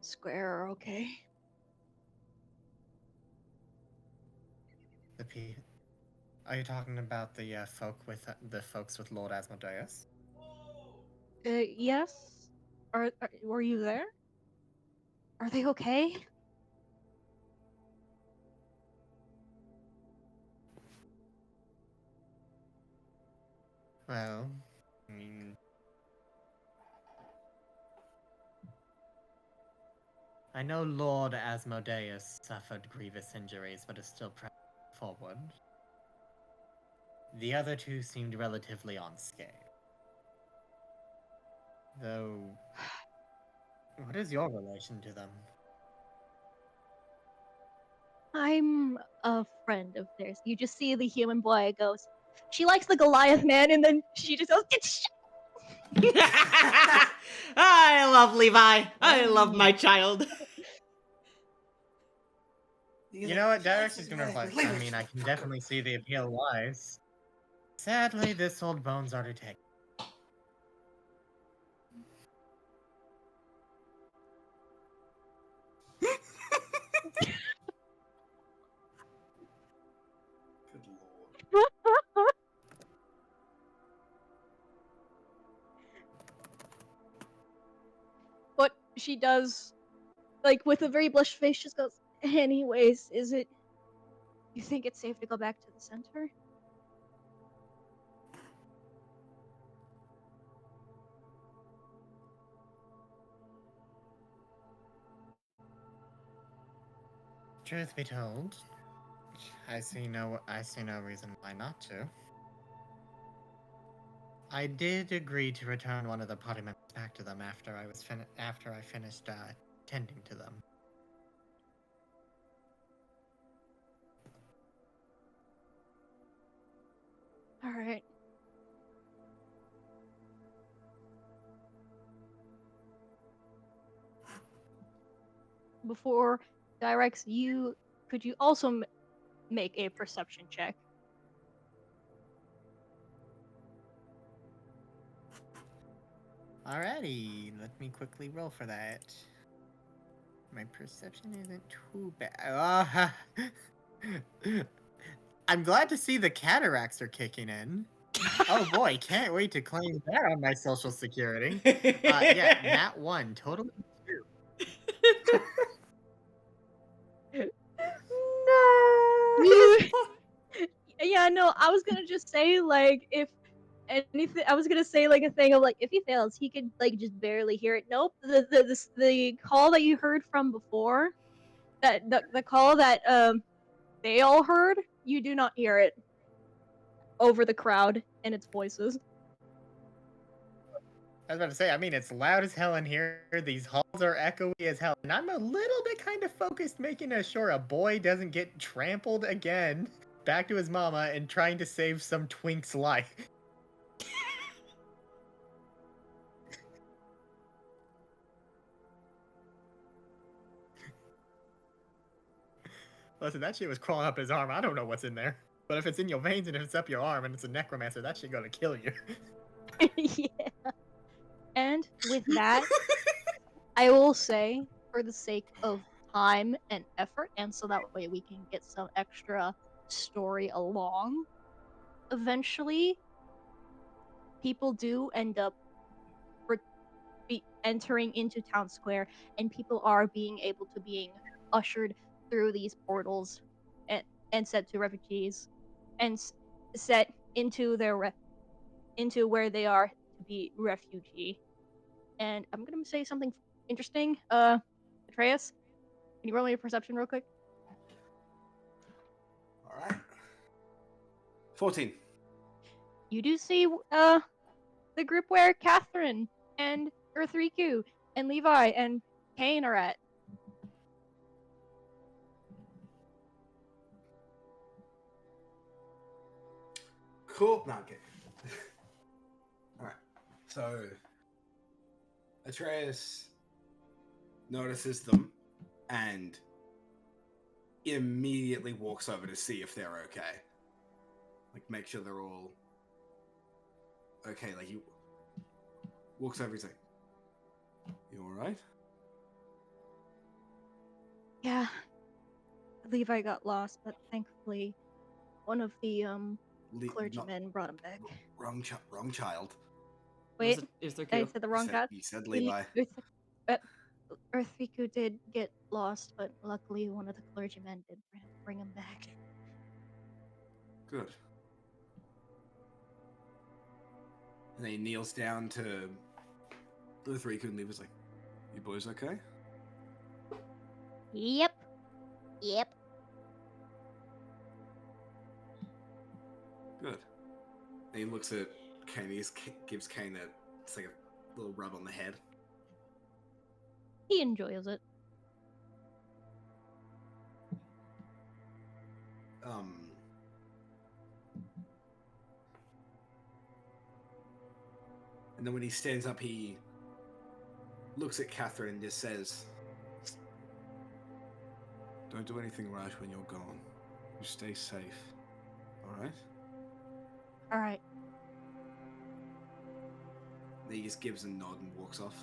square are okay. Are you talking about the folks with Lord Asmodeus? Yes. Were you there? Are they okay? Well, I mean, I know Lord Asmodeus suffered grievous injuries, but is still pressing forward. The other two seemed relatively unscathed. Though, what is your relation to them? I'm a friend of theirs. You just see the human boy goes, she likes the Goliath man, and then she just goes, it's I love Levi. I love my child. You know what, Derek's just gonna reply. I mean, I can definitely see the appeal lies. Sadly, this old bone's already taken. Good lord. But she does, like, with a very blushed face, just goes, anyways, you think it's safe to go back to the center? Truth be told, I see no reason why not to. I did agree to return one of the party members back to them after I finished tending to them. Alright. Before Dyrex, could you also make a perception check? Alrighty, let me quickly roll for that. My perception isn't too bad. I'm glad to see the cataracts are kicking in. Oh boy, can't wait to claim that on my social security. Yeah, nat 1, totally. No. Yeah, no, I was gonna just say, like, if anything, I was gonna say, like, a thing of, like, if he fails, he could, like, just barely hear it. Nope, the call that you heard from before, the call that, they all heard, you do not hear it over the crowd and its voices. I was about to say, I mean, it's loud as hell in here. These halls are echoey as hell. And I'm a little bit kind of focused making sure a boy doesn't get trampled again back to his mama and trying to save some twink's life. Listen, that shit was crawling up his arm. I don't know what's in there. But if it's in your veins and if it's up your arm and it's a necromancer, that shit gonna kill you. Yeah. And with that, I will say, for the sake of time and effort, and so that way we can get some extra story along, eventually, people do end up entering into town square, and people are being able to being ushered through these portals and sent to refugees and set into into where they are to be refugee. And I'm gonna say something interesting. Atreus, can you roll me a perception real quick? All right. 14. You do see the group where Catherine and Earth Riku and Levi and Kane are at. Cool. No, okay. All right. So Atreus notices them and immediately walks over to see if they're okay. Like, make sure they're all okay. Like, he walks over, he's like, You alright? Yeah, I believe I got lost, but thankfully, one of the Not clergymen brought him back. wrong child. Wait, Is there I Q? said the wrong guy. You said Levi. Uh, Earthriku did get lost, but luckily one of the clergymen did bring him back. Good. And then he kneels down to the three and Levi's like, "You boys okay?" Yep. Yep. Good. And he looks at Kane. He gives Kane it's like a little rub on the head. He enjoys it. And then when he stands up, he looks at Catherine and just says, "Don't do anything rash when you're gone. You stay safe. All right?" All right. And he just gives a nod and walks off.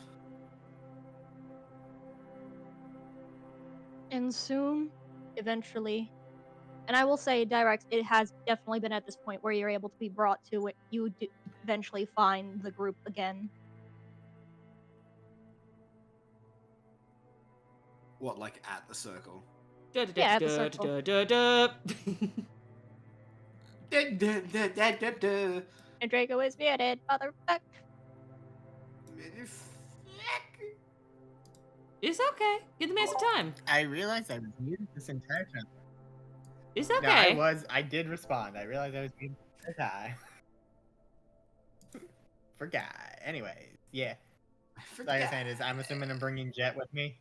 And soon, eventually, and I will say, Direct, it has definitely been at this point where you're able to be brought to it. You do eventually find the group again. What, like at the circle? Da, da, Yeah, at the da, circle. da, da, da, Da-da-da-da-da-da. And Draco is muted, motherfucker. It's okay. Give the man some time. I realized I was muted this entire time. It's No, okay. I did respond. I realized I was muted this entire time. Forgot. Anyways, yeah. Like I was saying, is I'm assuming I'm bringing Jet with me.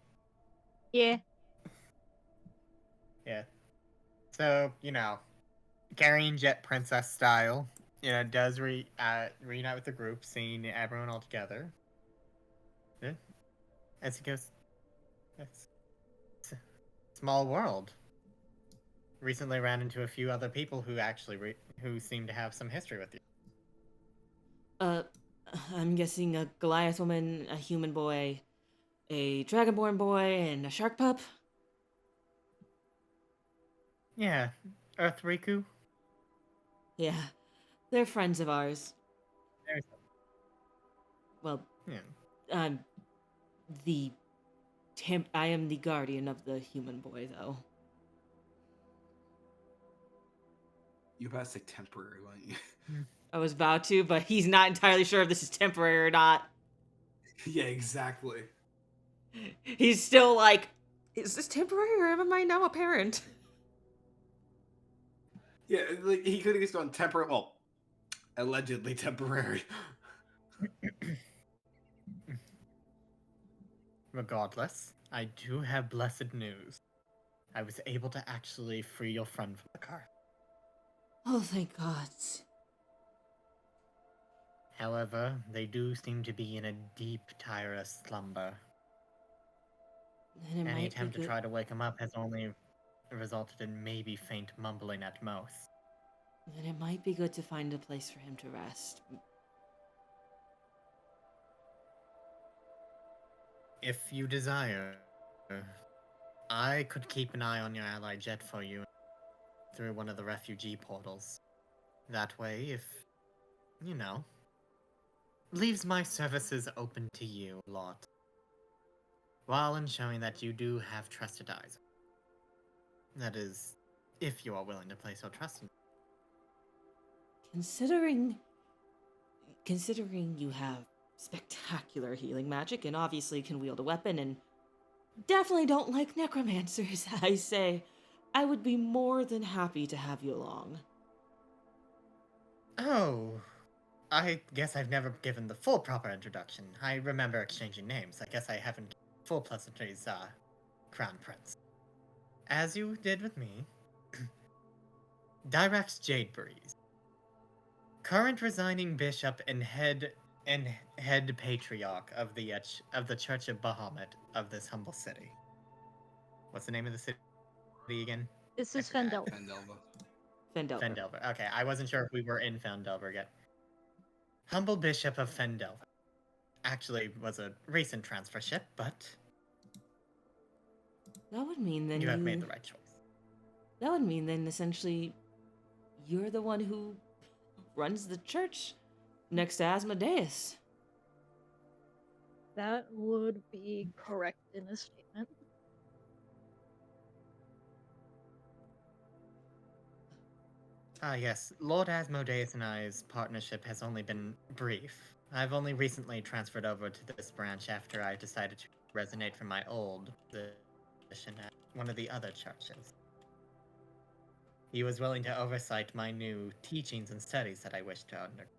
Yeah. Yeah. So, carrying Jet Princess style, does reunite with the group, seeing everyone all together. Yeah. As he goes, it's a small world. Recently ran into a few other people who actually who seem to have some history with you. I'm guessing a Goliath woman, a human boy, a dragonborn boy, and a shark pup. Yeah, Earth Riku. Yeah, they're friends of ours. There's, Well, yeah. I'm I am the guardian of the human boy, though. You about to say temporary, weren't you? I was about to, but he's not entirely sure if this is temporary or not. Yeah, exactly. He's still like, is this temporary or am I now a parent? Yeah, like he could have just gone temporary. Well, allegedly temporary. Regardless, I do have blessed news. I was able to actually free your friend from the car. Oh, thank God. However, they do seem to be in a deep, tireless slumber. Then it Any might be attempt to good. try to wake him up has only resulted in maybe faint mumbling at most. Then it might be good to find a place for him to rest. If you desire, I could keep an eye on your ally Jet for you through one of the refugee portals. That way, if, leaves my services open to you a lot, while ensuring that you do have trusted eyes. That is, if you are willing to place your trust in me. Considering you have spectacular healing magic and obviously can wield a weapon and definitely don't like necromancers, I say, I would be more than happy to have you along. Oh, I guess I've never given the full proper introduction. I remember exchanging names. I guess I haven't given full pleasantries, Crown Prince. As you did with me, Dyrax Jadebreeze, current resigning bishop and head patriarch of the Church of Bahamut of this humble city. What's the name of the city again? This is Fendel. Fendelver. Fendelver. Okay, I wasn't sure if we were in Fendelver yet. Humble Bishop of Fendelver. actually was a recent transfer ship, but That would mean then you have made the right choice. That would mean then essentially you're the one who runs the church next to Asmodeus. That would be correct in this statement. Ah, yes. Lord Asmodeus and I's partnership has only been brief. I've only recently transferred over to this branch after I decided to resonate from my old position at one of the other churches. He was willing to oversight my new teachings and studies that I wished to undergo.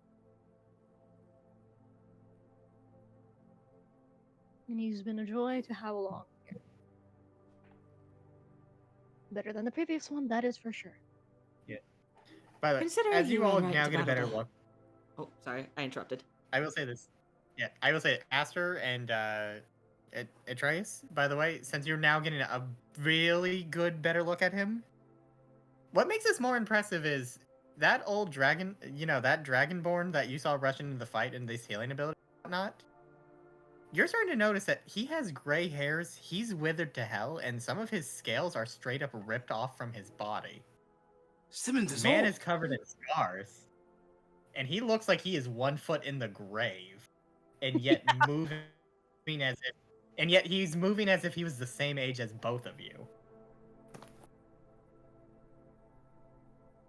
And he's been a joy to have along here. Better than the previous one, that is for sure. By the way, Considering as he you ran all right now into get a better battle. look, Oh, sorry, I interrupted. I will say this. Yeah, I will say Aster and Atreus, by the way, since you're now getting a really good, better look at him, what makes this more impressive is that old dragon, that dragonborn that you saw rush into the fight and this healing ability and whatnot. You're starting to notice that he has gray hairs, he's withered to hell, and some of his scales are straight up ripped off from his body. Simmons is Man old. is covered in scars, and he looks like he is 1 foot in the grave, and yet moving as if, and yet he's moving as if he was the same age as both of you.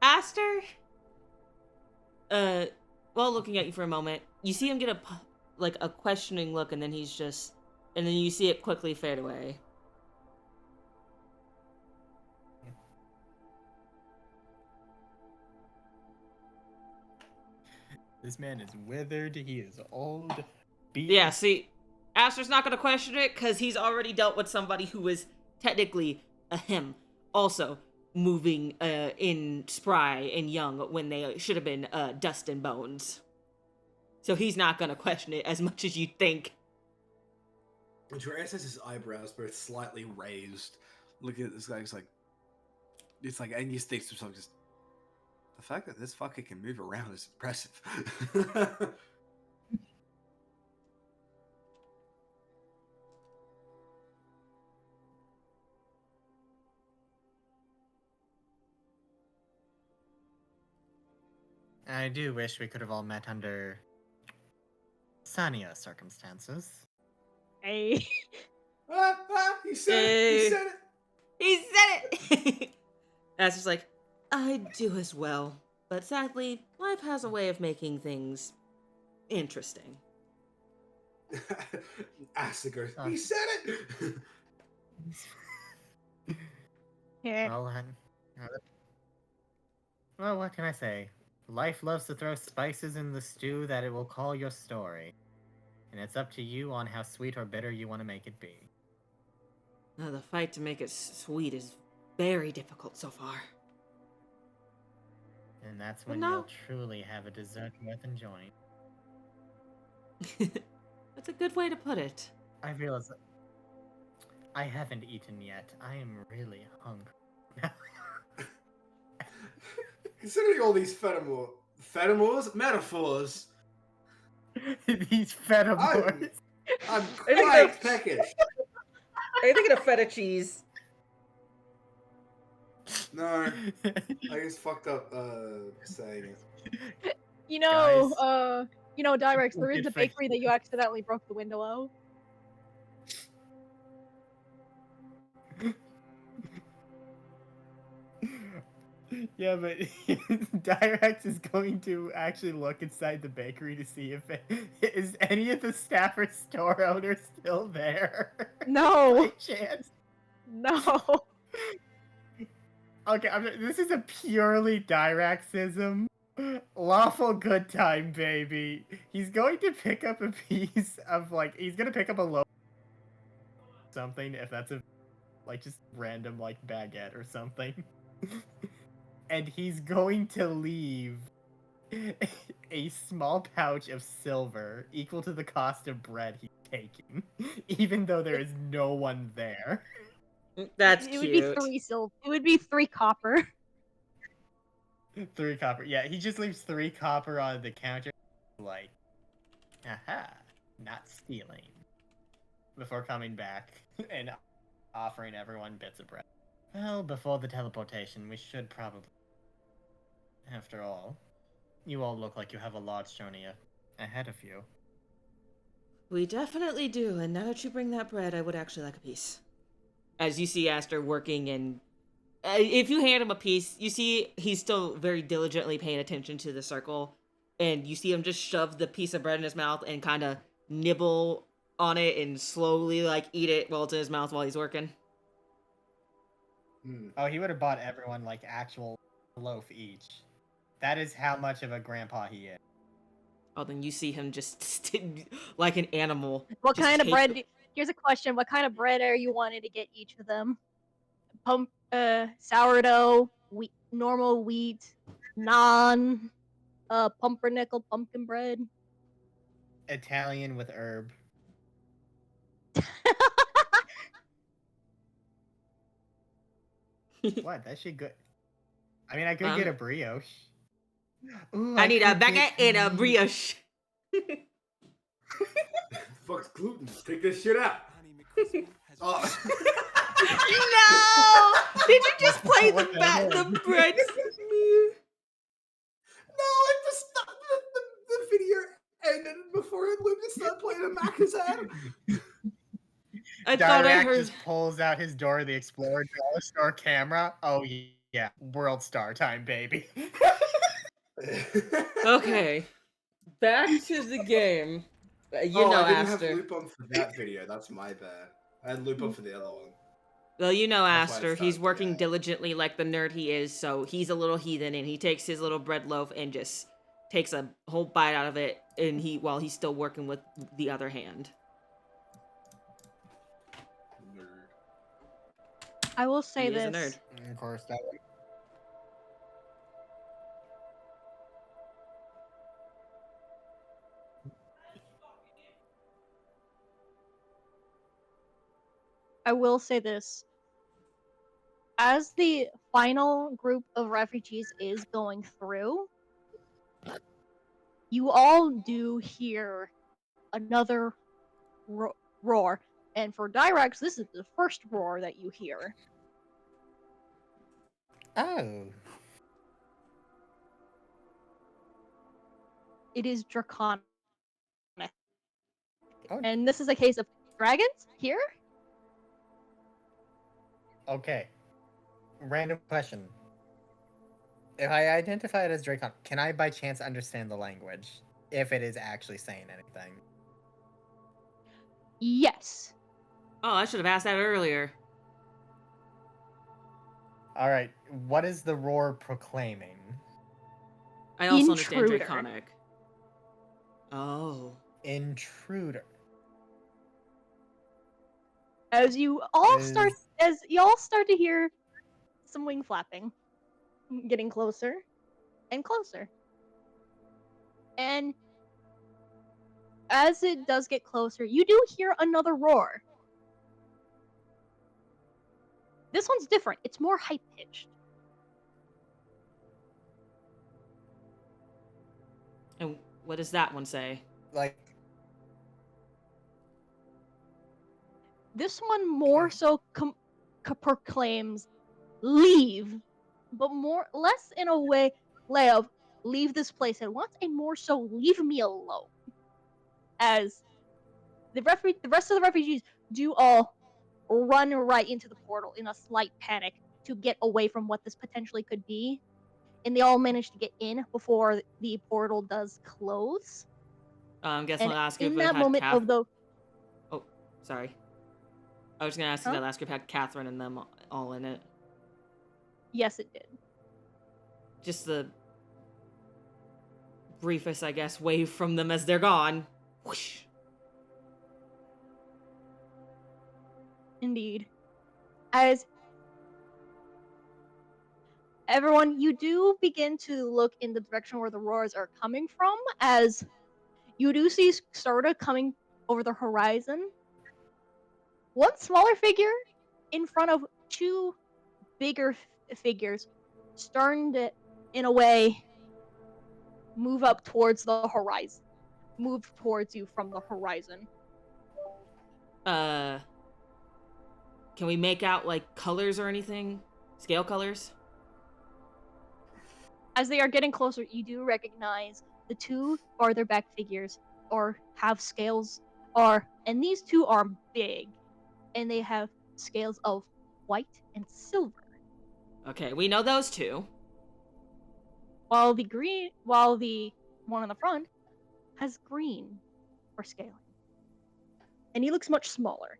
Aster, while looking at you for a moment, you see him get a questioning look, and then and then you see it quickly fade away. This man is withered, he is old, beaten. Yeah, see, Aster's not gonna question it because he's already dealt with somebody who is technically a him, also moving in spry and young when they should have been dust and bones. So he's not gonna question it as much as you think. Andreas has his eyebrows both slightly raised. Looking at this guy, it's like, and he thinks to himself, just the fact that this fucker can move around is impressive. I do wish we could have all met under sunnier circumstances. Hey. He said it! He said it! He said it! Aster's like, I do as well. But sadly, life has a way of making things interesting. Asta goes, he said it! Yeah. Well, what can I say? Life loves to throw spices in the stew that it will call your story. And it's up to you on how sweet or bitter you want to make it be. Now, the fight to make it sweet is very difficult so far. And that's Well, when no. you'll truly have a dessert worth enjoying. That's a good way to put it. I realize that I haven't eaten yet. I am really hungry. Considering all these metaphors, These fetamores. I'm I think quite they're- peckish. Are you thinking of feta cheese? No, I just fucked up saying it. Dyrex, there is Good a face. bakery that you accidentally broke the window of. Yeah, but Direx is going to actually look inside the bakery to see if is any of the staff or store owners still there. No. By chance. No. Okay, this is a purely Diraxism. Lawful good time, baby. He's going to pick up a piece of he's gonna pick up a loaf something if that's just random baguette or something. And he's going to leave a small pouch of silver equal to the cost of bread he's taking, even though there is no one there. That's It cute. would be 3 silver. It would be 3 copper. 3 copper. Yeah, he just leaves 3 copper on the counter. Aha. not stealing, before coming back and offering everyone bits of bread. Well, before the teleportation, we should probably. After all, you all look like you have a large journey ahead of you. We definitely do, and now that you bring that bread, I would actually like a piece. As you see Aster working, and if you hand him a piece, you see he's still very diligently paying attention to the circle, and you see him just shove the piece of bread in his mouth and kind of nibble on it and slowly like eat it while it's in his mouth while he's working. Oh, he would have bought everyone like actual loaf each. That is how much of a grandpa he is. Oh, then you see him just like an animal. What just kind of take bread? the- Here's a question: what kind of bread are you wanting to get each of them? Sourdough, normal wheat, naan, pumpernickel pumpkin bread. Italian with herb. What? That shit good. I mean, I could get a brioche. Ooh, I need a could get baguette and a the- brioche. Fuck's gluten. Take this shit out. Oh. No! Did you just play the What the hell? the bread? No, it just stopped. The video ended before it Lucas started playing a Macca's ad. I thought I Dirac heard. just pulls out his Dora the Explorer dollar store camera. Oh yeah, World Star time, baby. Okay, back to the game. You oh, know, I didn't Aster. have loop on for that video. That's my bad. I had loop on for the other one. Well, you know, That's why it Aster. He's started working today. diligently like the nerd he is, so he's a little heathen, and he takes his little bread loaf and just takes a whole bite out of it, and while he's still working with the other hand. Nerd. I will say He is a this: nerd. Of course, that one. I will say this. As the final group of refugees is going through, you all do hear another roar. And for Dyrax, this is the first roar that you hear. Oh. It is draconic. Oh. And this is a case of dragons here? Okay. Random question. If I identify it as Dracon, can I by chance understand the language? If it is actually saying anything. Yes. Oh, I should have asked that earlier. Alright, what is the roar proclaiming? I also understand Intruder. Draconic. Oh. Intruder. As you all start to hear some wing flapping, getting closer and closer. And as it does get closer, you do hear another roar. This one's different. It's more high-pitched. And what does that one say? Like, This one more so proclaims leave, but less in a way of leave this place at once, and more so leave me alone. As the rest of the refugees do all run right into the portal in a slight panic to get away from what this potentially could be, and they all manage to get in before the portal does close. I guess And I'll ask you if in it that had moment of the Oh, sorry. I was gonna ask you that. Ask if it had Catherine and them all in it. yes, it did. Just the briefest, I guess, wave from them as they're gone. Whoosh. Indeed. As everyone, you do begin to look in the direction where the roars are coming from, as you do see Sarda coming over the horizon. One smaller figure in front of two bigger figures, starting to, in a way, move up towards the horizon. move towards you from the horizon. Can we make out like colors or anything? Scale colors? As they are getting closer, you do recognize the two farther back figures or have scales and these two are big and they have scales of white and silver. Okay, we know those two. While the one on the front has green for scaling. And he looks much smaller.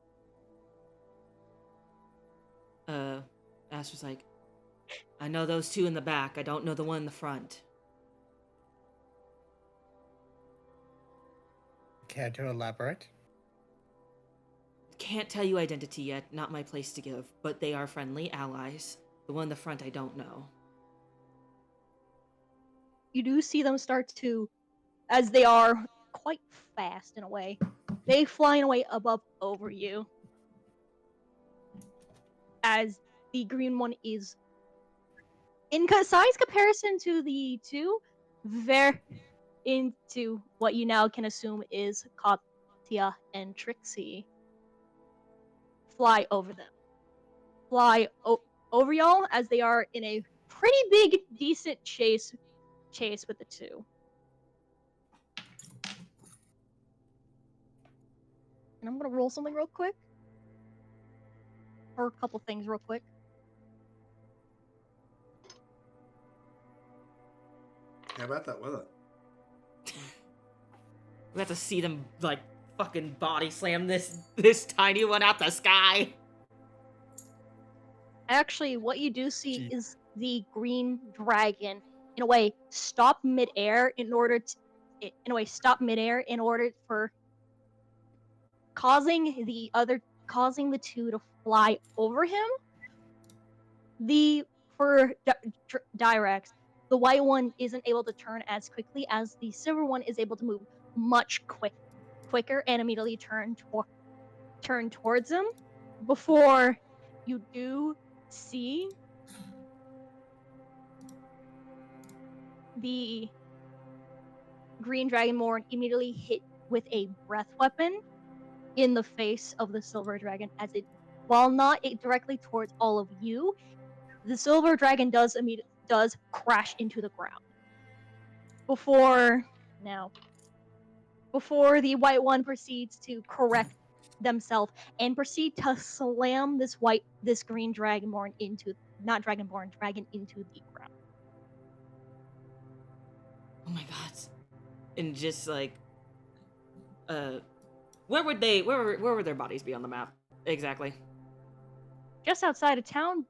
Ash was like, I know those two in the back. I don't know the one in the front. Care to elaborate? Can't tell you identity yet. Not my place to give. But they are friendly allies. The one in the front I don't know. You do see them start to, as they are quite fast in a way, they flying away over you. As the green one is, in size comparison to the two, very into what you now can assume is Katya and Trixie. Fly over them. Fly over y'all as they are in a pretty big, decent chase with the two. And I'm gonna roll something real quick. Or a couple things real quick. How about that weather? We have to see them, like, fucking body slam this tiny one out the sky. Actually, what you do see is the green dragon, in a way, stop midair in order for causing the two to fly over him. For Dyrex, the white one isn't able to turn as quickly as the silver one is able to move much quicker and immediately turn towards him. Before you do see the green dragonborn immediately hit with a breath weapon in the face of the silver dragon, as it, while not directly towards all of you, the silver dragon does crash into the ground. Before the white one proceeds to correct themselves and proceed to slam this green dragon into the ground. Oh my god. And just like, where would their bodies be on the map? Exactly. Just outside of town,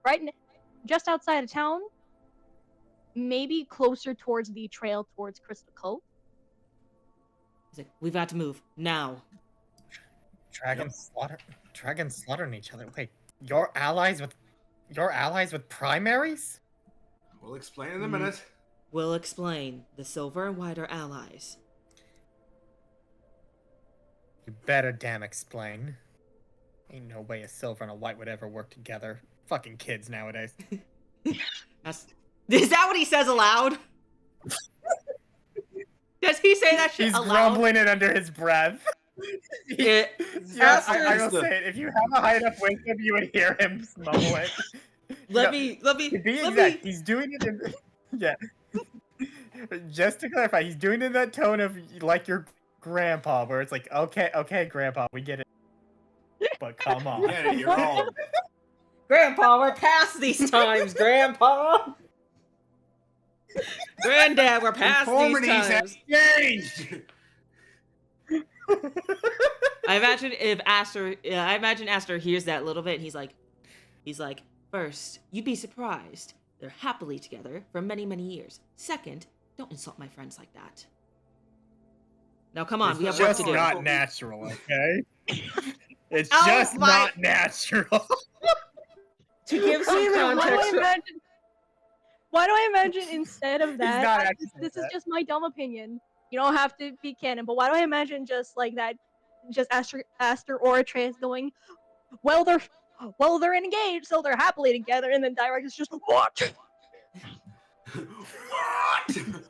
maybe closer towards the trail towards Crystal Cove. He's like, we've got to move now. Dragons slaughtering each other. Wait, you're allies with primaries? We'll explain in a minute. We'll explain. The silver and white are allies. You better damn explain. Ain't no way a silver and a white would ever work together. Fucking kids nowadays. Is that what he says aloud? Does he say that shit He's aloud? grumbling it under his breath. I will say it. If you have a high enough wisdom, you would hear him mumble it. Let me. He's doing it in. Yeah. Just to clarify, he's doing it in that tone of like your grandpa, where it's like, okay, grandpa, we get it. But come on. Yeah, you're all. Grandpa, we're past these times, Grandpa. Granddad, we're past these times. Changed. I imagine Aster hears that little bit and he's like, first, you'd be surprised. They're happily together for many, many years. Second, don't insult my friends like that. Now come on, we have work to do. It's not natural, okay? It's just not natural. To give some context. Why do I imagine instead of that? This is that. just my dumb opinion. You don't have to be canon, but why do I imagine just like that? Just Aster or Atreus going, well, they're engaged, so they're happily together, and then Direct is just what? What? What?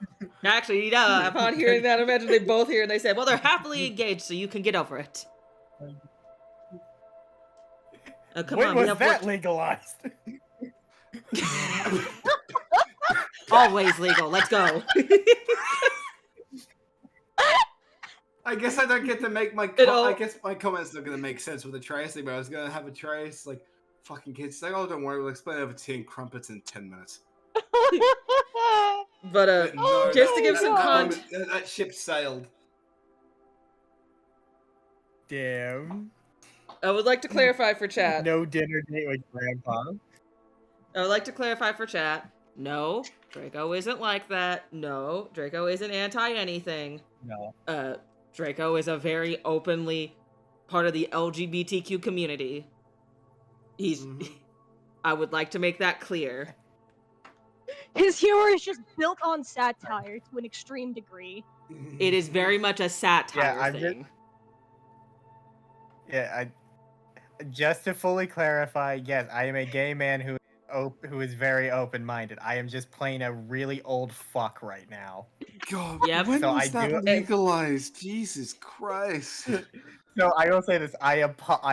Actually, upon hearing that, I imagine they both hear and they say, well, they're happily engaged, so you can get over it. Come when on, we was have that work- legalized? Always legal. Let's go. I guess I don't get to make my. It all- I guess my comment's not gonna make sense with the trace thing, but I was gonna have a trace like fucking kids say, "Oh, don't worry, we'll explain over tea and crumpets in 10 minutes." But Oh just to my give some God. that ship sailed. Damn. I would like to clarify for chat. No dinner date with Grandpa. I would like to clarify for chat. No, Draco isn't like that. No, Draco isn't anti-anything. No. Draco is a very openly part of the LGBTQ community. He's. I would like to make that clear. His humor is just built on satire to an extreme degree. It is very much a satire I'm thing. Just to fully clarify, yes, I am a gay man who is very open-minded. I am just playing a really old fuck right now. God, Yep. when So was I that do- legalized? Jesus Christ. So I will say this: I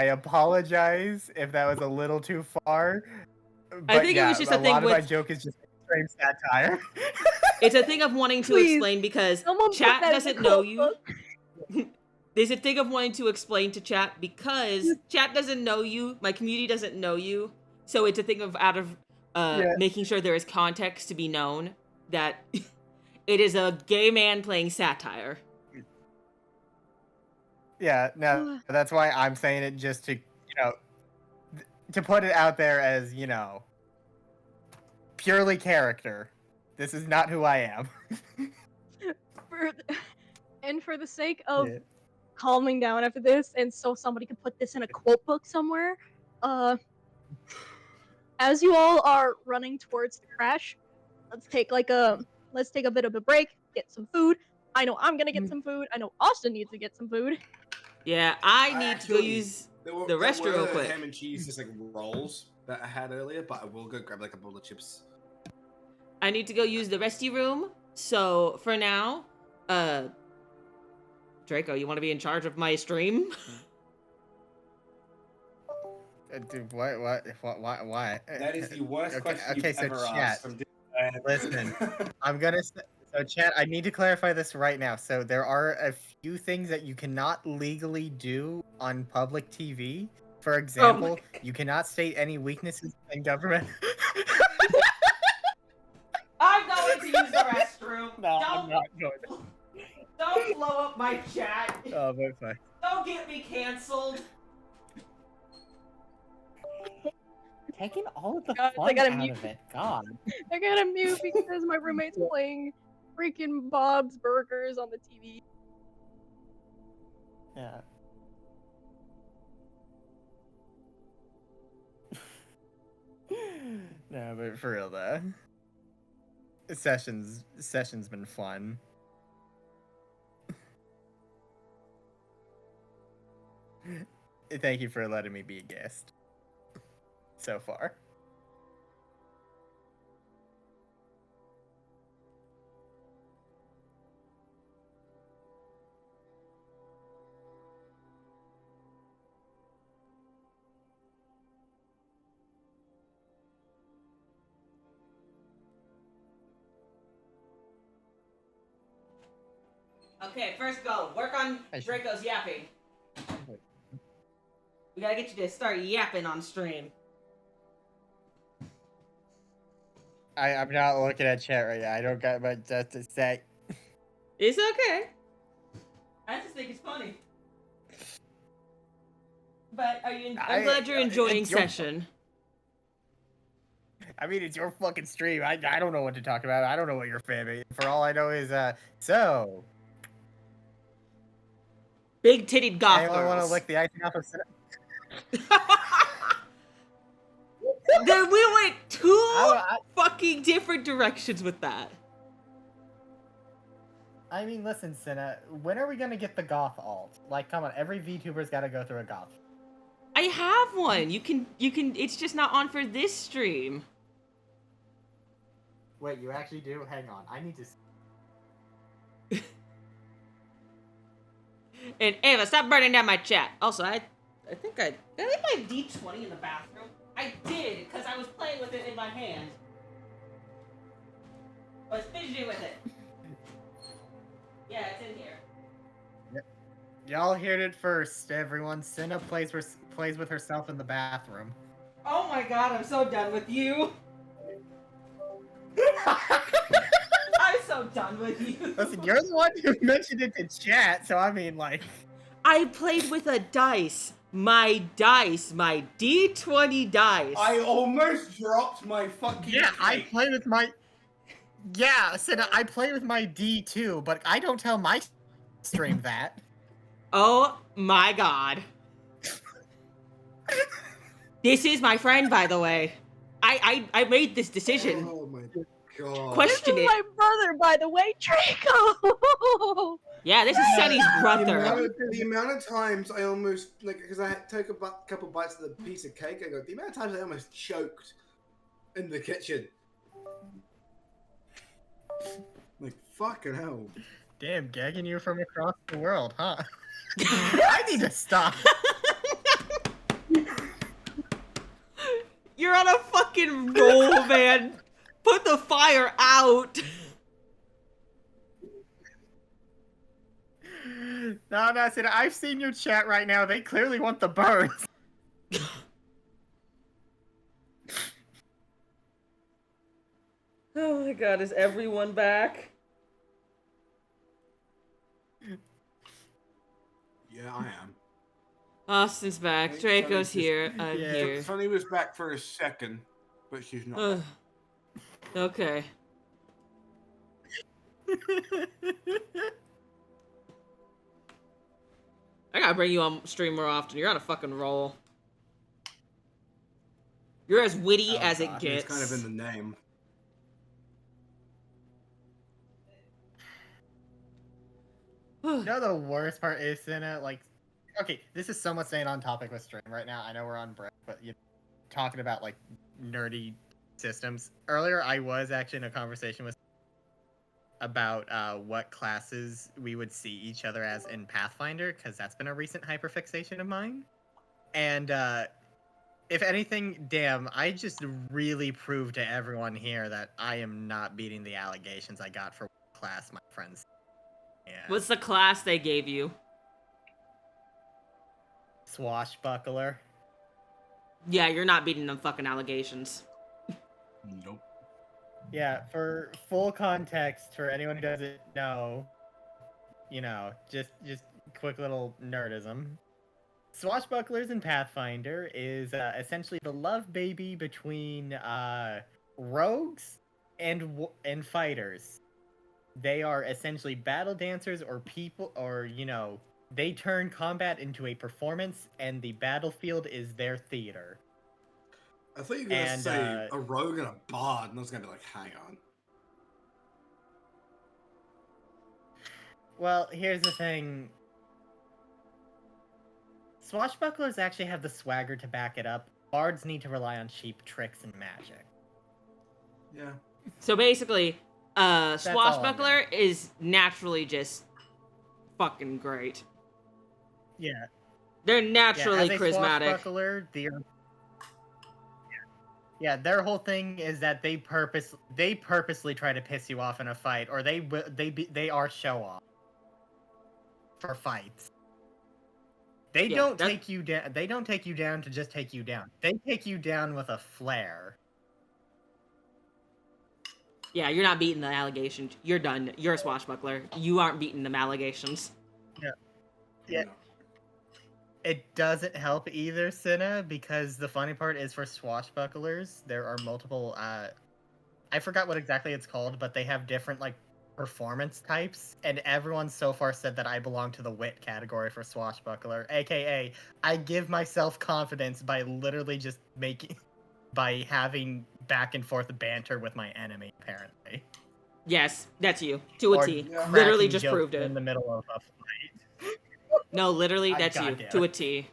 apologize if that was a little too far. But think it was just a a thing lot of my with- joke is just extreme satire. It's a thing of wanting to Please, explain because someone put chat that in the doesn't know quote you. book. There's a thing of wanting to explain to chat because chat doesn't know you, my community doesn't know you. So it's a thing of making sure there is context to be known that it is a gay man playing satire. Yeah, no, that's why I'm saying it just to, to put it out there as, purely character. This is not who I am. For the sake of calming down after this, and so somebody can put this in a quote book somewhere, as you all are running towards the crash, let's take a bit of a break, get some food. I know I'm gonna get some food. I know Austin needs to get some food. Yeah, I need to go use the restroom real quick. Ham and cheese, just like rolls that I had earlier, but I will go grab like a bowl of chips. I need to go use the resty room. So for now, Draco, you want to be in charge of my stream? Dude, why? That is the worst question okay, you've so ever chat, asked. listen, so chat, I need to clarify this right now. So there are a few things that you cannot legally do on public TV. For example, you cannot state any weaknesses in government. I'm going to use the restroom. No, I'm not going. Don't blow up my chat. Oh, but fine. Don't get me canceled. Taking all of the Guys, I fun gotta out mute. of it. God. I gotta mute because my roommate's playing freaking Bob's Burgers on the TV. Yeah. No, but for real though, session's been fun. Thank you for letting me be a guest. So far. Okay, first go. Work on Draco's yapping. We gotta get you to start yapping on stream. I'm not looking at chat right now. I don't got much to say. It's okay. I just think it's funny. But I'm glad you're enjoying it's your- session. I mean, it's your fucking stream. I don't know what to talk about. I don't know what your fan base. For all I know is so. Big titted goth Anyone want to girls. lick the icing off of Senate? Then we went two fucking different directions with that. I mean, listen, Senna. When are we gonna get the goth alt? Like, come on, every VTuber's got to go through a goth. I have one. You can. It's just not on for this stream. Wait, you actually do? Hang on, I need to. And Ava, stop burning down my chat. Also, I think did I leave my D20 in the bathroom? I did, because I was playing with it in my hand. I was fidgeting with it. Yeah, it's in here. Y'all heard it first, everyone. Cinna plays with herself in the bathroom. Oh my god, I'm so done with you. I'm so done with you. Listen, you're the one who mentioned it to chat, so I mean, like... I played with a dice. My D20 dice. I almost dropped my fucking Yeah, I cake. play with my... Yeah, Cinna, I play with my D2, but I don't tell my stream that. Oh my god. This is my friend, by the way. I made this decision. Oh my god. Question This is it. my brother, by the way, Draco. Yeah, this is Sunny's brother. The amount of times I almost, like, because I took a couple bites of the piece of cake, I go, the amount of times I almost choked in the kitchen. Like, fucking hell. Damn, gagging you from across the world, huh? I need to stop. You're on a fucking roll, man. Put the fire out. No, Cinna, I've seen your chat right now. They clearly want the birds. Oh my god, is everyone back? Yeah, I am. Austin's back. Thanks, Draco's Sunny's here. I'm Yeah. here. Sunny was back for a second, but she's not. Ugh. Okay. I gotta bring you on stream more often. You're on a fucking roll. You're as witty Oh, as it God. gets. It's kind of in the name. You know the worst part is, Cinna, like, okay, this is somewhat staying on topic with stream right now. I know we're on break, but you talking about like nerdy systems. Earlier, I was actually in a conversation with about what classes we would see each other as in Pathfinder, because that's been a recent hyperfixation of mine. And if anything, damn, I just really proved to everyone here that I am not beating the allegations I got for what class my friends. Yeah. What's the class they gave you? Swashbuckler. Yeah, you're not beating them fucking allegations. Nope. Yeah, for full context, for anyone who doesn't know, you know, just quick little nerdism. Swashbucklers in Pathfinder is essentially the love baby between rogues and fighters. They are essentially battle dancers or people, or you know, they turn combat into a performance, and the battlefield is their theater. I thought you were going to And, say a rogue and a bard, and I was going to be like, hang on. Well, here's the thing. Swashbucklers actually have the swagger to back it up. Bards need to rely on cheap tricks and magic. Yeah. So basically, all I'm Swashbuckler is naturally just fucking great. Yeah. They're Yeah, naturally as a charismatic. swashbuckler, yeah, their whole thing is that they purposely try to piss you off in a fight, or they are show off for fights. They Yeah, don't that's- take you down. They don't take you down to just take you down. They take you down with a flare. Yeah, you're not beating the allegation. You're done. You're a swashbuckler. You aren't beating them allegations. Yeah. It doesn't help either, Cinna, because the funny part is for swashbucklers, there are multiple, I forgot what exactly it's called, but they have different, like, performance types, and everyone so far said that I belong to the wit category for swashbuckler, aka, I give myself confidence by literally just by having back and forth banter with my enemy, apparently. Yes, that's you. To a Or T. yeah. Literally cracking just jokes proved in it. the middle of a fight. No, literally, that's you. goddamn To a it. T.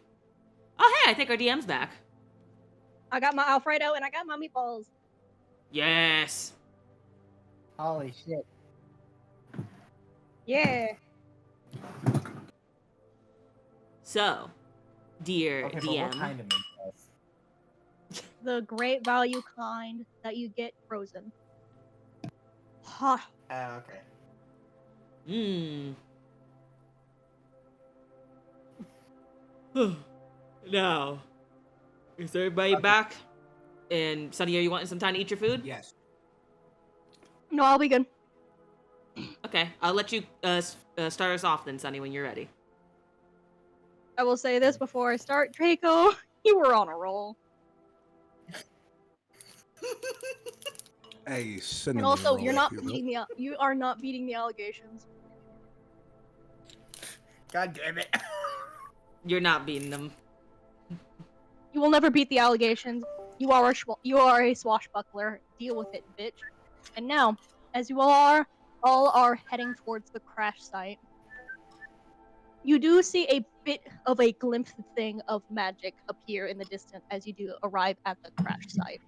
Oh, hey, I think our DM's back. I got my Alfredo and I got my meatballs. Yes. Holy shit. Yeah. So, dear Okay, but DM, what kind of meat sauce? The great value kind that you get frozen. Ha. Okay. Mmm. Now, is everybody Okay. back? And Sunny, are you wanting some time to eat your food? Yes. No, I'll be good. Okay, I'll let you start us off then, Sunny, when you're ready. I will say this before I start, Draco. You were on a roll. Hey, And cinnamon also, roll, you're not if you will. beating you are not beating the allegations. God damn it. You're not beating them. You will never beat the allegations. You are a swashbuckler. Deal with it, bitch. And now, as you all are heading towards the crash site, you do see a bit of a glimpse thing of magic appear in the distance as you do arrive at the crash site.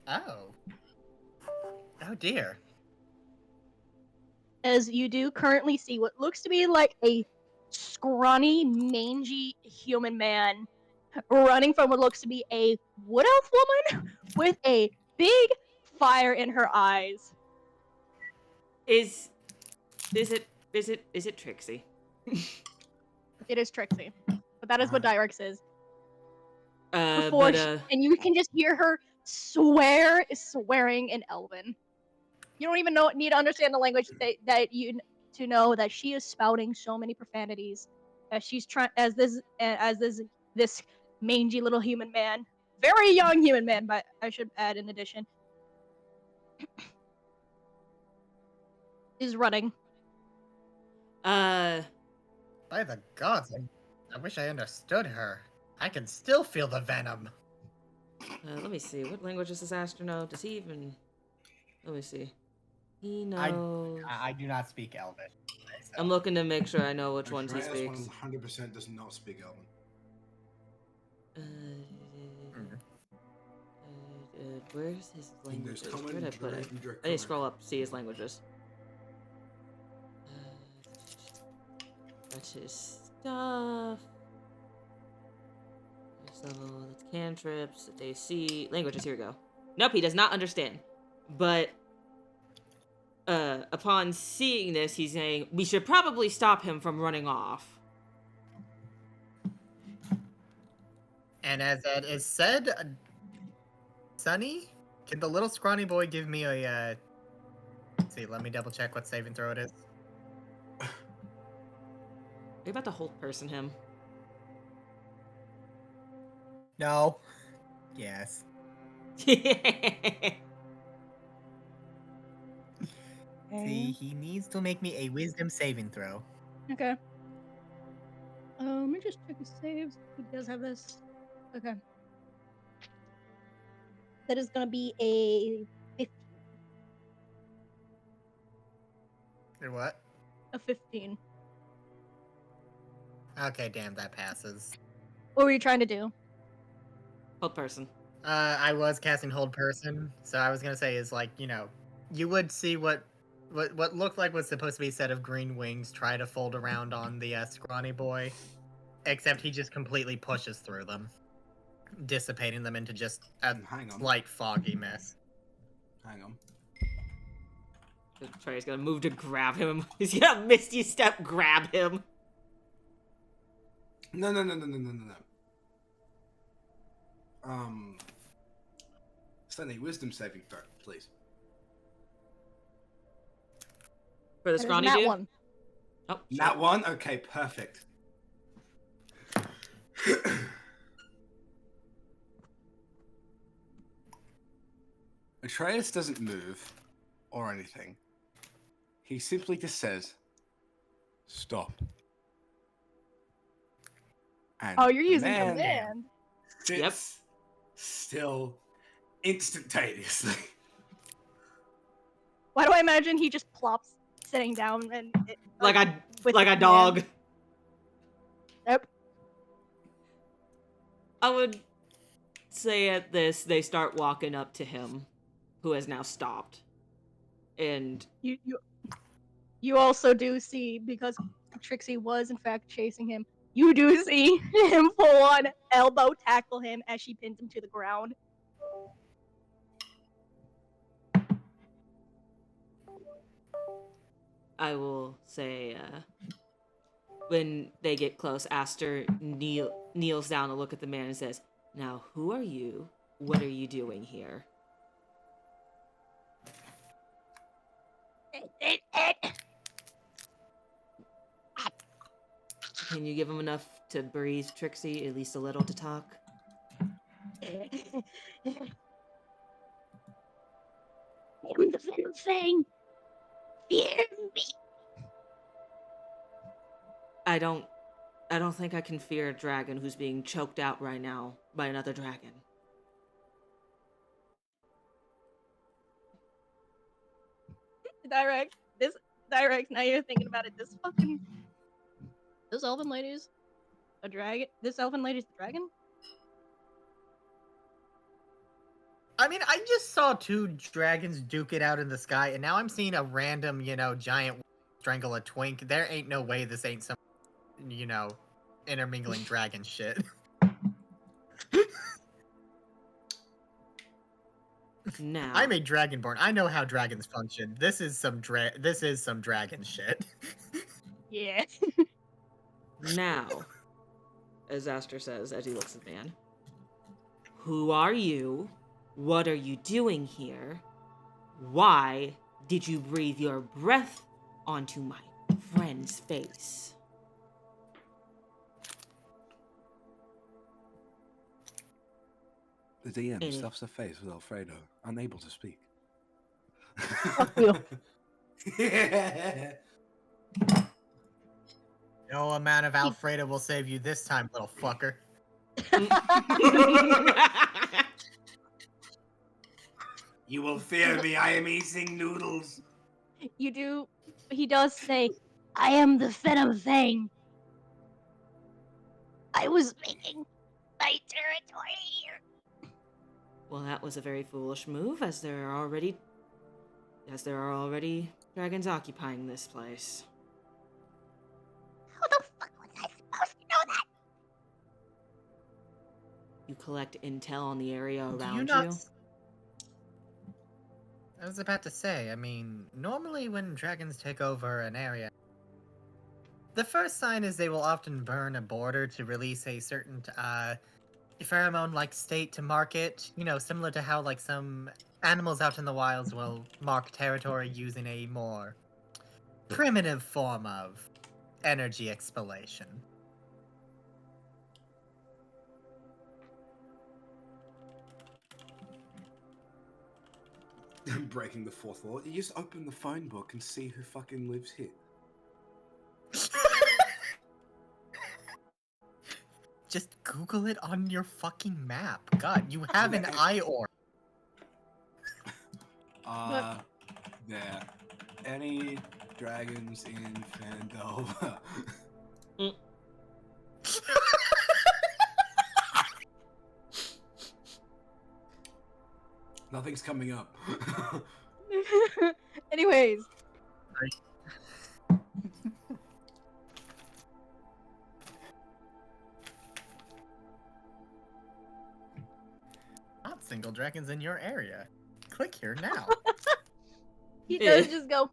Oh. Oh dear. As you do currently see what looks to be like a scrawny, mangy human man running from what looks to be a wood elf woman with a big fire in her eyes. Is it Trixie? It is Trixie, but that is what Dyrex is. But And you can just hear her swearing in Elven. You don't even need to understand the language to know that she is spouting so many profanities as she's trying as this mangy little human man, very young human man, but I should add in addition, is running. uh, By the gods, I wish I understood her. I can still feel the venom. let me see. What language does this Astro know? Does he even? Let me see. He knows. I do not speak Elvish. So. I'm looking to make sure I know which ones he Atreus speaks. 100% does not speak Elven. Where's his languages? common, Where did I put it? direct, and direct I need to common. scroll up to see his languages. That's his stuff. So that's cantrips, that's AC. Languages, here we go. Nope, he does not understand. But upon seeing this, he's saying, we should probably stop him from running off. And as that is said, Sunny, can the little scrawny boy give me a, let's see, let me double check what saving throw it is. Are you about to hold person him? No. Yes. See, he needs to make me a wisdom saving throw. Okay. Let me just check his saves. He does have this. Okay. That is gonna be a 15. Or what? A 15. Okay, damn, that passes. What were you trying to do? Hold person. I was casting hold person, so I was gonna say is like, you would see what looked like was supposed to be a set of green wings try to fold around on the scrawny boy, except he just completely pushes through them, dissipating them into just a Hang on. slight foggy mess. Hang on. Trey's gonna move to grab him. He's gonna misty step grab him. No. Sunny, wisdom saving throw, please. For the That is scrawny that dude? one. Oh, That one? Okay, perfect. Atreus doesn't move or anything. He simply just says, "Stop." And Oh, you're the using man command. sits Yep. still instantaneously. Why do I imagine he just plops sitting down and like a with like a command? dog. Yep. I would say at this, they start walking up to him, who has now stopped. And You also do see, because Trixie was in fact chasing him, you do see him full on elbow tackle him as she pins him to the ground. I will say, when they get close, Aster kneels down to look at the man and says, "Now, who are you? What are you doing here?" Can you give him enough to breathe, Trixie? At least a little to talk? I'm the Venom Fang. Fear me. I don't think I can fear a dragon who's being choked out right now by another dragon. Direct. Now you're thinking about it. This elven lady's a dragon. This elven lady's a dragon. I mean, I just saw two dragons duke it out in the sky, and now I'm seeing a random, giant strangle a twink. There ain't no way this ain't some, intermingling dragon shit. Now, I'm a dragonborn. I know how dragons function. This is some dragon shit. Yeah. now, as Aster says as he looks at the man, who are you? What are you doing here? Why did you breathe your breath onto my friend's face? The DM Any- stuffs her face with Alfredo, unable to speak. Fuck you. No amount of Alfredo will save you this time, little fucker. You will fear me. I am eating noodles. You do. He does say, "I am the Venom Fang. I was making my territory here." Well, that was a very foolish move, as there are already dragons occupying this place. How the fuck was I supposed to know that? You collect intel on the area Do around you you. not? I was about to say, I mean, normally when dragons take over an area, the first sign is they will often burn a border to release a certain pheromone-like state to mark it. Similar to how like some animals out in the wilds will mark territory using a more primitive form of energy expellation. Breaking the fourth wall. You just open the phone book and see who fucking lives here. Just Google it on your fucking map. God, you have an eye orb. There. Any dragons in Fandova? Nothing's coming up. Anyways, Not single dragons in your area. Click here now. he does just go.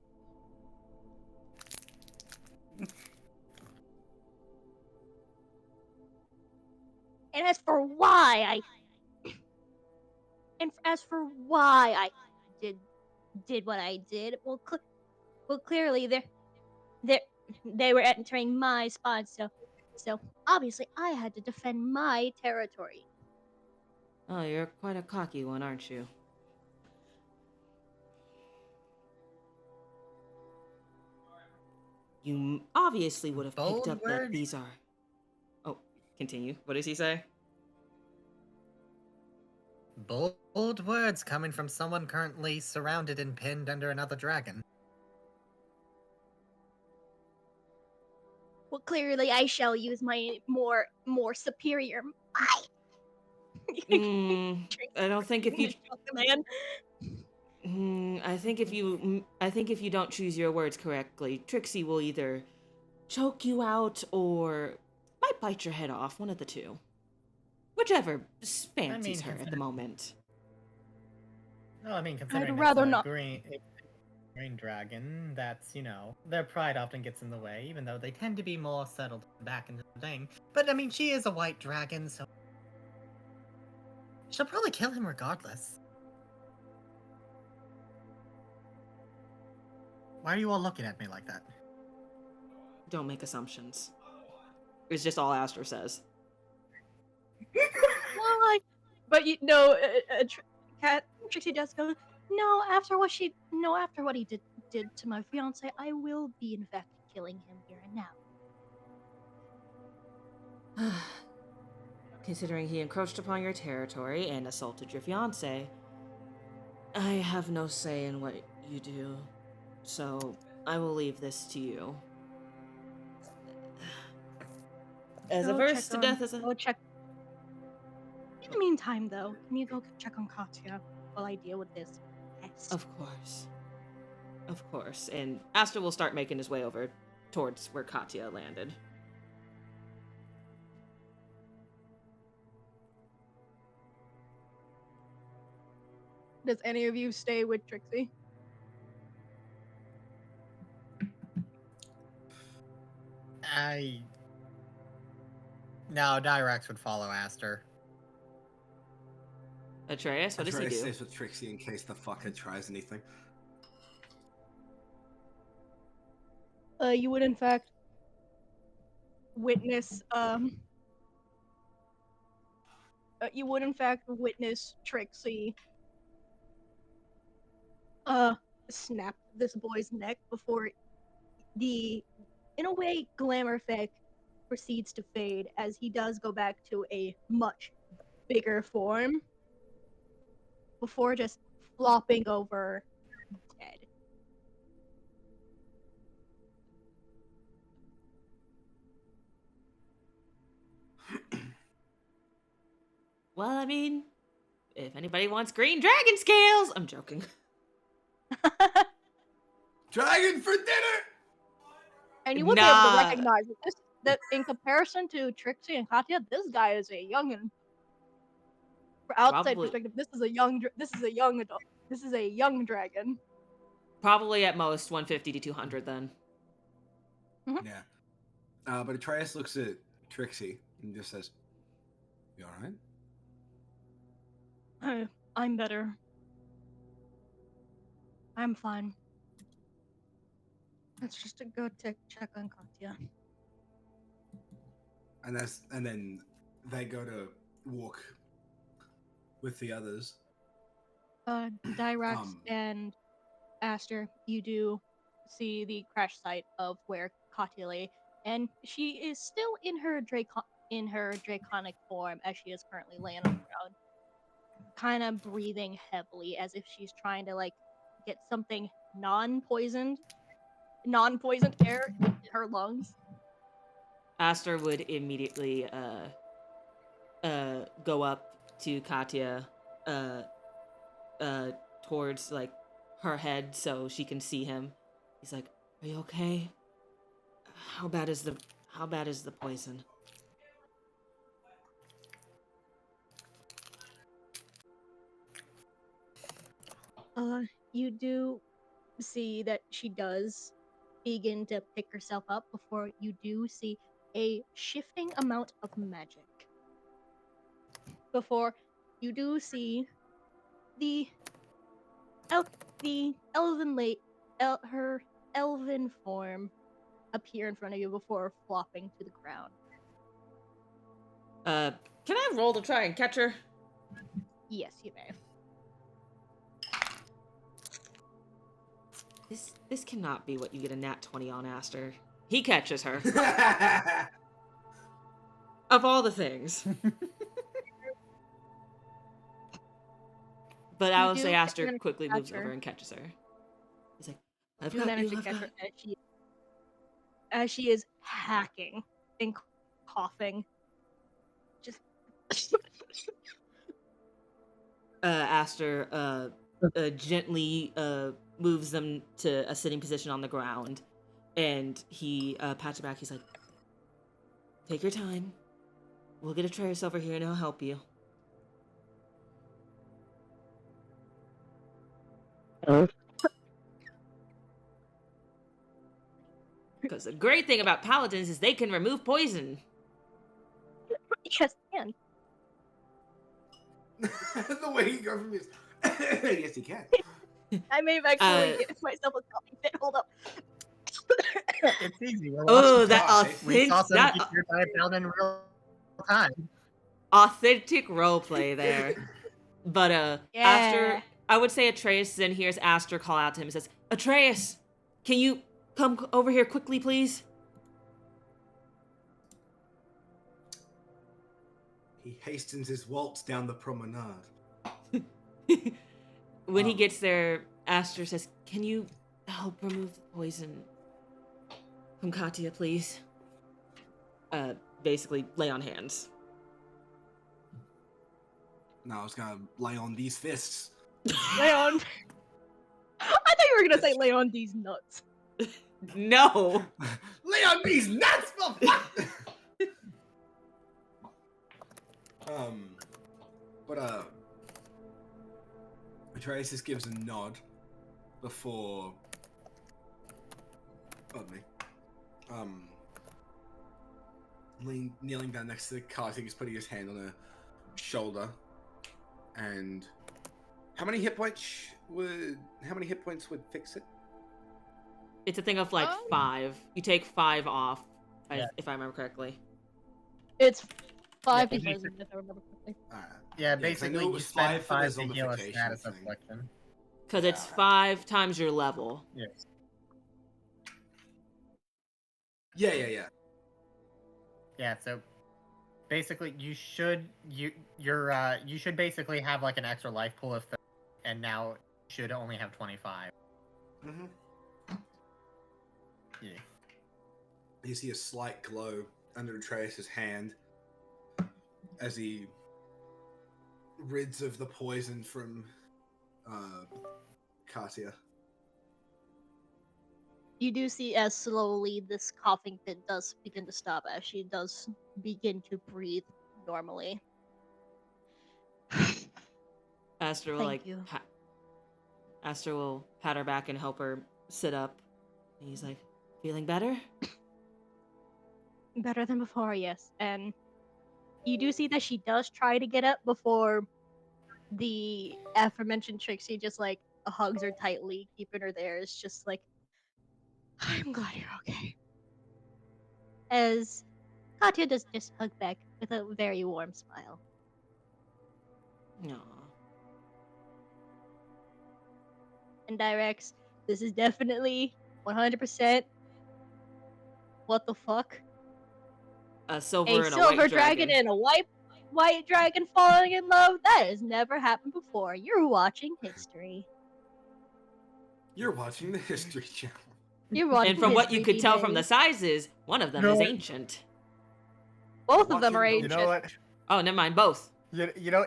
And as for why I did what I did, well, clearly they were entering my spot, so obviously I had to defend my territory. Oh, you're quite a cocky one, aren't you? You obviously would have picked Bold up that word. these are... Oh, continue. What does he say? Bold words coming from someone currently surrounded and pinned under another dragon. Well, clearly I shall use my more superior might. I don't think if you. Shock the man. I think if you don't choose your words correctly, Trixie will either choke you out or might bite your head off. One of the two, whichever fancies her at the moment. Considering it's rather a not. green dragon, that's, their pride often gets in the way, even though they tend to be more settled back into the thing. But, she is a white dragon, so she'll probably kill him regardless. Why are you all looking at me like that? Don't make assumptions. It's just all Aster says. Why? But Trixie does go. No, after what he did to my fiance, I will be in fact killing him here and now. Considering he encroached upon your territory and assaulted your fiance, I have no say in what you do, so I will leave this to you. As averse to death as a... Go check. In the meantime, though, can you go check on Katya while I deal with this pest? Of course. Of course. And Aster will start making his way over towards where Katya landed. Does any of you stay with Trixie? No, Dyrax would follow Aster. Atreus, what does he Atreus do? stays with Trixie in case the fucker tries anything. You would in fact witness Trixie snap this boy's neck before the, in a way, glamour effect proceeds to fade as he does go back to a much bigger form before just flopping over dead. Well, I mean, if anybody wants green dragon scales, I'm joking. Dragon for dinner! And you would be able to Nah. recognize that in comparison to Trixie and Katya, this guy is a youngin'. For outside Probably. perspective, this is a young adult. This is a young dragon. Probably at most 150 to 200 then. Yeah. But Atreus looks at Trixie and just says, "You alright?" I'm better. I'm fine. Let's just go check on Katya. And then they go to walk with the others. Dyrax and Aster, you do see the crash site of where Katya lay, and she is still in her draconic form as she is currently laying on the ground, kind of breathing heavily as if she's trying to get something non-poisoned air in her lungs. Aster would immediately go up to Katya towards her head so she can see him. He's like, "Are you okay? How bad is the poison?" You do see that she does begin to pick herself up before you do see a shifting amount of magic. Before you do see her elven form appear in front of you before flopping to the ground. Can I roll to try and catch her? Yes, you may. This cannot be what you get a nat 20 on, Aster. He catches her. Of all the things. But I will say Aster quickly moves over and catches her. He's like, "I've got you, I've got her as she is hacking and coughing. Just Aster gently moves them to a sitting position on the ground, and he pats her back. He's like, "Take your time. We'll get Atreus over here, and he'll help you." Because the great thing about paladins is they can remove poison. Yes, and The way he go from his. Yes, he can. I may have actually Uh, give myself a coffee fit. Hold up. It's easy. We're Oh, watching that talk. We saw authentic, somebody hear Dial in real time. authentic roleplay there. But Yeah. Aster, I would say Atreus then hears Aster call out to him and says, "Atreus, can you come over here quickly, please?" He hastens his waltz down the promenade. When he gets there, Aster says, "Can you help remove the poison from Katya, please?" Basically, lay on hands. No, I was gonna lay on these fists. Lay on. I thought you were gonna say lay on these nuts. No. Lay on these nuts, for fuck! But Atreus just gives a nod before. Pardon me. Kneeling down next to the car, I think he's putting his hand on her shoulder. And how many hit points would fix it? It's a thing of like 5. You take 5 off, if I remember correctly. It's 5 Yeah, because if I remember correctly. Alright. Yeah, 'cause I basically knew it you was spend 5 for the 5 to heal a zombification status thing. affliction. Because it's 5 times your level. Yes. Yeah. Yeah, so basically you should you should basically have like an extra life pool of 30, and now you should only have 25. Mm-hmm. Yeah. You see a slight glow under Atreus' hand as he rids of the poison from Katya. You do see as slowly this coughing fit does begin to stop as she does begin to breathe normally. Aster will Thank you. Aster will pat her back and help her sit up. And he's like, "Feeling better?" Better than before, yes. And you do see that she does try to get up before the aforementioned Trixie just like hugs her tightly, keeping her there. It's just like, I'm glad you're okay. As Katya does just hug back with a very warm smile. Aw. And directs, this is definitely 100% what the fuck? A silver A and a silver white dragon and a white dragon falling in love? That has never happened before. You're watching history. You're watching the History Channel. You're watching And from what you history, could tell from the D-Day. sizes, one of them No. is ancient. Both of them are Watching the- ancient. You know what? Oh, never mind, both. You know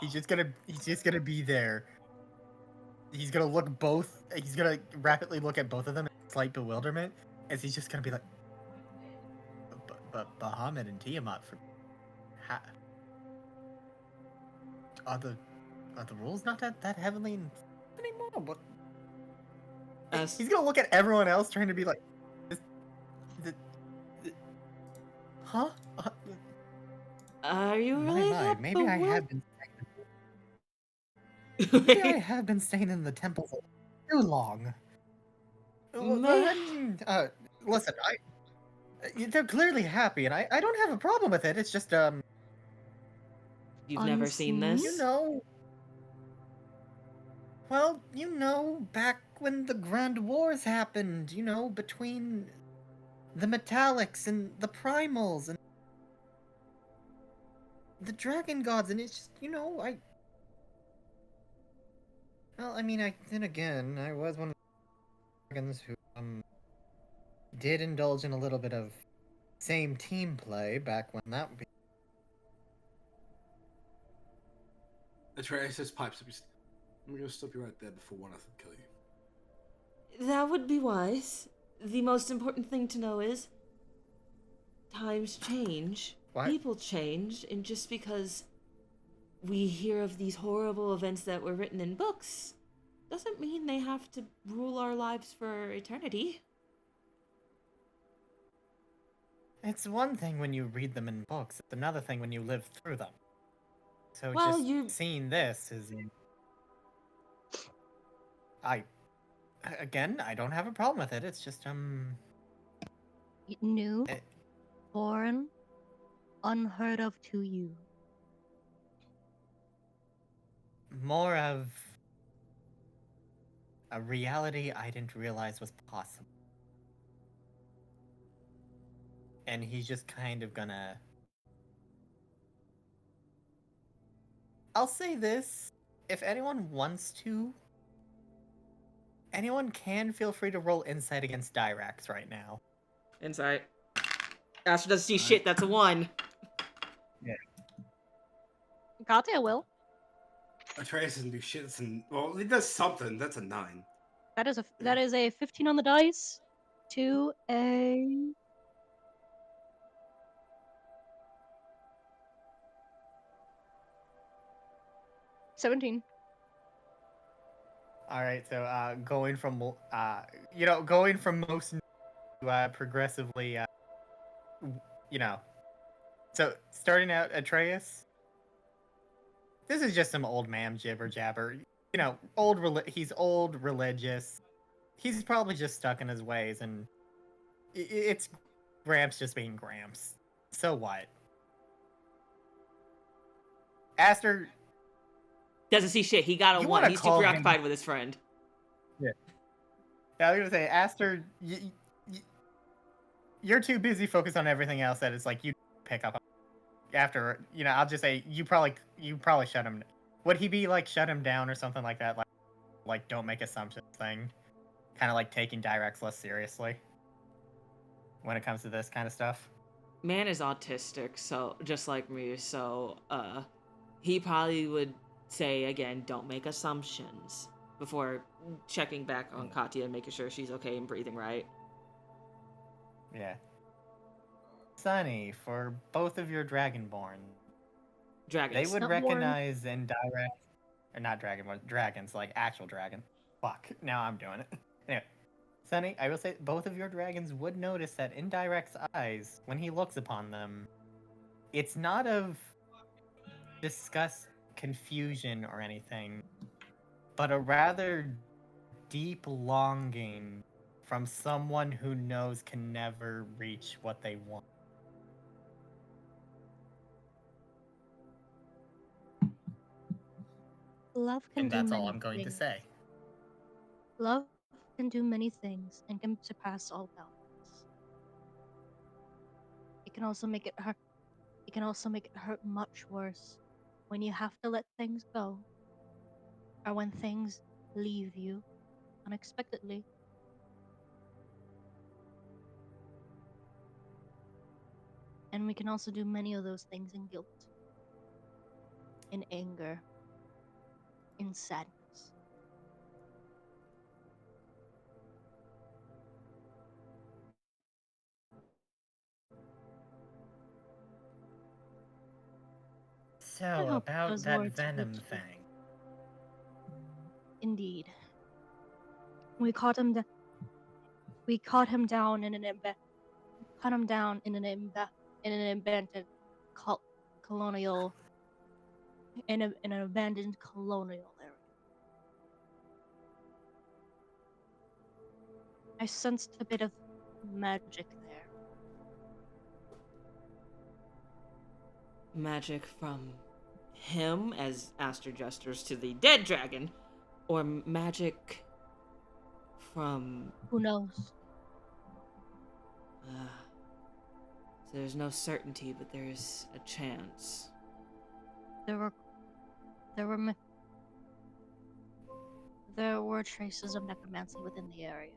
he's just gonna be there. He's gonna look both. He's gonna rapidly look at both of them in slight bewilderment, as he's just gonna be like, "But Bahamut and Tiamat for are the rules not that heavily anymore?" What? He's gonna look at everyone else, trying to be like, "Huh? Are you really that Maybe I have been. bewildered? Maybe I have been staying in the temple for too long." Listen, they're clearly happy, and I don't have a problem with it. It's just You've never seen this? you know. Well, back when the Grand Wars happened, between the Metallics and the Primals and the Dragon Gods, and it's just, Well, I mean, then again, I was one of the dragons who, did indulge in a little bit of same team play back when that would be. Atreus just pipes up. I'm gonna stop you right there before one of them kill you. That would be wise. The most important thing to know is times change, What? people change, and just because we hear of these horrible events that were written in books doesn't mean they have to rule our lives for eternity. It's one thing when you read them in books, it's another thing when you live through them. So Well, just you seeing this is... Again, I don't have a problem with it. It's just, New, Eh. foreign, unheard of to you. more of a reality I didn't realize was possible. And he's just kind of gonna... I'll say this. If anyone wants to, anyone can feel free to roll insight against Dyrax right now. insight. Aster doesn't see Alright. shit. That's a 1. Katya will. Atreus doesn't do shit. Well, he does something. That's a 9. That is a 15 on the dice to a 17. All right, so going from most to progressively, so starting out Atreus. This is just some old man jibber jabber. He's old, religious. He's probably just stuck in his ways, and it's Gramps just being Gramps. So what? Aster, Doesn't see shit. He got a You 1. wanna He's too call him- preoccupied with his friend. I was gonna say, Aster, you're too busy focused on everything else that it's like you pick up after. I'll just say you probably shut him. Would he be like shut him down or something like that? Like don't make assumptions thing, kind of like taking Dyrax less seriously when it comes to this kind of stuff. Man is autistic, so just like me, so he probably would say again, don't make assumptions before checking back on Katya and making sure she's okay and breathing right. Yeah. Sunny, for both of your Dragonborn, Dragons. they would Not recognize in Dyrax, or not Dragonborn, dragons, like actual dragon. Fuck, now I'm doing it. Anyway, Sunny, I will say both of your dragons would notice that in Dyrax's eyes, when he looks upon them, it's not of disgust, confusion, or anything, but a rather deep longing from someone who knows can never reach what they want. Love can And do that's many all I'm going to things. say. Love can do many things and can surpass all bounds. It can also make it hurt. It can also make it hurt much worse when you have to let things go, or when things leave you unexpectedly. And we can also do many of those things in guilt, in anger, in sadness. So, hope about those that words venom reach you. thing. Indeed, we caught him. We caught him down in an abandoned colonial in an abandoned colonial area. I sensed a bit of magic there. Magic from him, as Aster gestures to the dead dragon, or magic from Who knows? so there's no certainty, but there's a chance. There were there were traces of necromancy within the area.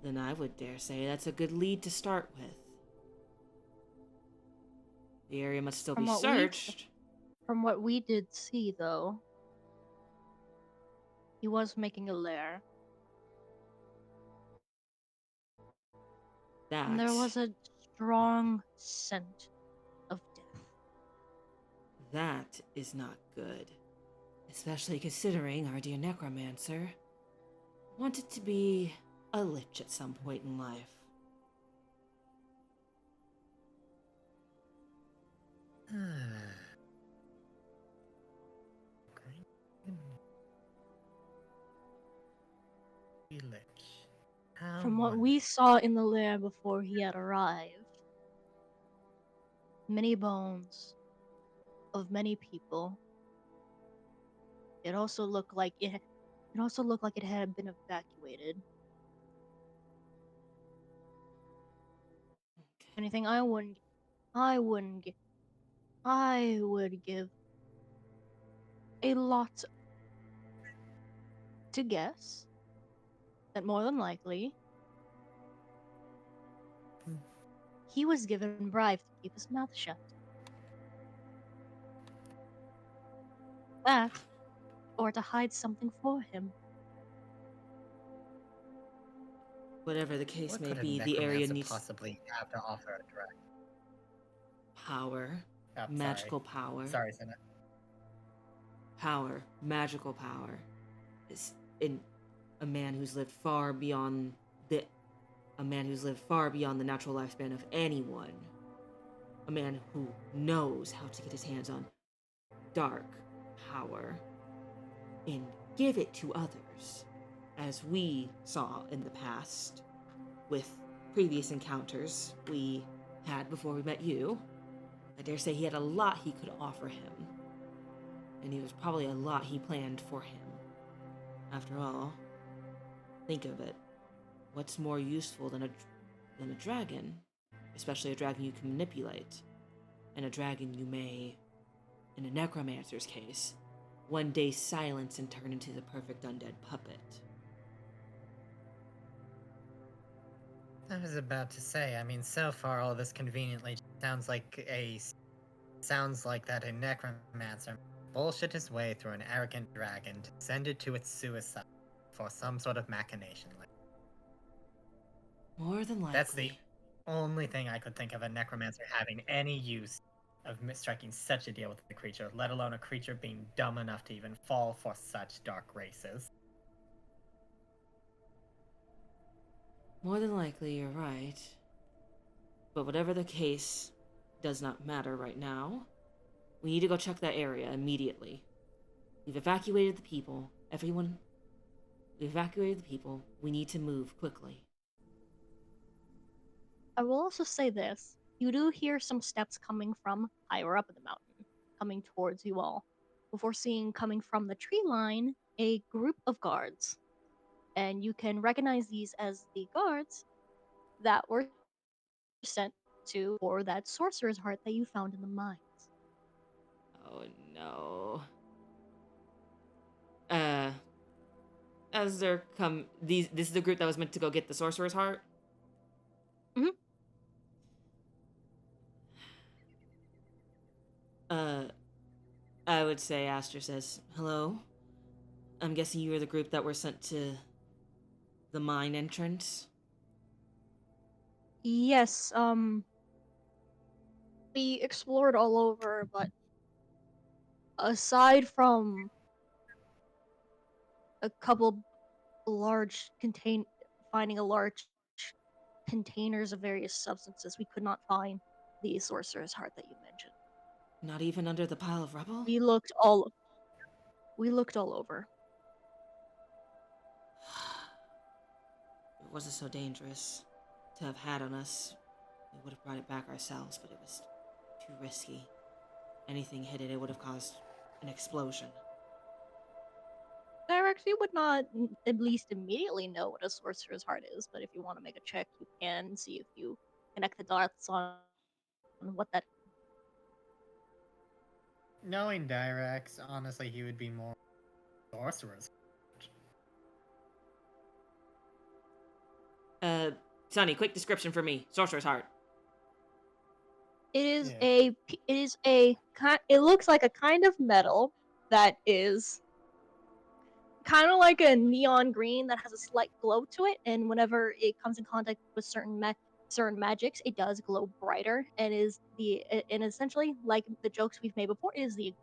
Then I would dare say that's a good lead to start with. The area must still be From From what we did see, though, he was making a lair, and there was That a strong scent of death. that is not good. Especially considering our dear necromancer wanted to be a lich at some point in life. Lich. How From what wonderful. we saw in the lair before he had arrived, many bones of many people. It also looked like it had been evacuated. Okay. Anything I wouldn't gi- I would give a lot to guess that more than likely Hmm. he was given bribes to keep his mouth shut. That, or to hide something for him. Whatever the case What may could a be, the area necromancer needs possibly have to offer a dragon? power, Oh, magical power, Sorry, Senna. power, magical power. Is in a man who's lived far beyond the a man who's lived far beyond the natural lifespan of anyone. A man who knows how to get his hands on dark power and give it to others, as we saw in the past with previous encounters we had before we met you. I dare say he had a lot he could offer him, and it was probably a lot he planned for him. After all, think of it. What's more useful than a dragon? Especially a dragon you can manipulate, and a dragon you may, in a necromancer's case, one day silence and turn into the perfect undead puppet. I was about to say, I mean, so far all this conveniently sounds like that a necromancer bullshit his way through an arrogant dragon to send it to its suicide for some sort of machination. More than That's the likely. only thing I could think of a necromancer having any use of striking such a deal with a creature, let alone a creature being dumb enough to even fall for such dark races. More than likely, you're right. But whatever the case, does not matter right now. We need to go check that area immediately. We've evacuated the people. Everyone. We've evacuated the people. We need to move quickly. I will also say this. You do hear some steps coming from higher up in the mountain, coming towards you all, before seeing coming from the tree line a group of guards. And you can recognize these as the guards that were sent to for that sorcerer's heart that you found in the mines. Oh no. Uh, as they're this is the group that was meant to go get the sorcerer's heart. Mhm. Uh, I would say Aster says, "Hello. I'm guessing you were the group that were sent to the mine entrance." Yes, we explored all over, but aside from a couple large contain finding a large containers of various substances, we could not find the sorcerer's heart that you mentioned. Not even under the pile of rubble? We looked all we looked all over. If it wasn't so dangerous to have had on us, we would have brought it back ourselves, but it was too risky. Anything hit it, it would have caused an explosion. Dyrex, you would not at least immediately know what a sorcerer's heart is, but if you want to make a check, you can see if you connect the dots on what that. Knowing Dyrax, honestly, he would be more sorcerers. Sonny, quick description for me. Sorcerer's heart. It is Yeah. it looks like a kind of metal that is kind of like a neon green that has a slight glow to it, and whenever it comes in contact with certain magics, it does glow brighter, and and essentially, like the jokes we've made before, is the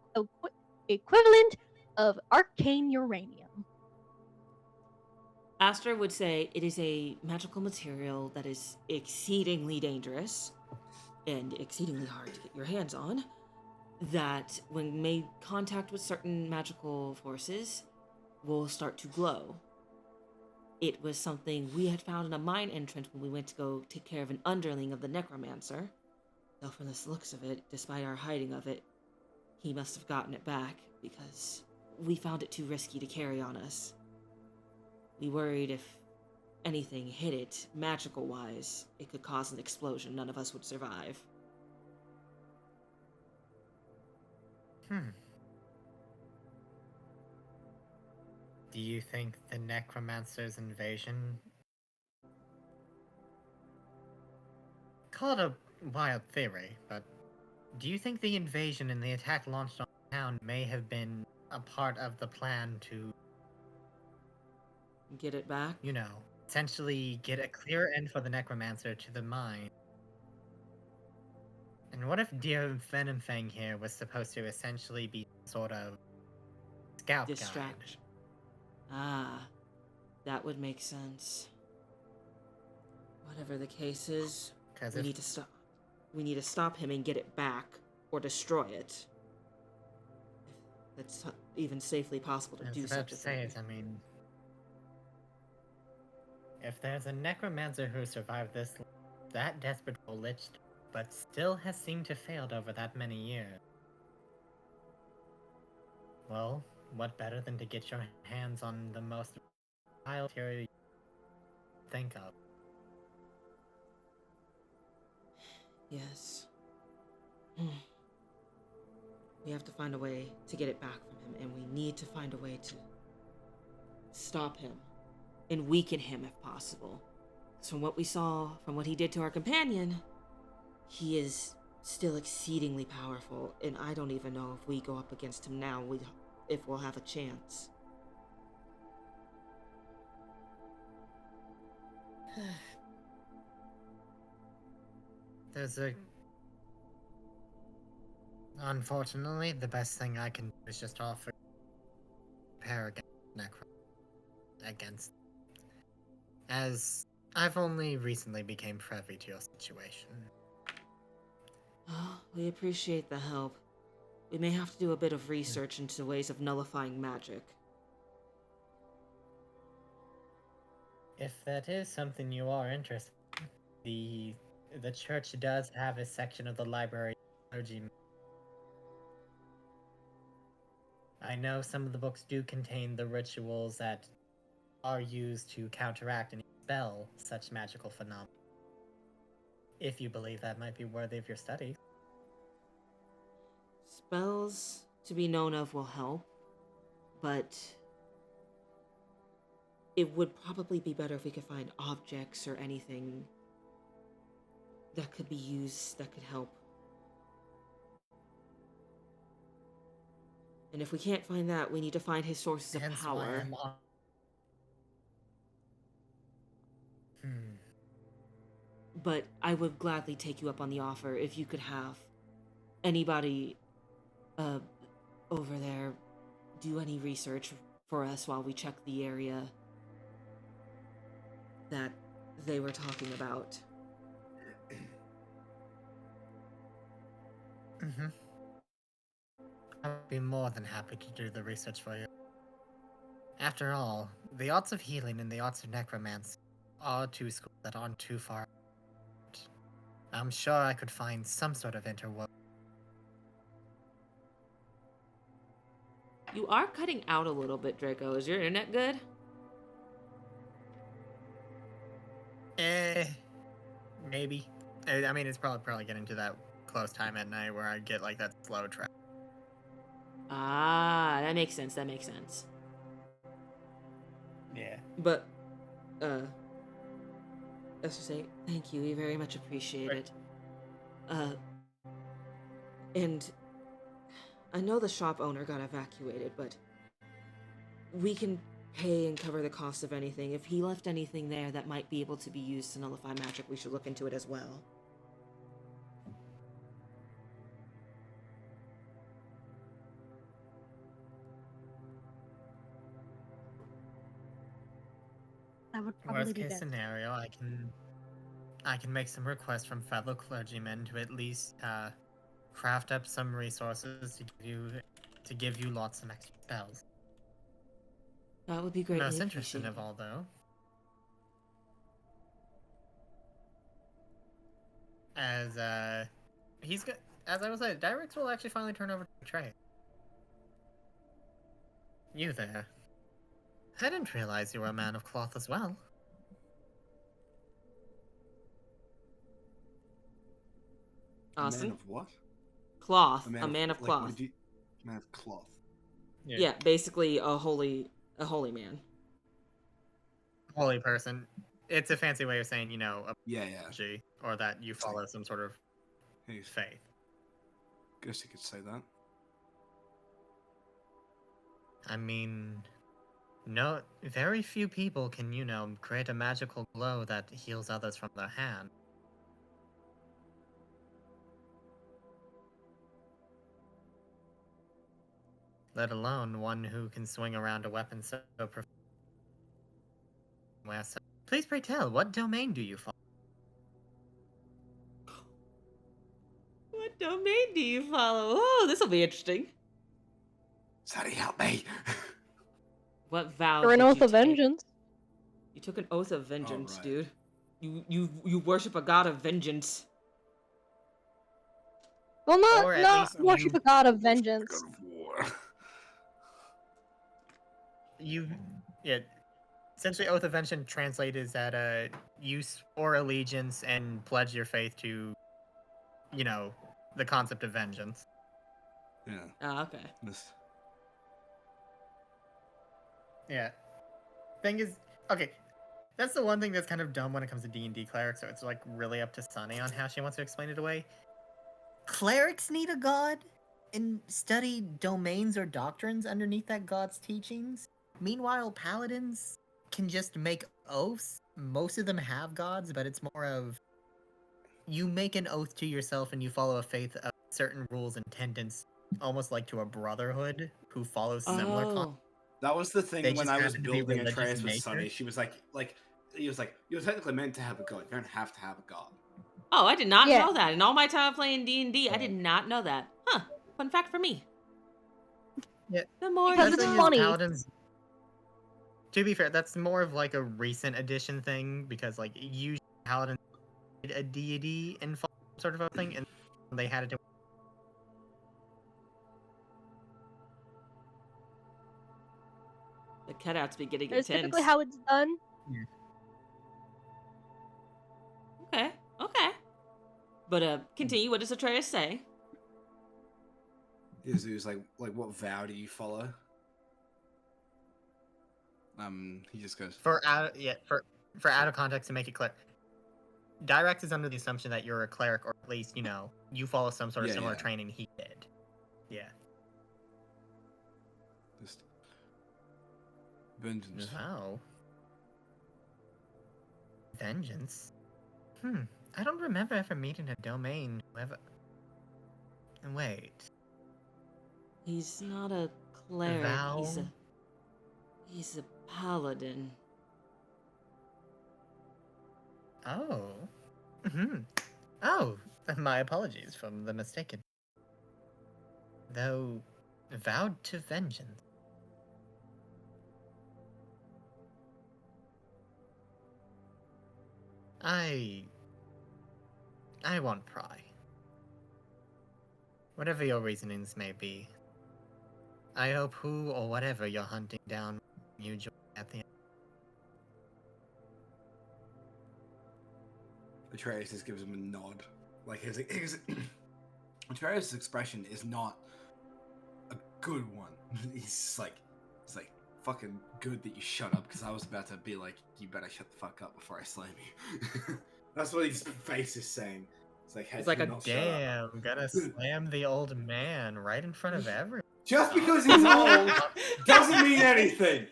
equivalent of arcane uranium. Astor would say it is a magical material that is exceedingly dangerous and exceedingly hard to get your hands on. That, when made contact with certain magical forces, will start to glow. It was something we had found in a mine entrance when we went to go take care of an underling of the necromancer. Though from the looks of it, despite our hiding of it, he must have gotten it back because we found it too risky to carry on us. We worried if anything hit it, magical wise, it could cause an explosion. None of us would survive. Do you think the Necromancer's invasion... Call it a wild theory, but do you think the invasion and the attack launched on the town may have been a part of the plan to, Get it back? you know, essentially get a clear end for the Necromancer to the mine? And what if Dear Venom Fang here was supposed to essentially be sort of scout guide? Distraction. Ah, that would make sense. Whatever the case is, Because we need to stop. We need to stop him and get it back, or destroy it. If that's even safely possible to I was do about such to a say thing. it, I mean, if there's a Necromancer who survived this, that desperate for Lich, but still has seemed to failed over that many years. Well, what better than to get your hands on the most vile material you think of? Yes. We have to find a way to get it back from him, and we need to find a way to stop him and weaken him if possible. Because from what we saw, from what he did to our companion, he is still exceedingly powerful, and I don't even know if we go up against him now, if we'll have a chance. There's a... Unfortunately, the best thing I can do is just offer prepare against against... As I've only recently became privy to your situation. Oh, we appreciate the help. We may have to do a bit of research into ways of nullifying magic. If that is something you are interested in, the church does have a section of the library clergy. I know some of the books do contain the rituals that are used to counteract and expel such magical phenomena. If you believe that might be worthy of your study. Spells to be known of will help, but it would probably be better if we could find objects or anything that could be used that could help. And if we can't find that, we need to find his sources of Hence why power. I'm on... But I would gladly take you up on the offer if you could have anybody over there do any research for us while we check the area that they were talking about. I'd be more than happy to do the research for you. After all, the arts of healing and the arts of necromancy are two schools that aren't too far apart. I'm sure I could find some sort of interwoven. You are cutting out a little bit, Draco. Is your internet good? Maybe. I mean, it's probably getting to that close time at night where I get like that slow track. Ah, that makes sense. That makes sense. Yeah. But, let's just say thank you. We very much appreciate it. And I know the shop owner got evacuated, but we can pay and cover the cost of anything. If he left anything there that might be able to be used to nullify magic, we should look into it as well. That would probably Worst be case best. scenario, I can make some requests from fellow clergymen to at least craft up some resources to give you lots of extra spells. That would be greatly Most interesting appreciated. of all, though, as he's got, as I was saying, Direct will actually finally turn over to Trey. You there? I didn't realize you were a man of cloth as well. A man Austin? of what? Cloth. A man of like, what cloth. did you? Man of cloth. Yeah, basically a holy man. Holy person. It's a fancy way of saying, you know, a Yeah, yeah. liturgy, or that you follow some sort of Hey, faith. guess you could say that. I mean, no, very few people can, you know, create a magical glow that heals others from their hand. Let alone one who can swing around a weapon so Please pray tell, what domain do you follow? What domain do you follow? Oh, this will be interesting. Sorry, help me. What vow Or an did oath you of take? vengeance. You took an oath of vengeance, right. dude. You worship a god of vengeance. Well, Or at not least worship you- a god of vengeance. God of war. Yeah, essentially oath of vengeance translated is that you swore allegiance and pledge your faith to, you know, the concept of vengeance. Yeah. Ah, okay. This. Yeah. Thing is, okay, that's the one thing that's kind of dumb when it comes to D&D clerics, so it's like really up to Sunny on how she wants to explain it away. Clerics need a god and study domains or doctrines underneath that god's teachings. Meanwhile, paladins can just make oaths. Most of them have gods, but it's more of you make an oath to yourself and you follow a faith of certain rules and tenets, almost like to a brotherhood who follows similar Oh. That was the thing They when just I was happen to be building religious Atreus in with nature. Sunny. She was like, he was like, you're technically meant to have a god. You don't have to have a god. Oh, I did not Yeah. know that. In all my time playing D&D, I did Yeah. not know that. Huh. Fun fact for me. Yeah. The more Because you it's thing know. is, funny. Paladins. To be fair, that's more of like a recent edition thing because, like, usually Paladins did a deity and sort of a thing, and they had it. The cutouts be getting That's intense. typically how it's done. Okay. Okay. But continue. What does Atreus say? He was like, what vow do you follow? He just goes, For out of context to make it clear, Direct is under the assumption that you're a cleric, or at least, you know, you follow some sort of Yeah, similar yeah. training he did. Yeah. just vengeance. Vow. Vengeance. I don't remember ever meeting a domain who ever. Wait. He's not a cleric. Vow. He's a paladin. Oh. Oh, my apologies for the mistaken. Though, vowed to vengeance. I won't pry. Whatever your reasonings may be, I hope who or whatever you're hunting down, you join at the end. Atreus just gives him a nod. Like his Atreus' expression is not a good one. It's like fucking good that you shut up, because I was about to be like, you better shut the fuck up before I slam you. That's what his face is saying. It's like, had It's like you a not shut up. Damn, gonna slam the old man right in front of everyone. Just because he's old doesn't mean anything.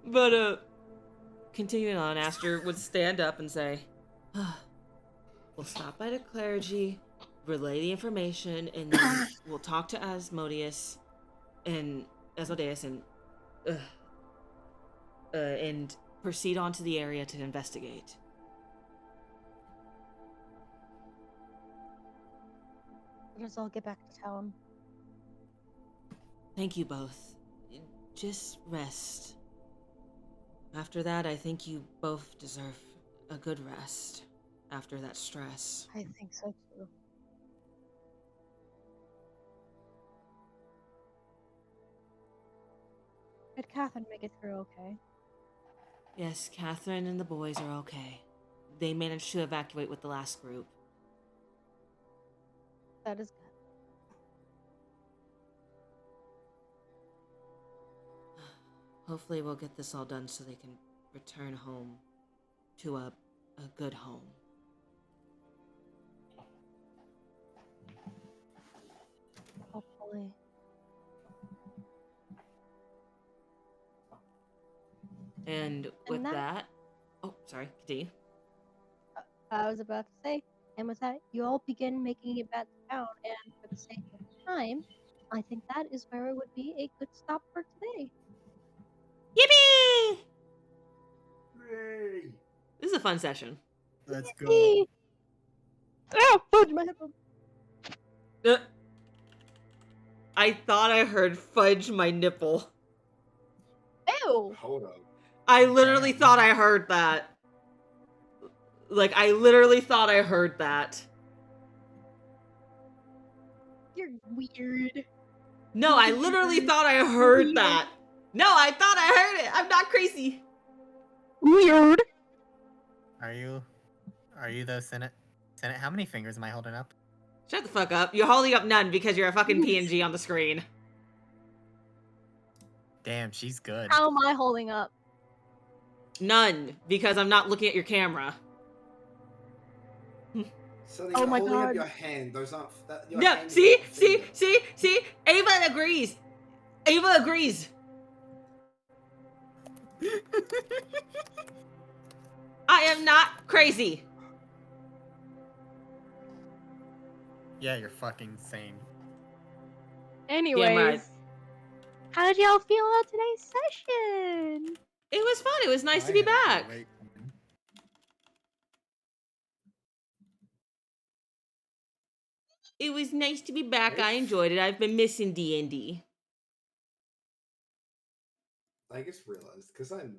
But continuing on, Aster would stand up and say, we'll stop by the clergy, relay the information, and then we'll talk to Asmodeus and and proceed on to the area to investigate. Let us all get back to town. Thank you both. Just rest. After that, I think you both deserve a good rest after that stress. I think so too. Did Catherine make it through okay? Yes, Catherine and the boys are okay. They managed to evacuate with the last group. That is good. Hopefully we'll get this all done so they can return home to a good home. Hopefully. And with that- that... Oh, sorry, continue. I was about to say, and with that, you all begin making it back to town, and for the sake of time, I think that is where it would be a good stop for today. Yippee! Hooray. This is a fun session. Let's go. Yippee! Oh, fudge my headphone. I thought I heard fudge my nipple. Ew! Hold up. I literally thought I heard that. Like, I literally thought I heard that. You're weird. No, I literally thought I heard that. No, I thought I heard it. I'm not crazy. Weird. Are you though, Senate? Senate, how many fingers am I holding up? Shut the fuck up. You're holding up none because you're a fucking PNG on the screen. Damn, she's good. How am I holding up? None, because I'm not looking at your camera. So Oh you're my holding up God. your hand. Those aren't. Your No, hand is see, not a see, finger. see. Ava agrees. Ava agrees. I am not crazy. Yeah, you're fucking insane. Anyways, right. how did y'all feel about today's session? It was fun. It was nice to I be had a back. great time. It was nice to be back. I enjoyed it. I've been missing D&D. I just realized because I'm.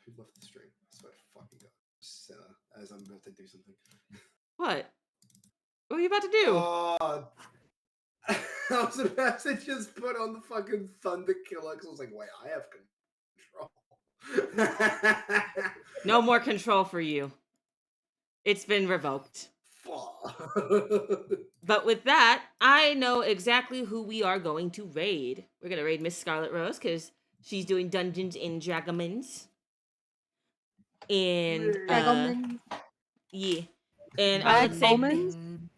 Who left the stream? I swear to fucking God. Sinner, as I'm about to do something. What? What are you about to do? Oh. I was about to just put on the fucking Thunder Killer because I was like, wait, I have control. No more control for you. It's been revoked. Fuck. But with that, I know exactly who we are going to raid. We're going to raid Miss Scarlet Rose because she's doing Dungeons and Dragons. And, Dragonman. yeah. And I would say... Dragonman?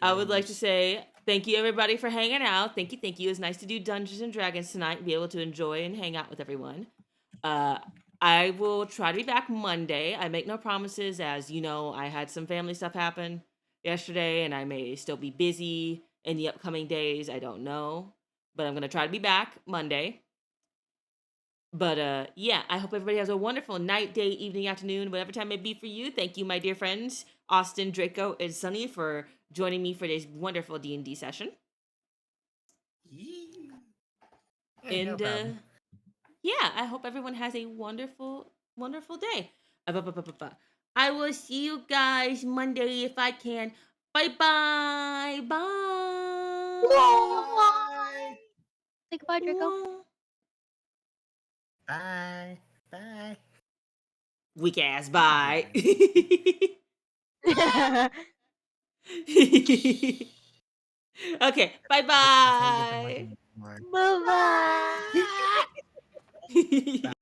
I would like to say thank you everybody for hanging out. Thank you, thank you. It was nice to do Dungeons and Dragons tonight and be able to enjoy and hang out with everyone. I will try to be back Monday. I make no promises, as you know, I had some family stuff happen yesterday and I may still be busy in the upcoming days. I don't know. But I'm gonna try to be back Monday. But yeah, I hope everybody has a wonderful night, day, evening, afternoon, whatever time it be for you. Thank you, my dear friends, Austin, Draco, and Sunny, for joining me for this wonderful D&D session. Hey, no And problem. yeah, I hope everyone has a wonderful, wonderful day. I will see you guys Monday if I can. Bye-bye. Bye. Bye. Say goodbye, Draco. Bye. Bye. Weak ass. Bye. Okay. That's how you get the Bye-bye. money. Bye-bye. Bye.